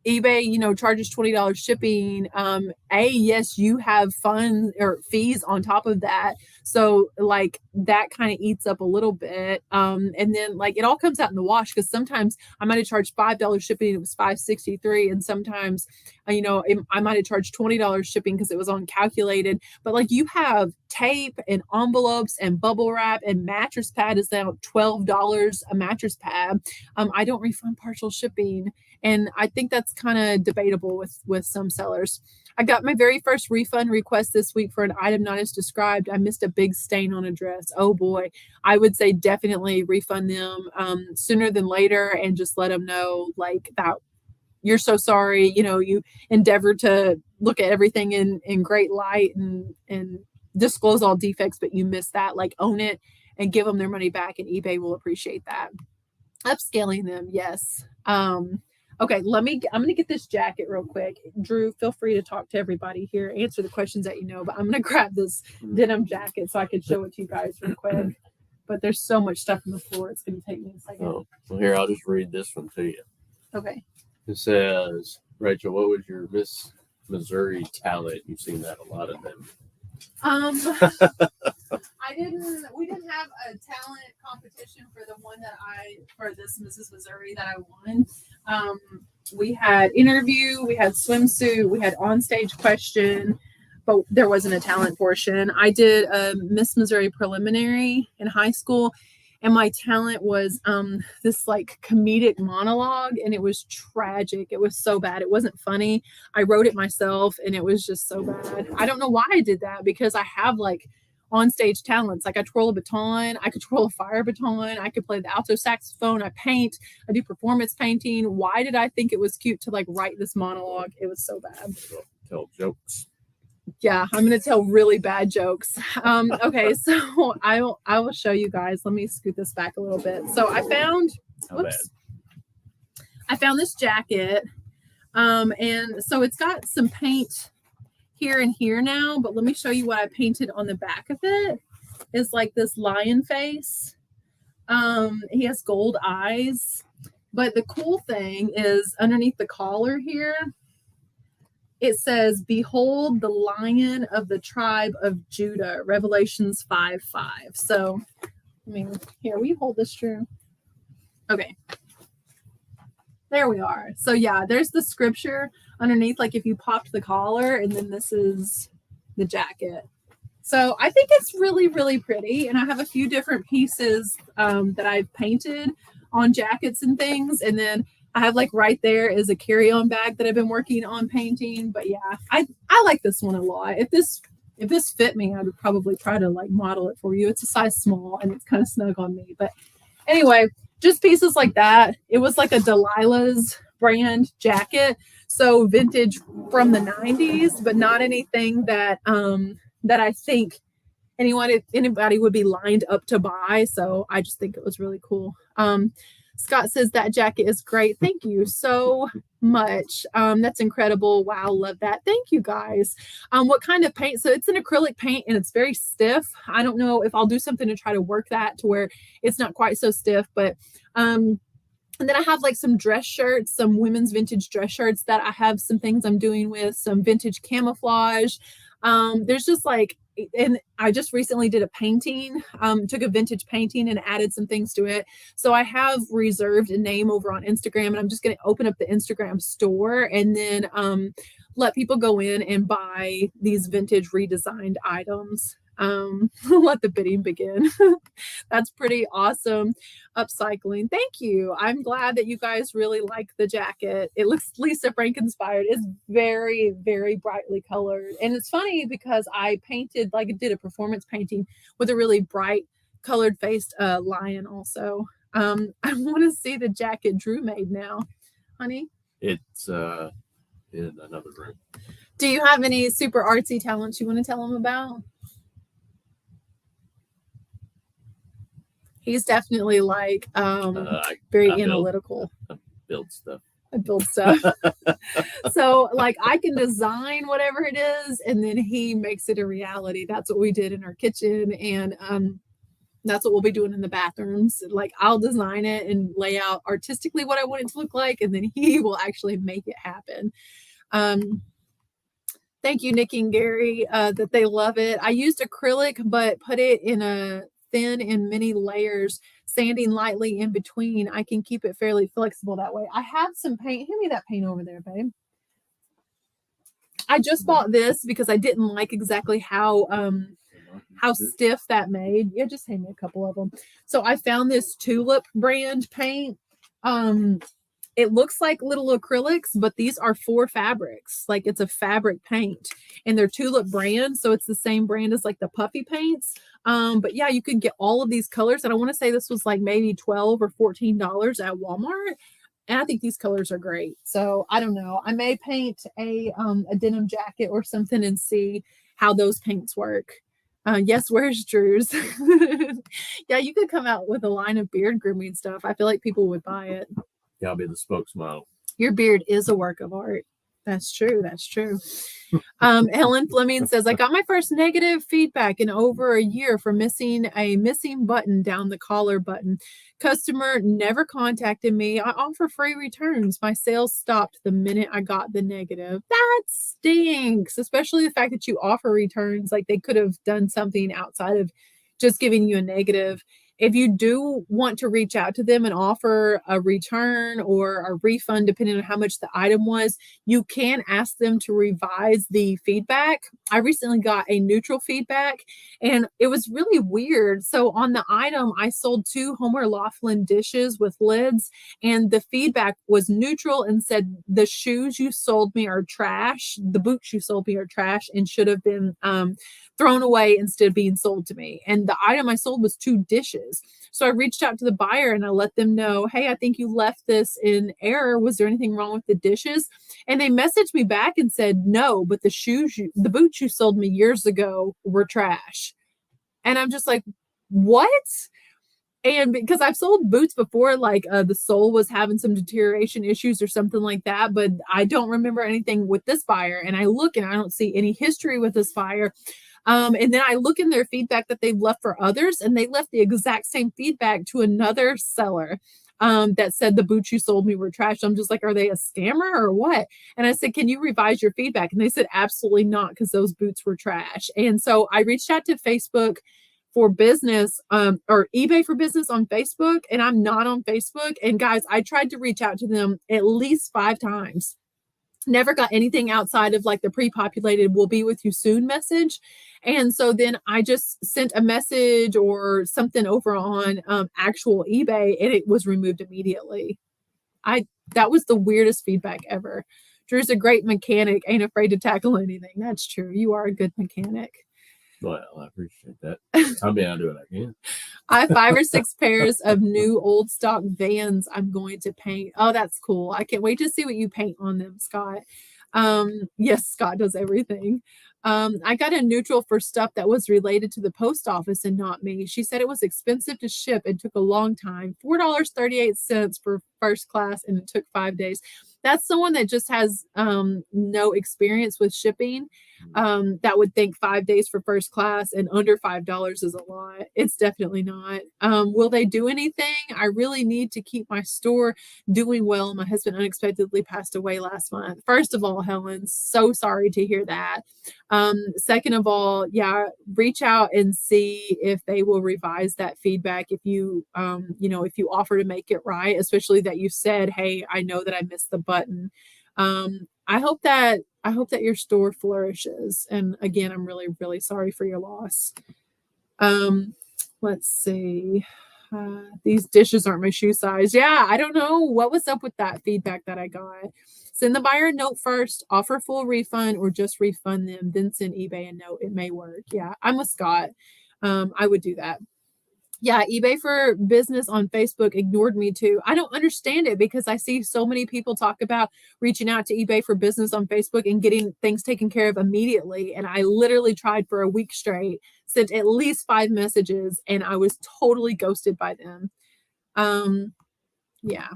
eBay, charges $20 shipping. Yes, you have funds or fees on top of that. So like that kind of eats up a little bit. And then like it all comes out in the wash because sometimes I might have charged $5 shipping, it was $5.63, and sometimes I might have charged $20 shipping because it was uncalculated. But like you have tape and envelopes and bubble wrap and mattress pad is now $12 a mattress pad. I don't refund partial shipping. And I think that's kind of debatable with some sellers. I got my very first refund request this week for an item not as described. I missed a big stain on a dress. Oh boy. I would say definitely refund them sooner than later and just let them know like that you're so sorry. You endeavor to look at everything in great light and disclose all defects, but you missed that. Like own it and give them their money back, and eBay will appreciate that. Upscaling them, yes. Okay, I'm going to get this jacket real quick. Drew, feel free to talk to everybody here, answer the questions that you know, but I'm going to grab this denim jacket so I can show it to you guys real quick. But there's so much stuff on the floor, it's going to take me a second. Oh, well, here, I'll just read this one to you. Okay. It says, Rachel, what was your Miss Missouri talent? You've seen that a lot of them. We didn't have a talent competition for this Mrs. Missouri that I won. We had interview, we had swimsuit, we had onstage question, but there wasn't a talent portion. I did a Miss Missouri preliminary in high school, and my talent was this like comedic monologue, and it was tragic. It was so bad. It wasn't funny. I wrote it myself, and it was just so bad. I don't know why I did that because I have like on stage talents. Like I twirl a baton, I could twirl a fire baton, I could play the alto saxophone, I paint, I do performance painting. Why did I think it was cute to like write this monologue? It was so bad. Tell jokes. Yeah, I'm gonna tell really bad jokes. Okay, so I will show you guys. Let me scoot this back a little bit. So I found this jacket, and so it's got some paint here and here now, but let me show you what I painted on the back of it. Is like this lion face. He has gold eyes, but the cool thing is underneath the collar here, it says, "Behold the Lion of the tribe of Judah," Revelations 5:5. So, here, will you hold this, Drew? Okay. There we are. So yeah, there's the scripture underneath, like if you popped the collar, and then this is the jacket. So I think it's really, really pretty. And I have a few different pieces that I've painted on jackets and things. And then I have like right there is a carry-on bag that I've been working on painting. But yeah, I like this one a lot. If this fit me, I would probably try to like model it for you. It's a size small and it's kind of snug on me. But anyway, just pieces like that. It was like a Delilah's brand jacket. So vintage from the 90s, but not anything that that I think anybody would be lined up to buy. So I just think it was really cool. Scott says that jacket is great. Thank you so much. That's incredible. Wow, love that. Thank you guys. What kind of paint? So it's an acrylic paint and it's very stiff. I don't know if I'll do something to try to work that to where it's not quite so stiff, but and then I have like some dress shirts, some women's vintage dress shirts that I have some things I'm doing with, some vintage camouflage. There's just like, and I just recently did a painting, took a vintage painting and added some things to it. So I have reserved a name over on Instagram, and I'm just going to open up the Instagram store and then let people go in and buy these vintage redesigned items. Let the bidding begin. That's pretty awesome upcycling. Thank you. I'm glad that you guys really like the jacket. It looks Lisa Frank inspired. It's very, very brightly colored. And it's funny because I painted, like I did a performance painting with a really bright colored faced lion also. I want to see the jacket Drew made now, honey. It's in another room. Do you have any super artsy talents you want to tell them about? He's definitely like very analytical. I build stuff. So like I can design whatever it is, and then he makes it a reality. That's what we did in our kitchen, and that's what we'll be doing in the bathrooms. Like I'll design it and lay out artistically what I want it to look like, and then he will actually make it happen. Thank you, Nikki and Gary, that they love it. I used acrylic, but put it in a thin and many layers, sanding lightly in between. I can keep it fairly flexible that way. I have some paint. Hand me that paint over there, babe. I just bought this because I didn't like exactly how stiff that made. Yeah, just hand me a couple of them. So I found this Tulip brand paint. It looks like little acrylics, but these are 4 fabrics. Like it's a fabric paint, and they're Tulip brand. So it's the same brand as like the puffy paints. But yeah, you could get all of these colors. And I want to say this was like maybe $12 or $14 at Walmart. And I think these colors are great. So I don't know. I may paint a denim jacket or something and see how those paints work. Yes, where's Drew's? Yeah, you could come out with a line of beard grooming stuff. I feel like people would buy it. Yeah, I'll be the spokesmodel. Your beard is a work of art. That's true. That's true. Helen Fleming says, I got my first negative feedback in over a year for missing a missing button down the collar button. Customer never contacted me. I offer free returns. My sales stopped the minute I got the negative. That stinks, especially the fact that you offer returns. Like they could have done something outside of just giving you a negative. If you do want to reach out to them and offer a return or a refund, depending on how much the item was, you can ask them to revise the feedback. I recently got a neutral feedback, and it was really weird. So on the item, I sold 2 Homer Laughlin dishes with lids, and the feedback was neutral and said, the shoes you sold me are trash. The boots you sold me are trash and should have been thrown away instead of being sold to me. And the item I sold was 2 dishes. So I reached out to the buyer and I let them know, hey, I think you left this in error. Was there anything wrong with the dishes? And they messaged me back and said, no, but the boots you sold me years ago were trash. And I'm just like, what? And because I've sold boots before, like the sole was having some deterioration issues or something like that, but I don't remember anything with this buyer. And I look and I don't see any history with this buyer. And then I look in their feedback that they've left for others, and they left the exact same feedback to another seller that said the boots you sold me were trash. I'm just like, are they a scammer or what? And I said, can you revise your feedback? And they said, absolutely not, because those boots were trash. And so I reached out to Facebook for business or eBay for business on Facebook, and I'm not on Facebook. And guys, I tried to reach out to them at least 5 times. Never got anything outside of like the pre-populated "will be with you soon" message. And so then I just sent a message or something over on actual eBay, and it was removed immediately. That was the weirdest feedback ever. Drew's a great mechanic, ain't afraid to tackle anything. That's true. You are a good mechanic. Well, I appreciate that. I mean, I'll do what I can. I have 5 or 6 pairs of new old stock Vans I'm going to paint. Oh, that's cool. I can't wait to see what you paint on them, Scott. Yes, Scott does everything. I got a neutral for stuff that was related to the post office and not me. She said it was expensive to ship and took a long time. $4.38 for first class, and it took 5 days. That's someone that just has no experience with shipping. That would think 5 days for first class and under $5 is a lot. It's definitely not. Will they do anything? I really need to keep my store doing well. My husband unexpectedly passed away last month. First of all, Helen, so sorry to hear that. Second of all, yeah, reach out and see if they will revise that feedback. If you, if you offer to make it right, especially that you said, "Hey, I know that I missed the button." I hope that your store flourishes. And again, I'm really, really sorry for your loss. Let's see. These dishes aren't my shoe size. Yeah, I don't know what was up with that feedback that I got. Send the buyer a note first, offer full refund, or just refund them, then send eBay a note. It may work. Yeah, I'm with Scott. I would do that. Yeah, eBay for Business on Facebook ignored me too. I don't understand it because I see so many people talk about reaching out to eBay for Business on Facebook and getting things taken care of immediately. And I literally tried for a week straight, sent at least 5 messages, and I was totally ghosted by them. Yeah.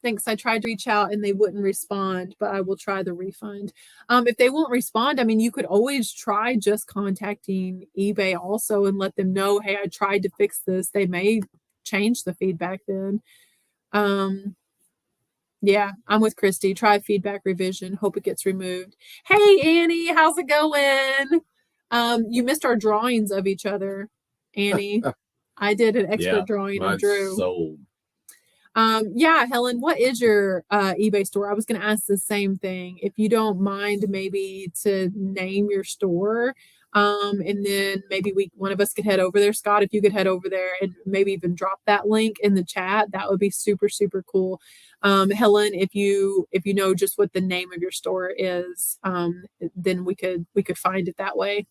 Thanks. I tried to reach out and they wouldn't respond, but I will try the refund. If they won't respond, I mean, you could always try just contacting eBay also and let them know, hey, I tried to fix this. They may change the feedback then. Yeah, I'm with Christy. Try feedback revision. Hope it gets removed. Hey, Annie, how's it going? You missed our drawings of each other, Annie. I did an expert drawing of Drew. Sold. Yeah, Helen, what is your eBay store? I was going to ask the same thing. If you don't mind, maybe to name your store, and then maybe one of us could head over there. Scott, if you could head over there and maybe even drop that link in the chat, that would be super, super cool. Helen, if you know just what the name of your store is, then we could find it that way.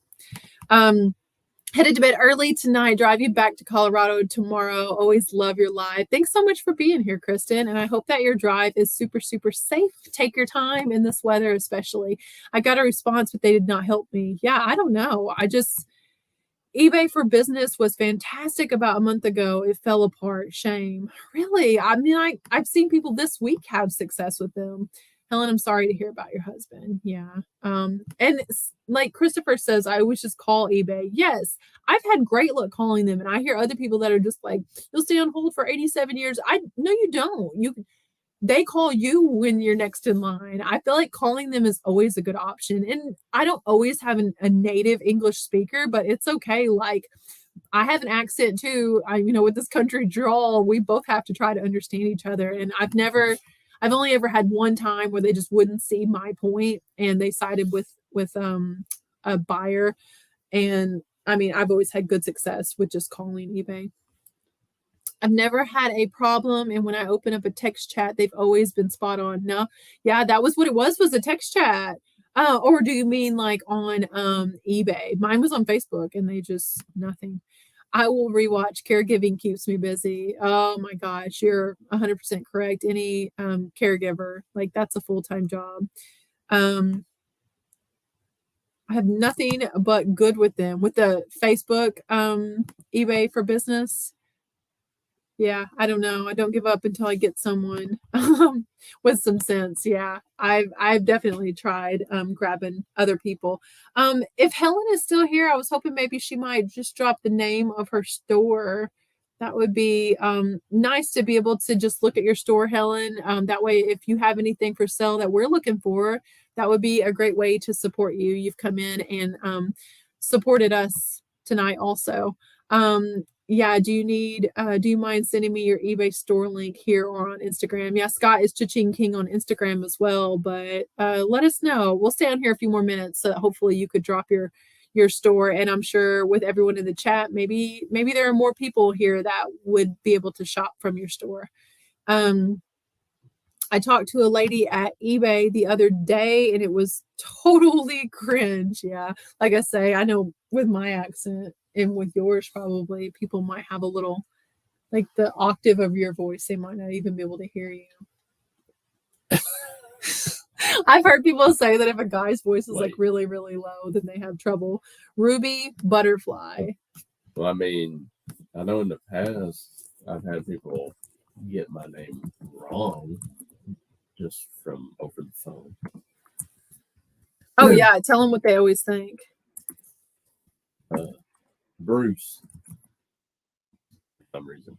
Headed to bed early tonight, driving back to Colorado tomorrow. Always love your live. Thanks so much for being here, Kristen. And I hope that your drive is super, super safe. Take your time in this weather, especially. I got a response, but they did not help me. Yeah, I don't know. eBay for Business was fantastic about a month ago. It fell apart. Shame. Really? I mean, I've seen people this week have success with them. Helen, I'm sorry to hear about your husband. Yeah. And like Christopher says, I always just call eBay. Yes, I've had great luck calling them, and I hear other people that are just like, you'll stay on hold for 87 years. No, you don't. They call you when you're next in line. I feel like calling them is always a good option. And I don't always have a native English speaker, but it's okay. Like I have an accent too. With this country drawl, we both have to try to understand each other. And I've only ever had one time where they just wouldn't see my point and they sided with a buyer. And I mean, I've always had good success with just calling eBay. I've never had a problem. And when I open up a text chat, they've always been spot on. No, yeah, that was what it was a text chat. Or do you mean like on eBay? Mine was on Facebook and they just nothing. I will rewatch. Caregiving keeps me busy. Oh my gosh, you're 100% correct. Any caregiver, like that's a full-time job. I have nothing but good with them. With the Facebook eBay for Business. Yeah, I don't know. I don't give up until I get someone with some sense. Yeah, I've definitely tried grabbing other people. If Helen is still here, I was hoping maybe she might just drop the name of her store. That would be nice to be able to just look at your store, Helen. That way, if you have anything for sale that we're looking for, that would be a great way to support you. You've come in and supported us tonight also. Yeah, do you mind sending me your eBay store link here or on Instagram? Yeah, Scott is Cha-Ching King on Instagram as well, but let us know. We'll stay on here a few more minutes so that hopefully you could drop your store. And I'm sure with everyone in the chat, maybe there are more people here that would be able to shop from your store. I talked to a lady at eBay the other day and it was totally cringe. Yeah. Like I say, I know with my accent and with yours, probably people might have a little, like the octave of your voice, they might not even be able to hear you. I've heard people say that if a guy's voice is like really, really low, then they have trouble. Ruby Butterfly. Well, I mean, I know in the past I've had people get my name wrong just from Oh yeah, tell them what they always think. Bruce. For some reason.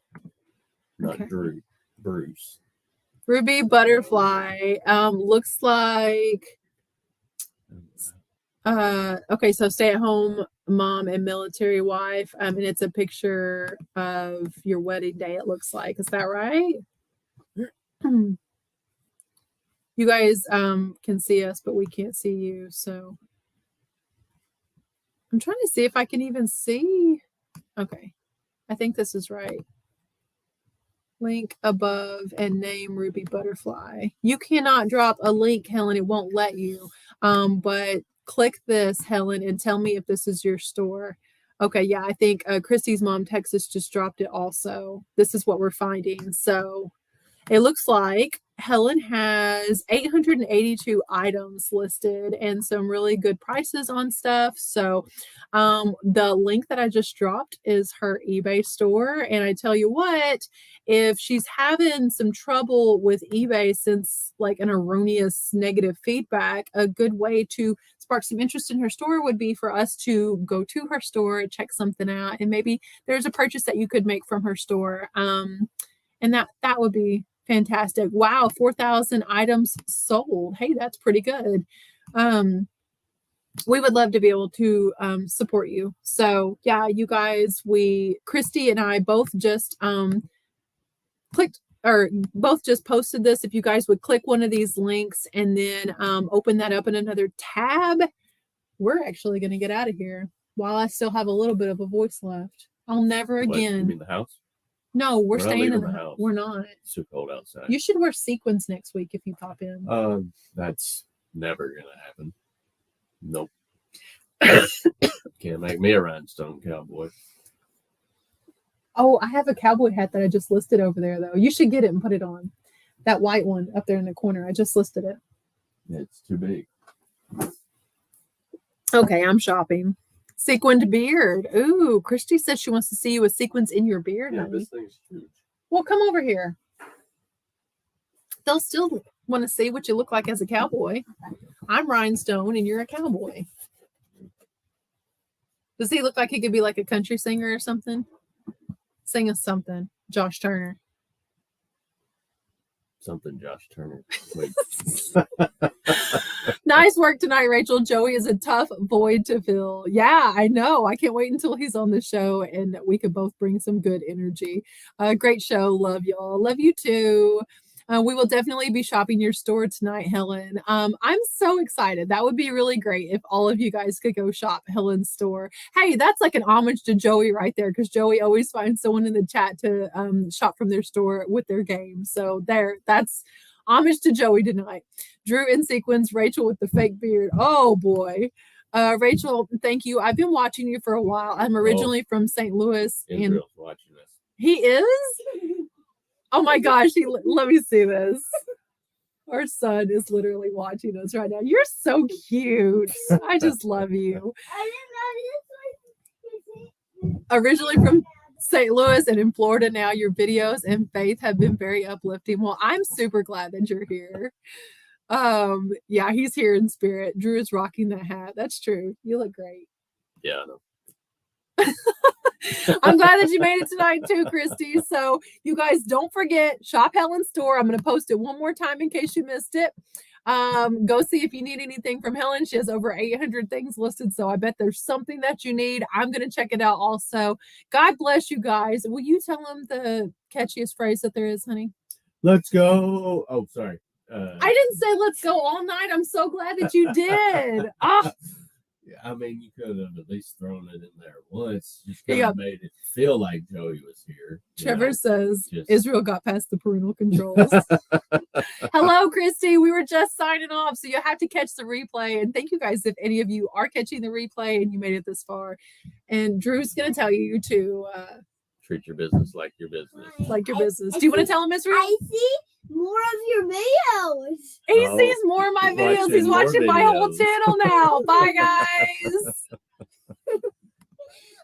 Not Okay. Drew. Bruce. Ruby Butterfly. Looks like okay, so stay at home mom and military wife. And it's a picture of your wedding day, it looks like. Is that right? You guys can see us, but we can't see you. So I'm trying to see if I can even see. Okay, I think this is right. Link above and name Ruby Butterfly. You cannot drop a link, Helen. It won't let you. But click this, Helen, and tell me if this is your store. Okay, yeah, I think Christy's mom, Texas, just dropped it also. This is what we're finding. So it looks like Helen has 882 items listed and some really good prices on stuff. So the link that I just dropped is her eBay store. And I tell you what, if she's having some trouble with eBay since like an erroneous negative feedback, a good way to spark some interest in her store would be for us to go to her store, check something out, and maybe there's a purchase that you could make from her store. And that would be fantastic. Wow, 4,000 items sold. Hey, that's pretty good. We would love to be able to support you. So yeah, you guys, Christy and I both just posted this. If you guys would click one of these links and then open that up in another tab, we're actually going to get out of here while I still have a little bit of a voice left. I'll never again. What, you mean the house? No, we're staying in the house. We're not. It's too cold outside. You should wear sequins next week if you pop in. That's never gonna happen. Nope. Can't make me a rhinestone cowboy. Oh, I have a cowboy hat that I just listed over there, though. You should get it and put it on. That white one up there in the corner. I just listed it. It's too big. Okay, I'm shopping. Sequined beard. Ooh, Christy says she wants to see you with sequins in your beard. Yeah, honey. this thing's huge. Well, come over here. They'll still want to see what you look like as a cowboy. I'm Rhinestone and you're a cowboy. Does he look like he could be like a country singer or something? Sing us something. Josh Turner. Something Josh Turner. Wait. Nice work tonight, Rachel. Joey is a tough void to fill. Yeah, I know. I can't wait until he's on the show and we could both bring some good energy. Great show. Love y'all. Love you too. We will definitely be shopping your store tonight, Helen. I'm so excited. That would be really great if all of you guys could go shop Helen's store. Hey, that's like an homage to Joey right there, because Joey always finds someone in the chat to shop from their store with their game. So that's homage to Joey tonight. Drew in sequins, Rachel with the fake beard. Oh boy. Rachel, thank you. I've been watching you for a while. I'm originally from St. Louis. Israel's watching this. He is? Oh my gosh, let me see this. Our son is literally watching us right now. You're so cute. I just love you. Originally from St. Louis and in Florida now, your videos and faith have been very uplifting. Well, I'm super glad that you're here. Yeah, he's here in spirit. Drew is rocking that hat. That's true. You look great. Yeah, I know. I'm glad that you made it tonight too, Christy. So you guys don't forget, shop Helen's store. I'm going to post it one more time in case you missed it. Go see if you need anything from Helen. She has over 800 things listed, so I bet there's something that you need. I'm going to check it out also. God bless you guys. Will you tell them the catchiest phrase that there is, honey? Let's go. Oh, sorry. I didn't say let's go all night. I'm so glad that you did. I mean, you could have at least thrown it in there once. Just kind of made it feel like Joey was here. Trevor says Israel got past the parental controls. Hello, Christy. We were just signing off, so you have to catch the replay. And thank you guys if any of you are catching the replay and you made it this far. And Drew's going to tell you to treat your business like your business. Like your business. Do you want to tell him, Israel? I see more of your videos. He sees more of my videos. He's watching my whole channel now. Bye, guys.